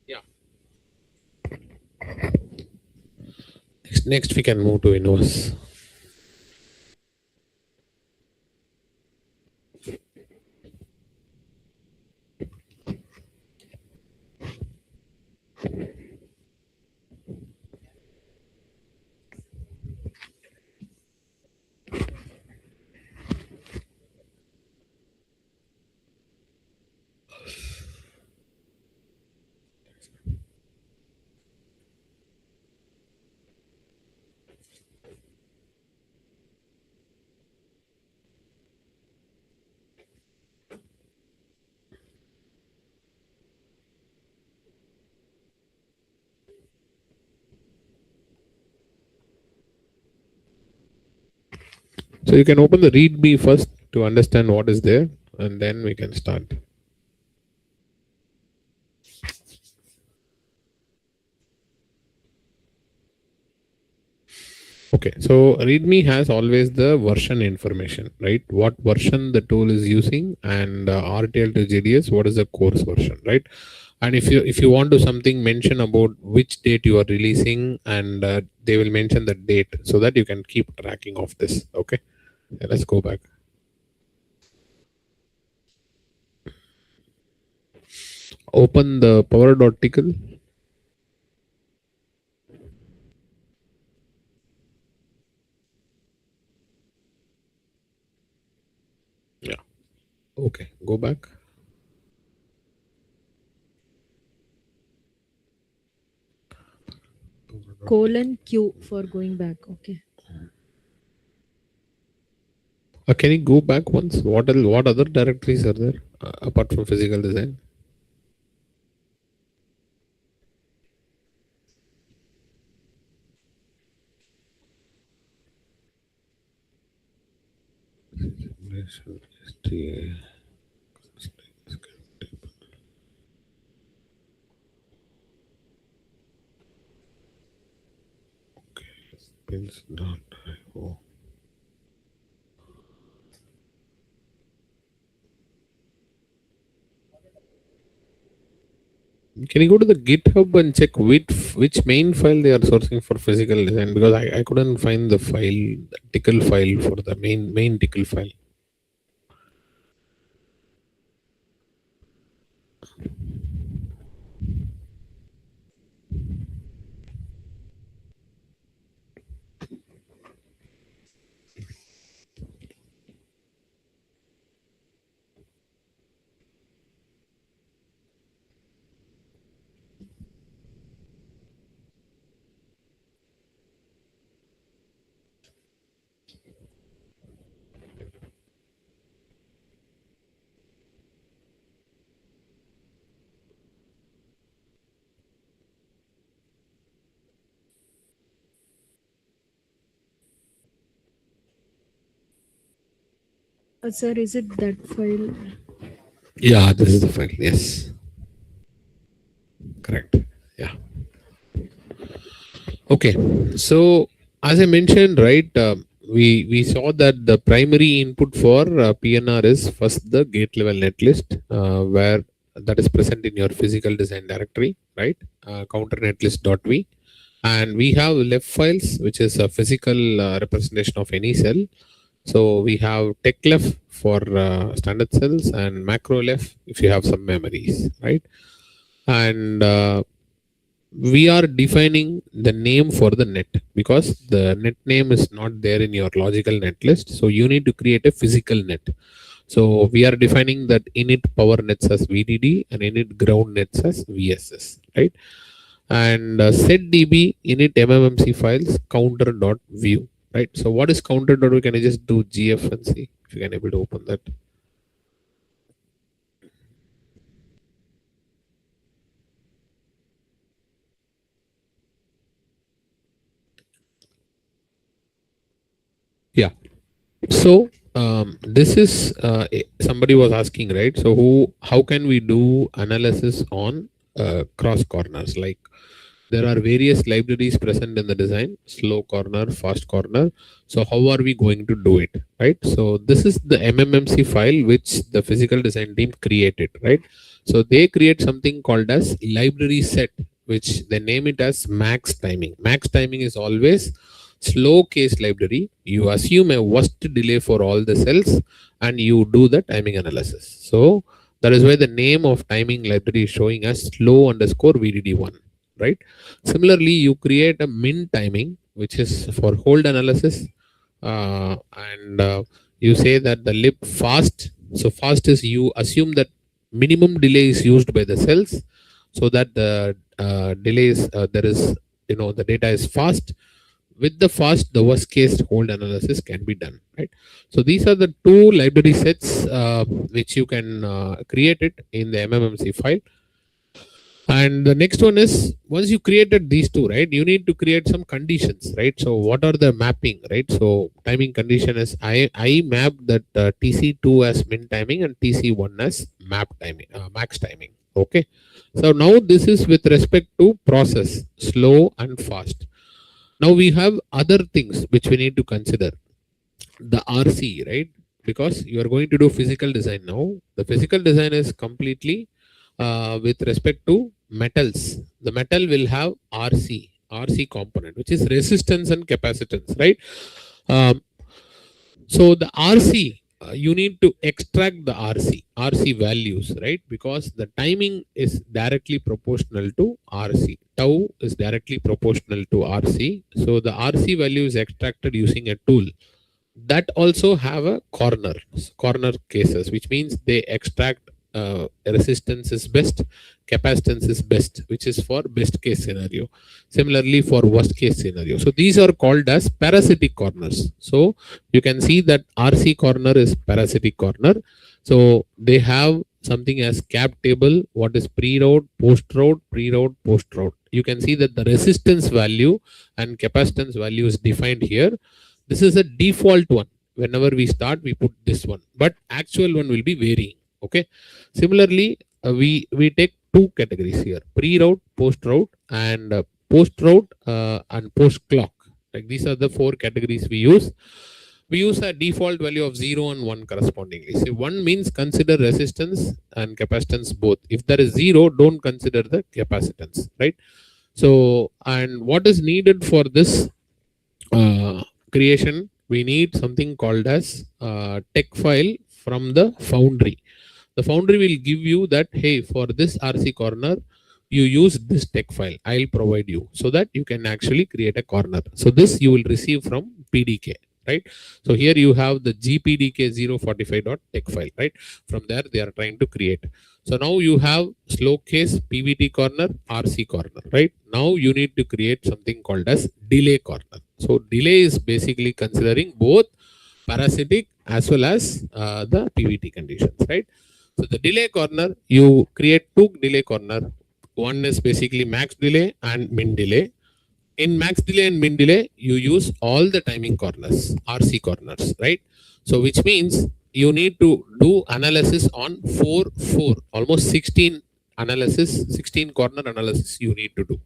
A: Yeah. Next we can move to inverse. So you can open the README first to understand what is there, and then we can start. Okay, so README has always the version information, right? What version the tool is using, and RTL to JDS, what is the course version, right? And if you want to something mention about which date you are releasing, and they will mention the date so that you can keep tracking of this. Okay, yeah, let's go back. Open the power.tcl. Yeah. Okay, go back.
D: :Q for going back. Okay.
A: Can you go back once? What other directories are there apart from physical design? Builds.io. Can you go to the GitHub and check which main file they are sourcing for physical design? Because I couldn't find the file, the tickle file for the main tickle file.
D: Sir, is it that file?
A: Yeah, this is the file. Yes, correct. Yeah. Okay. So as I mentioned, right, we saw that the primary input for PNR is first the gate level netlist, where that is present in your physical design directory, right? Counter netlist.v, and we have left files, which is a physical representation of any cell. So we have teclef for standard cells and macrolef if you have some memories, right? And we are defining the name for the net because the net name is not there in your logical net list. So you need to create a physical net. So we are defining that init power nets as VDD and init ground nets as VSS, right? And set db init mmmc files counter.view, right? So what is counter.view? Can I just do gf and see if you can able to open that? Yeah. So this is somebody was asking, right? So how can we do analysis on cross corners? Like there are various libraries present in the design: slow corner, fast corner. So how are we going to do it, right? So this is the MMMC file which the physical design team created, right? So they create something called as library set, which they name it as max timing. Max timing is always slow case library. You assume a worst delay for all the cells and you do the timing analysis. So that is why the name of timing library is showing as slow underscore VDD1, right? Similarly, you create a min timing, which is for hold analysis. And you say that the lib fast. So fast is you assume that minimum delay is used by the cells so that the delays, there is, the data is fast. With the fast, the worst case hold analysis can be done, right? So these are the two library sets which you can create it in the MMMC file. And the next one is, once you created these two, right, you need to create some conditions, right? So what are the mapping, right? So timing condition is I map that TC2 as min timing and TC1 as map timing, max timing. Okay. So now this is with respect to process, slow and fast. Now we have other things which we need to consider. The RC, right? Because you are going to do physical design now. The physical design is completely with respect to metals. The metal will have RC component, which is resistance and capacitance, right? So the RC, you need to extract the RC values, right? Because the timing is directly proportional to RC. Tau is directly proportional to RC. So the RC value is extracted using a tool. That also have a corner cases, which means they extract resistance is best, capacitance is best, which is for best case scenario. Similarly for worst case scenario. So these are called as parasitic corners. So you can see that RC corner is parasitic corner. So they have something as cap table, what is pre-route, post-route, pre-route, post-route. You can see that the resistance value and capacitance value is defined here. This is a default one. Whenever we start, we put this one, but actual one will be varying. Okay. Similarly, we take two categories here: pre-route, post-route, and post-route and post-clock. Like these are the four categories we use. We use a default value of 0 and 1 correspondingly. So 1 means consider resistance and capacitance both. If there is 0, don't consider the capacitance, right? So, and what is needed for this creation, we need something called as tech file from the foundry. The foundry will give you that, hey, for this RC corner, you use this tech file. I'll provide you so that you can actually create a corner. So this you will receive from PDK, right? So here you have the gpdk045.tech file, right? From there, they are trying to create. So now you have slow case, PVT corner, RC corner, right? Now you need to create something called as delay corner. So delay is basically considering both parasitic as well as the PVT conditions, right? So the delay corner, you create two delay corner. One is basically max delay and min delay. In max delay and min delay, you use all the timing corners, RC corners, right? So which means you need to do analysis on 4 almost 16 analysis, 16 corner analysis you need to do.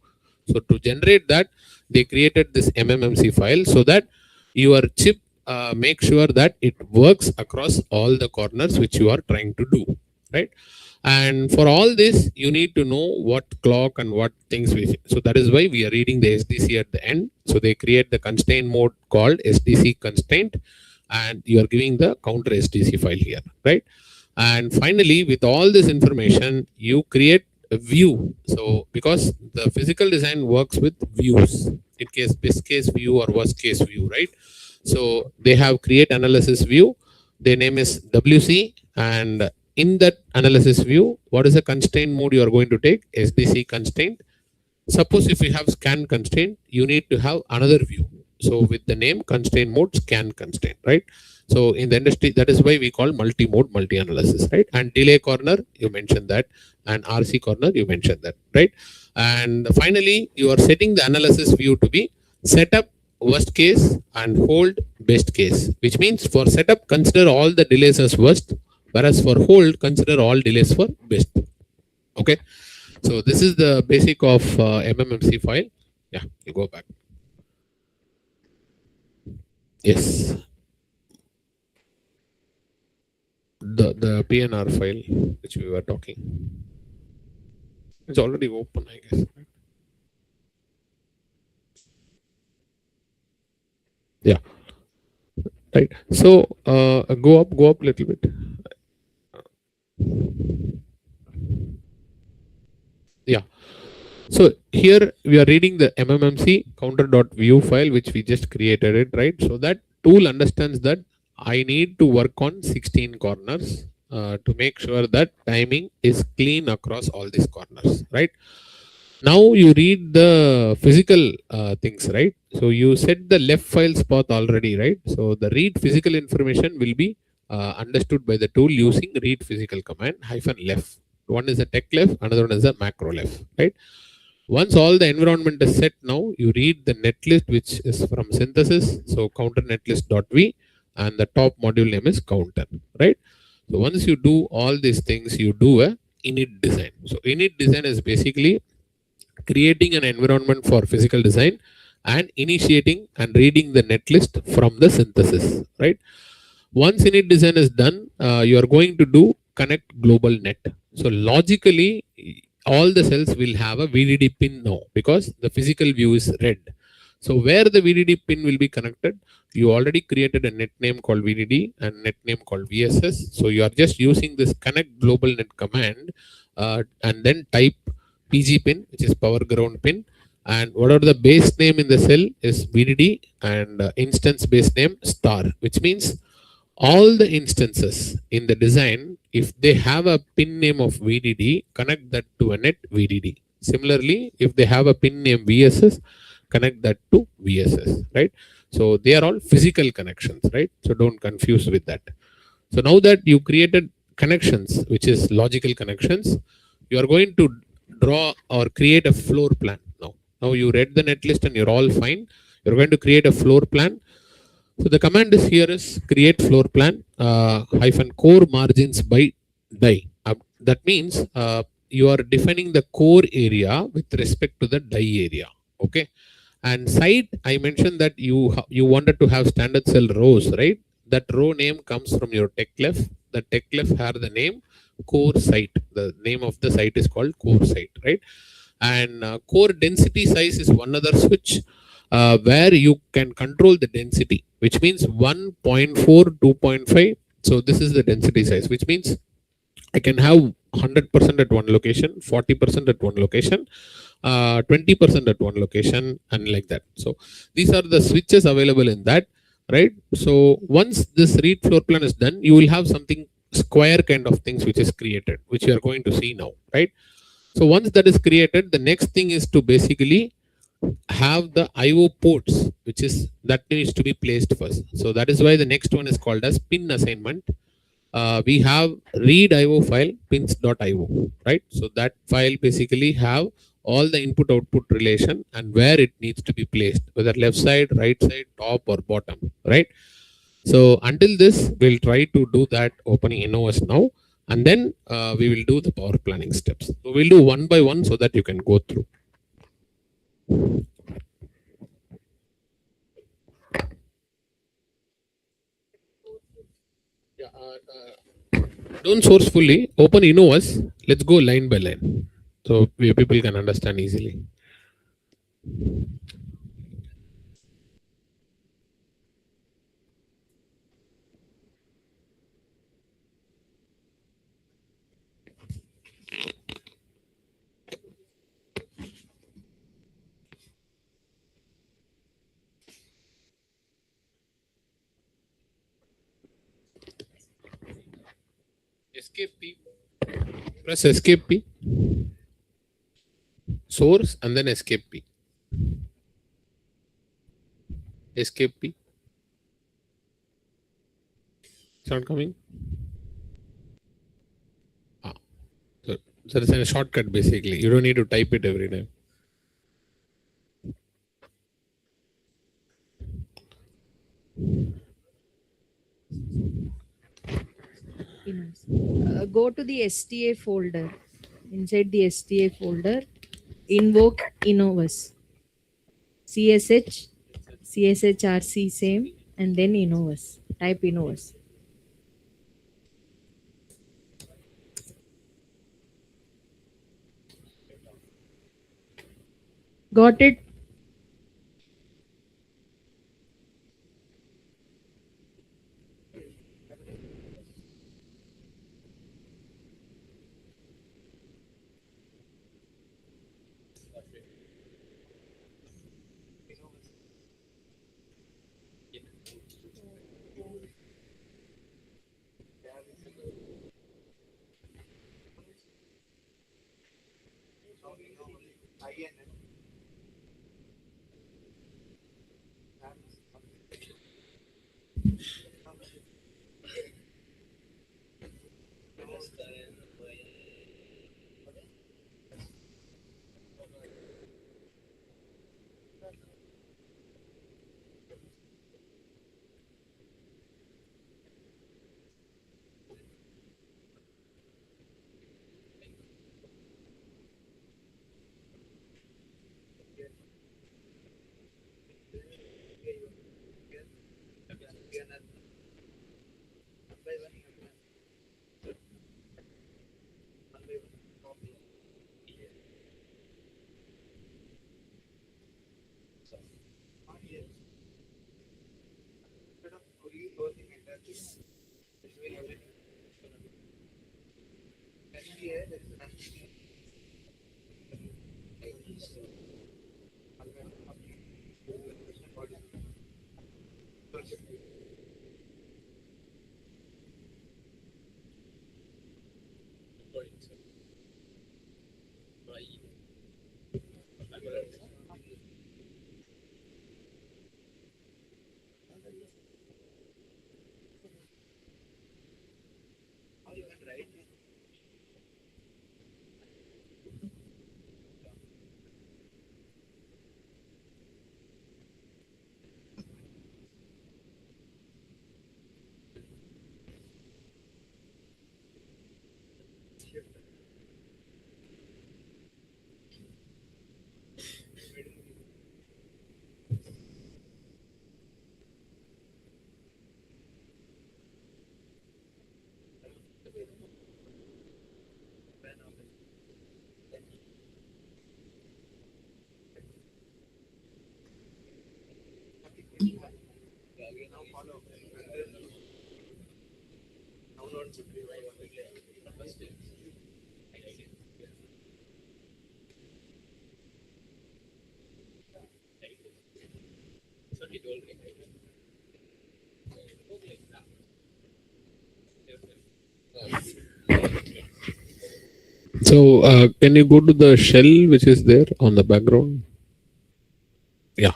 A: So to generate that, they created this MMMC file so that your chip make sure that it works across all the corners which you are trying to do, right? And for all this, you need to know what clock and what things we. So that is why we are reading the SDC at the end. So they create the constraint mode called SDC constraint, and you are giving the counter SDC file here, right? And finally, with all this information, you create a view. So because the physical design works with views, in case best case view or worst case view, right? So they have create analysis view. Their name is WC, and in that analysis view, what is the constraint mode you are going to take? SDC constraint. Suppose if you have scan constraint, you need to have another view. So with the name constraint mode, scan constraint, right? So in the industry, that is why we call multi-mode, multi-analysis, right? And delay corner, you mentioned that, and RC corner, you mentioned that, right? And finally, you are setting the analysis view to be setup worst case and hold best case, which means for setup, consider all the delays as worst, whereas for hold, consider all delays for best. Okay. So this is the basic of MMMC file. Yeah, you go back. Yes. The PNR file which we were talking. It's already open, I guess. Yeah. Right. So go up a little bit. Yeah. So here we are reading the MMMC counter.view file which we just created it, right? So that tool understands that I need to work on 16 corners to make sure that timing is clean across all these corners, right? Now you read the physical things, right? So you set the left files path already, right? So the read physical information will be understood by the tool using read physical command -left. One is a tech left, another one is a macro left, right? Once all the environment is set now, you read the netlist which is from synthesis. So counter netlist.v, and the top module name is counter, right? So once you do all these things, you do a init design. So init design is basically creating an environment for physical design and initiating and reading the netlist from the synthesis, right? Once init design is done, you are going to do connect global net. So logically, all the cells will have a VDD pin now because the physical view is red. So where the VDD pin will be connected, you already created a net name called VDD and net name called VSS. So you are just using this connect global net command and then type PG pin, which is power ground pin. And whatever the base name in the cell is VDD and instance base name star, which means all the instances in the design, if they have a pin name of VDD, connect that to a net VDD. Similarly, if they have a pin name VSS, connect that to VSS, right? So they are all physical connections, right? So don't confuse with that. So now that you created connections, which is logical connections, you are going to draw or create a floor plan now. Now you read the netlist and you're all fine. You're going to create a floor plan. So the command is here is create floor plan -core margins by die. That means you are defining the core area with respect to the die area. Okay. And site, I mentioned that you wanted to have standard cell rows, right? That row name comes from your tech left. The tech left have the name core site. The name of the site is called core site, right? And core density size is one other switch where you can control the density, which means 1.4, 2.5. So this is the density size, which means I can have 100% at one location, 40% at one location, 20% at one location, and like that. So these are the switches available in that, right? So once this read floor plan is done, you will have something square kind of things which is created, which you are going to see now, right? So once that is created, the next thing is to basically have the IO ports, which is that needs to be placed first. So that is why the next one is called as pin assignment. We have read IO file pins.io, right? So that file basically have all the input output relation and where it needs to be placed, whether left side, right side, top or bottom, right? So until this, we'll try to do that opening Innovus now, and then we will do the power planning steps. So we'll do one by one so that you can go through. Yeah, don't source fully. Open Innovus. Let's go line by line, so people can understand easily. Escape P. Press Escape P. Source and then Escape P. Escape P. It's not coming. Ah. So it's a shortcut basically. You don't need to type it every time.
D: Go to the STA folder. Inside the STA folder, invoke Innovus. CSHRC same, and then Innovus. Type Innovus. Got it? So can you go to the shell which is there on the background? Yeah.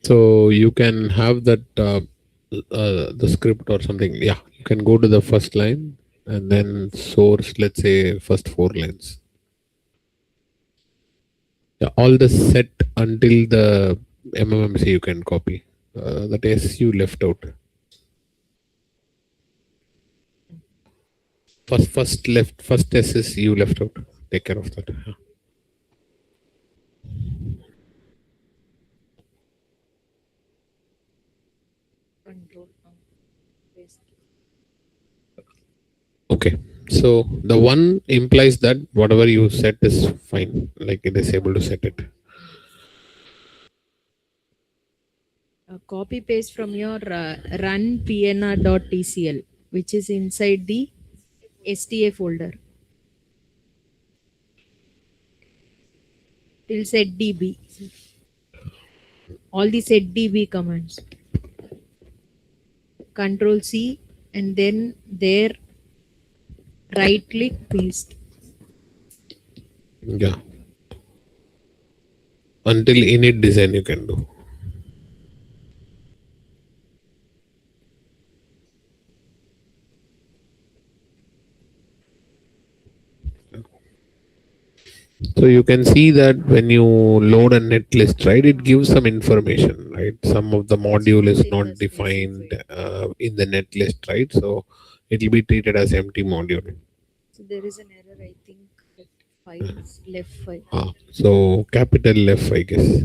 D: So you can have that the script or something. Yeah, you can go to the first line and then source. Let's say first 4 lines. Yeah, all the set until the MMMC you can copy. That is you left out.
A: First S is you left out. Take care of that. Yeah.
D: Control. Paste.
A: Okay. So the one implies that whatever you set is fine. Like it is able to set it.
D: Copy paste from your run pnr.tcl, which is inside the sta folder till setdb. All the setdb commands. Control C and then there right click paste.
A: Yeah. Until init design you can do. So you can see that when you load a netlist, right, it gives some information, right? Some of the module is not defined in the netlist, right? So it will be treated as empty module.
D: So there is an error, I think, that files left file.
A: So capital F, I guess.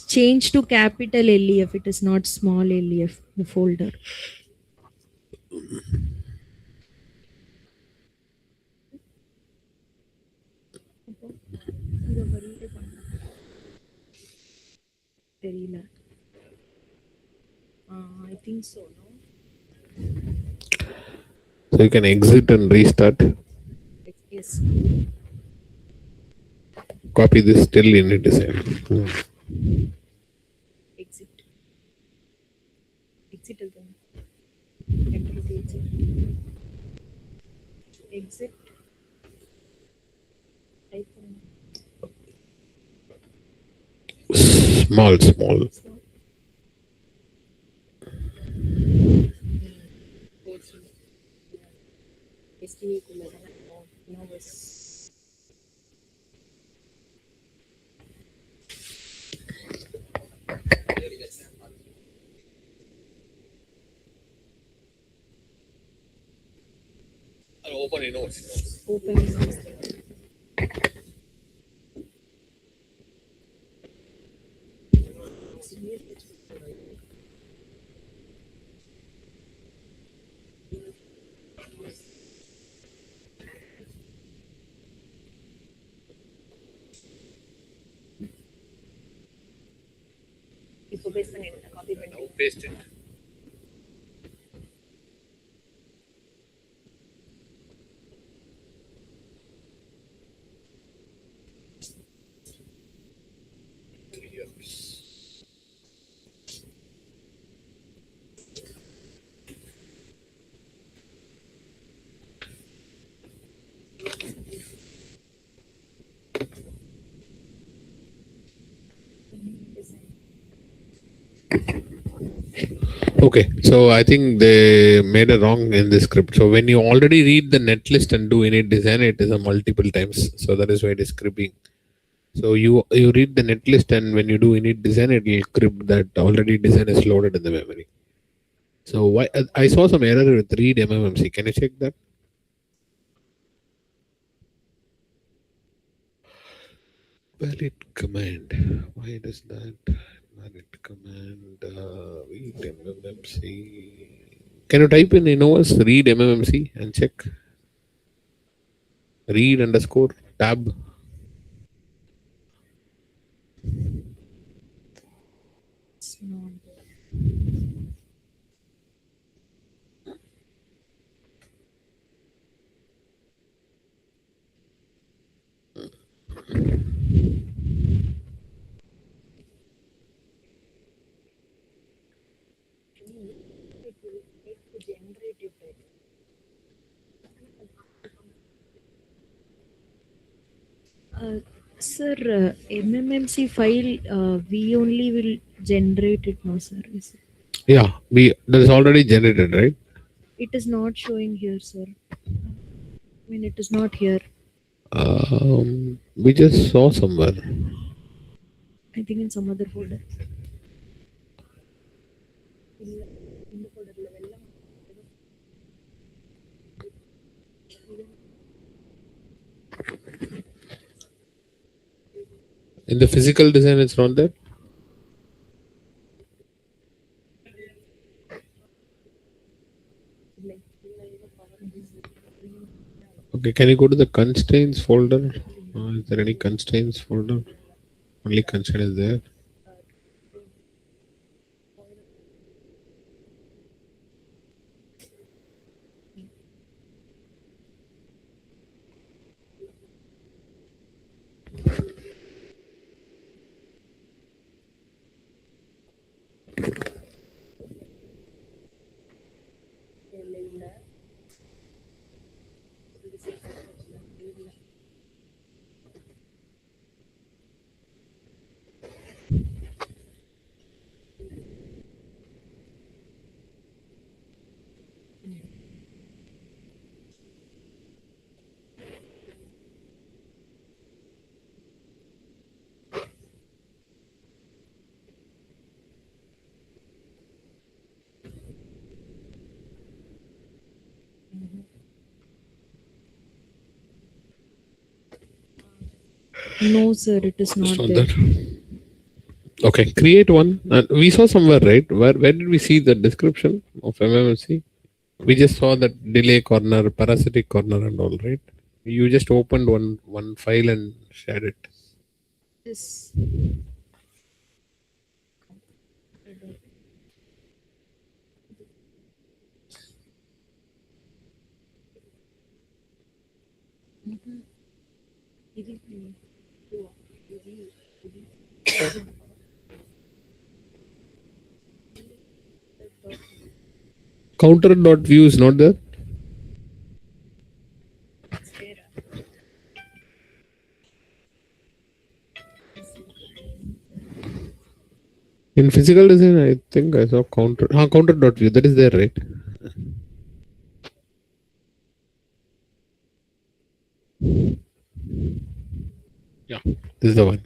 D: Change to capital LEF. It is not small LEF, the folder. தெரியல. I think so, no?
A: So you can exit and restart.
D: Yes.
A: Copy this still in it design.
D: Exit. Exit again. Enter the exit. Exit. Type on.
A: Small. Open it.
D: Open it. இப்போ paste பண்ணிடுங்க copy பண்ணி
A: Paste it. Okay, so I think they made a wrong in the script. So when you already read the netlist and do init design, it is a multiple times. So that is why it is cribbing. So you read the netlist and when you do init design, it will crib that already design is loaded in the memory. So why I saw some error with read MMMC. Can you check that? Valid command. Why does that? Valid command. Read MMMC. Can you type in Innovus read MMMC and check? Read underscore tab.
D: It's not. Sir, MMMC file, we only will generate it now, sir. Is it?
A: Yeah, that is already generated, right?
D: It is not showing here, sir. I mean, it is not here.
A: We just saw somewhere.
D: I think in some other folder.
A: In the physical design, it's not there. Okay, can you go to the constraints folder? Is there any constraints folder? Only constraint is there.
D: No, sir, it is
A: It's
D: not
A: not
D: there.
A: there. Okay, create one. And we saw somewhere, right? Where did we see the description of MMC? We just saw that delay corner, parasitic corner, and all, right? You just opened one file and shared it.
D: This.
A: Counter.view is not there. In physical design, I think I saw counter. Counter.view, that is there, right? Yeah, this is the one.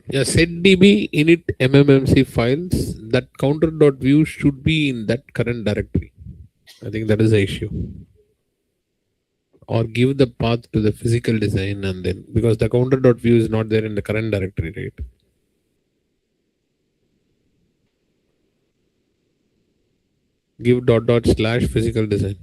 A: Yeah, setDB init MMMC files, that counter.view should be in that current directory. I think that is the issue. Or give the path to the physical design and then, because the counter.view is not there in the current directory, right? Give dot dot slash physical design.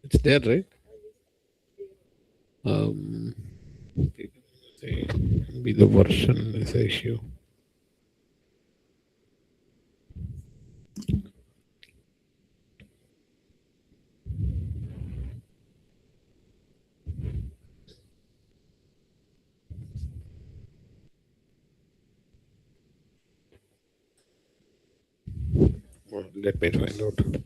A: It's there, right? Um, say, be the version is the issue. Well, let me find out.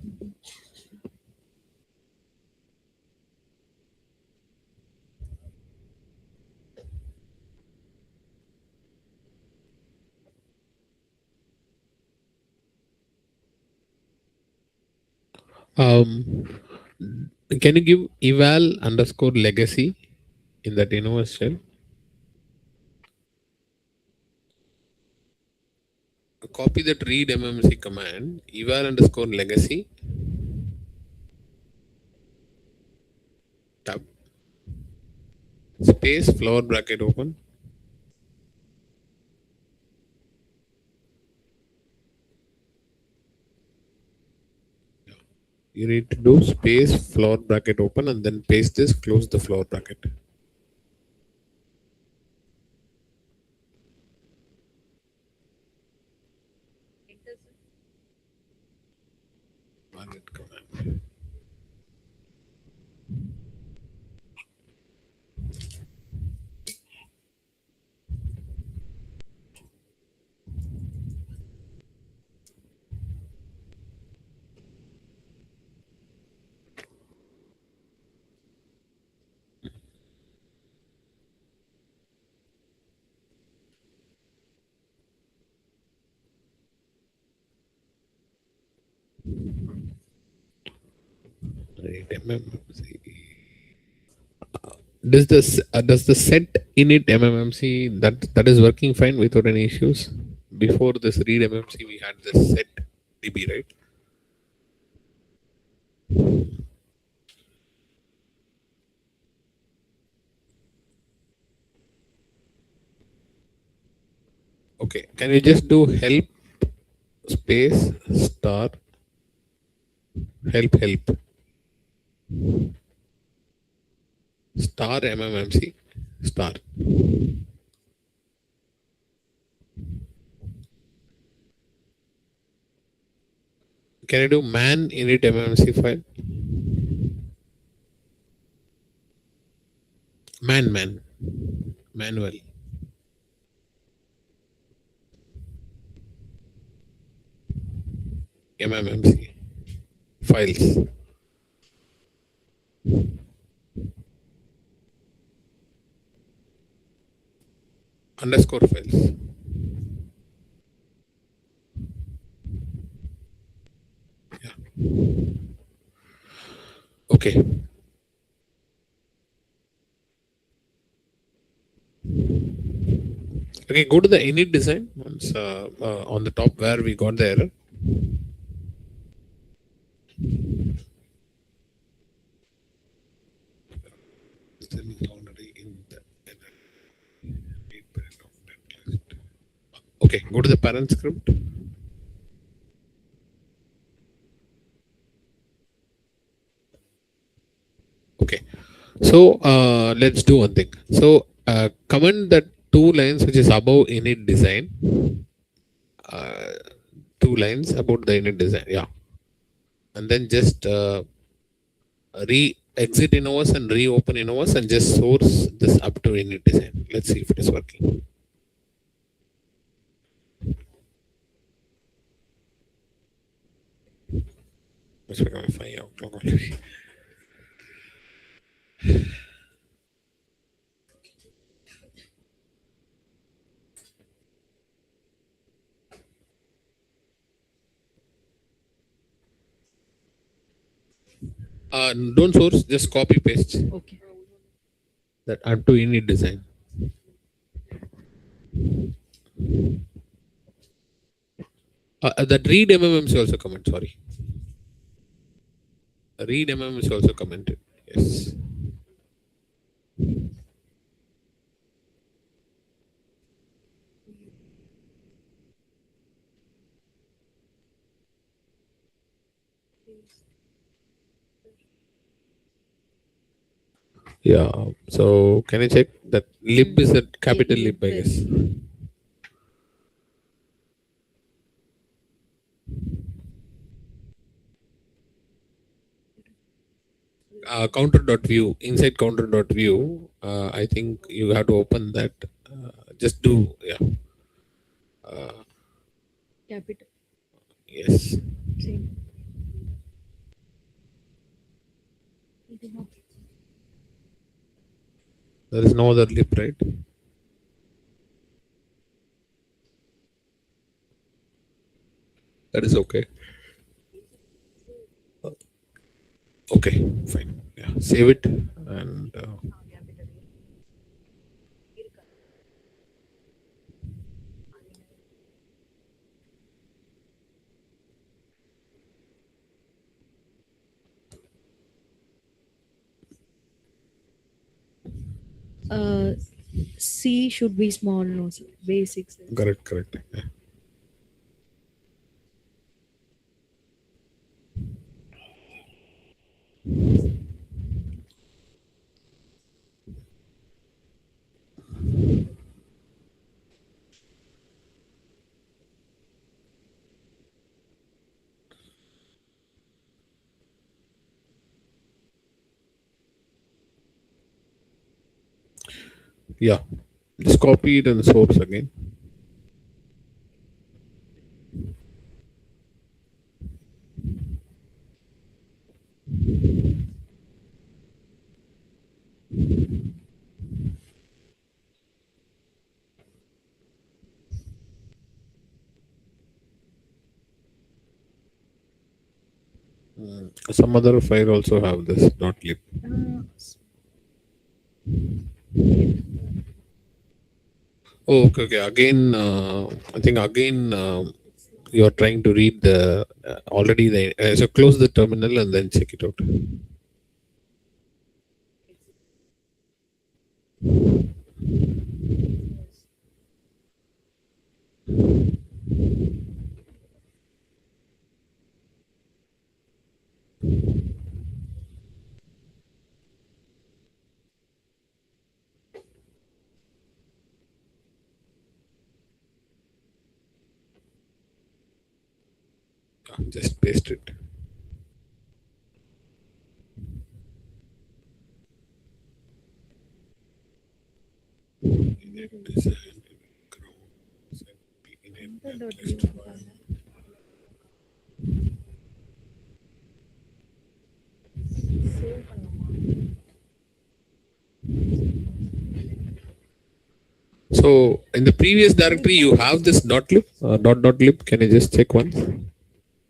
A: Can you give eval underscore legacy in that inverse shell? Copy that read mmc command, eval underscore legacy, tab, space, flower bracket open. You need to do space, flower bracket open, and then paste this, close the flower bracket. target command. Right, MMMC. Does the set init MMMC that is working fine without any issues? Before this read MMC, we had this set DB, right? Okay, can you just do help space star help star MMMC star? Can you do man init MMMC file? Man manual MMMC files underscore files. Okay. Okay, go to the init design once on the top where we got the error. Okay, go to the parent script. Okay, so let's do one thing. So comment that two lines which is above init design. Uh, two lines about the init design, yeah, and then just re exit innovus and reopen innovus and just source this up to init design. Let's see if it is working. It's becoming 5 o'clock already. Don't source, just copy paste
D: Okay.
A: that up to init design. That read MMMC also comment, sorry. Read MMMC also commented. Yes. Yeah. So can I check that lib is a capital lib, I guess. Counter.view, inside counter.view, I think you have to open that. Just do, yeah.
D: Capital.
A: Yes.
D: Same.
A: There is no other lib, right? That is okay. Okay, fine. Yeah, save it and
D: C should be small, no, sir. Basics.
A: correct. Yeah. Yeah, just copy it and source again. Some other file also have this dot lib. Oh, okay, okay. Again, I think again you are trying to read the already the so close the terminal and then check it out. Just paste it. So in the previous directory, you have this dot lib. Can you just check once?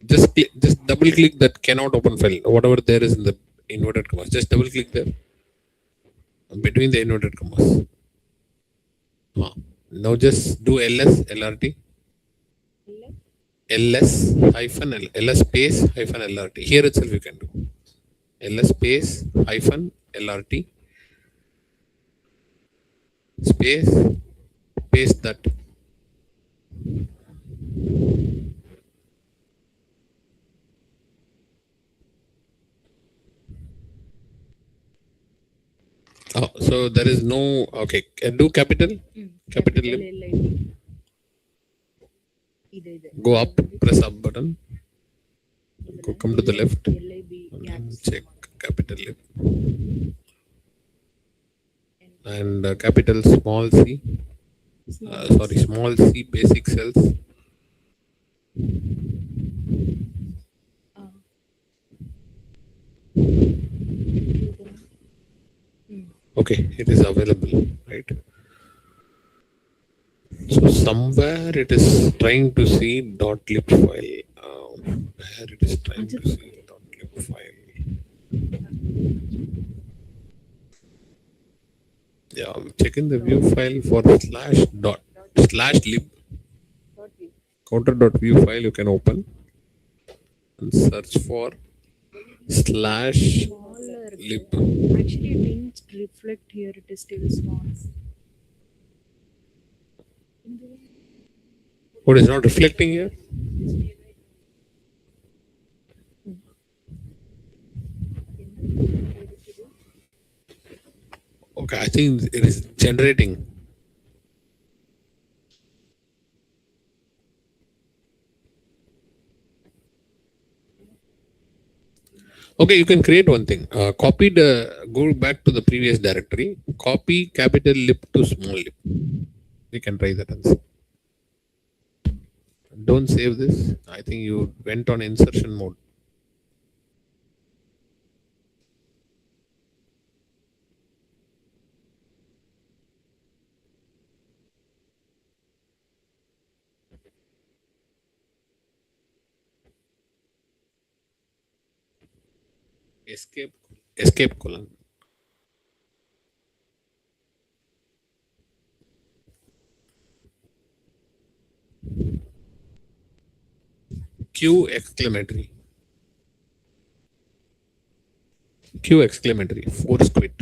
A: Just double click that cannot open file. Whatever there is in the inverted commas, just double click there between the inverted commas. Now just do lrt ls hyphen ls space hyphen lrt. Here itself you can do ls space hyphen lrt space paste that. Oh, so there is no okay. Can do capital lib. Go up, press up button. Go come to the left and check capital lib and capital small c. Sorry, small c basic cells. Okay, it is available, right? So somewhere it is trying to see dot lib file. Where it is trying to see dot lib file. Yeah, check in the view file for slash lib counter.view file. You can open and search for slash lib.
D: Actually, it didn't reflect here. It is still small.
A: What is not reflecting here? Okay, I think it is generating. Okay, you can create one thing. Copy go back to the previous directory. Copy capital lib to small lib. We can try that and see. Don't save this. I think you went on insertion mode. Escape colon. Q exclamatory. Q exclamatory. Force quit.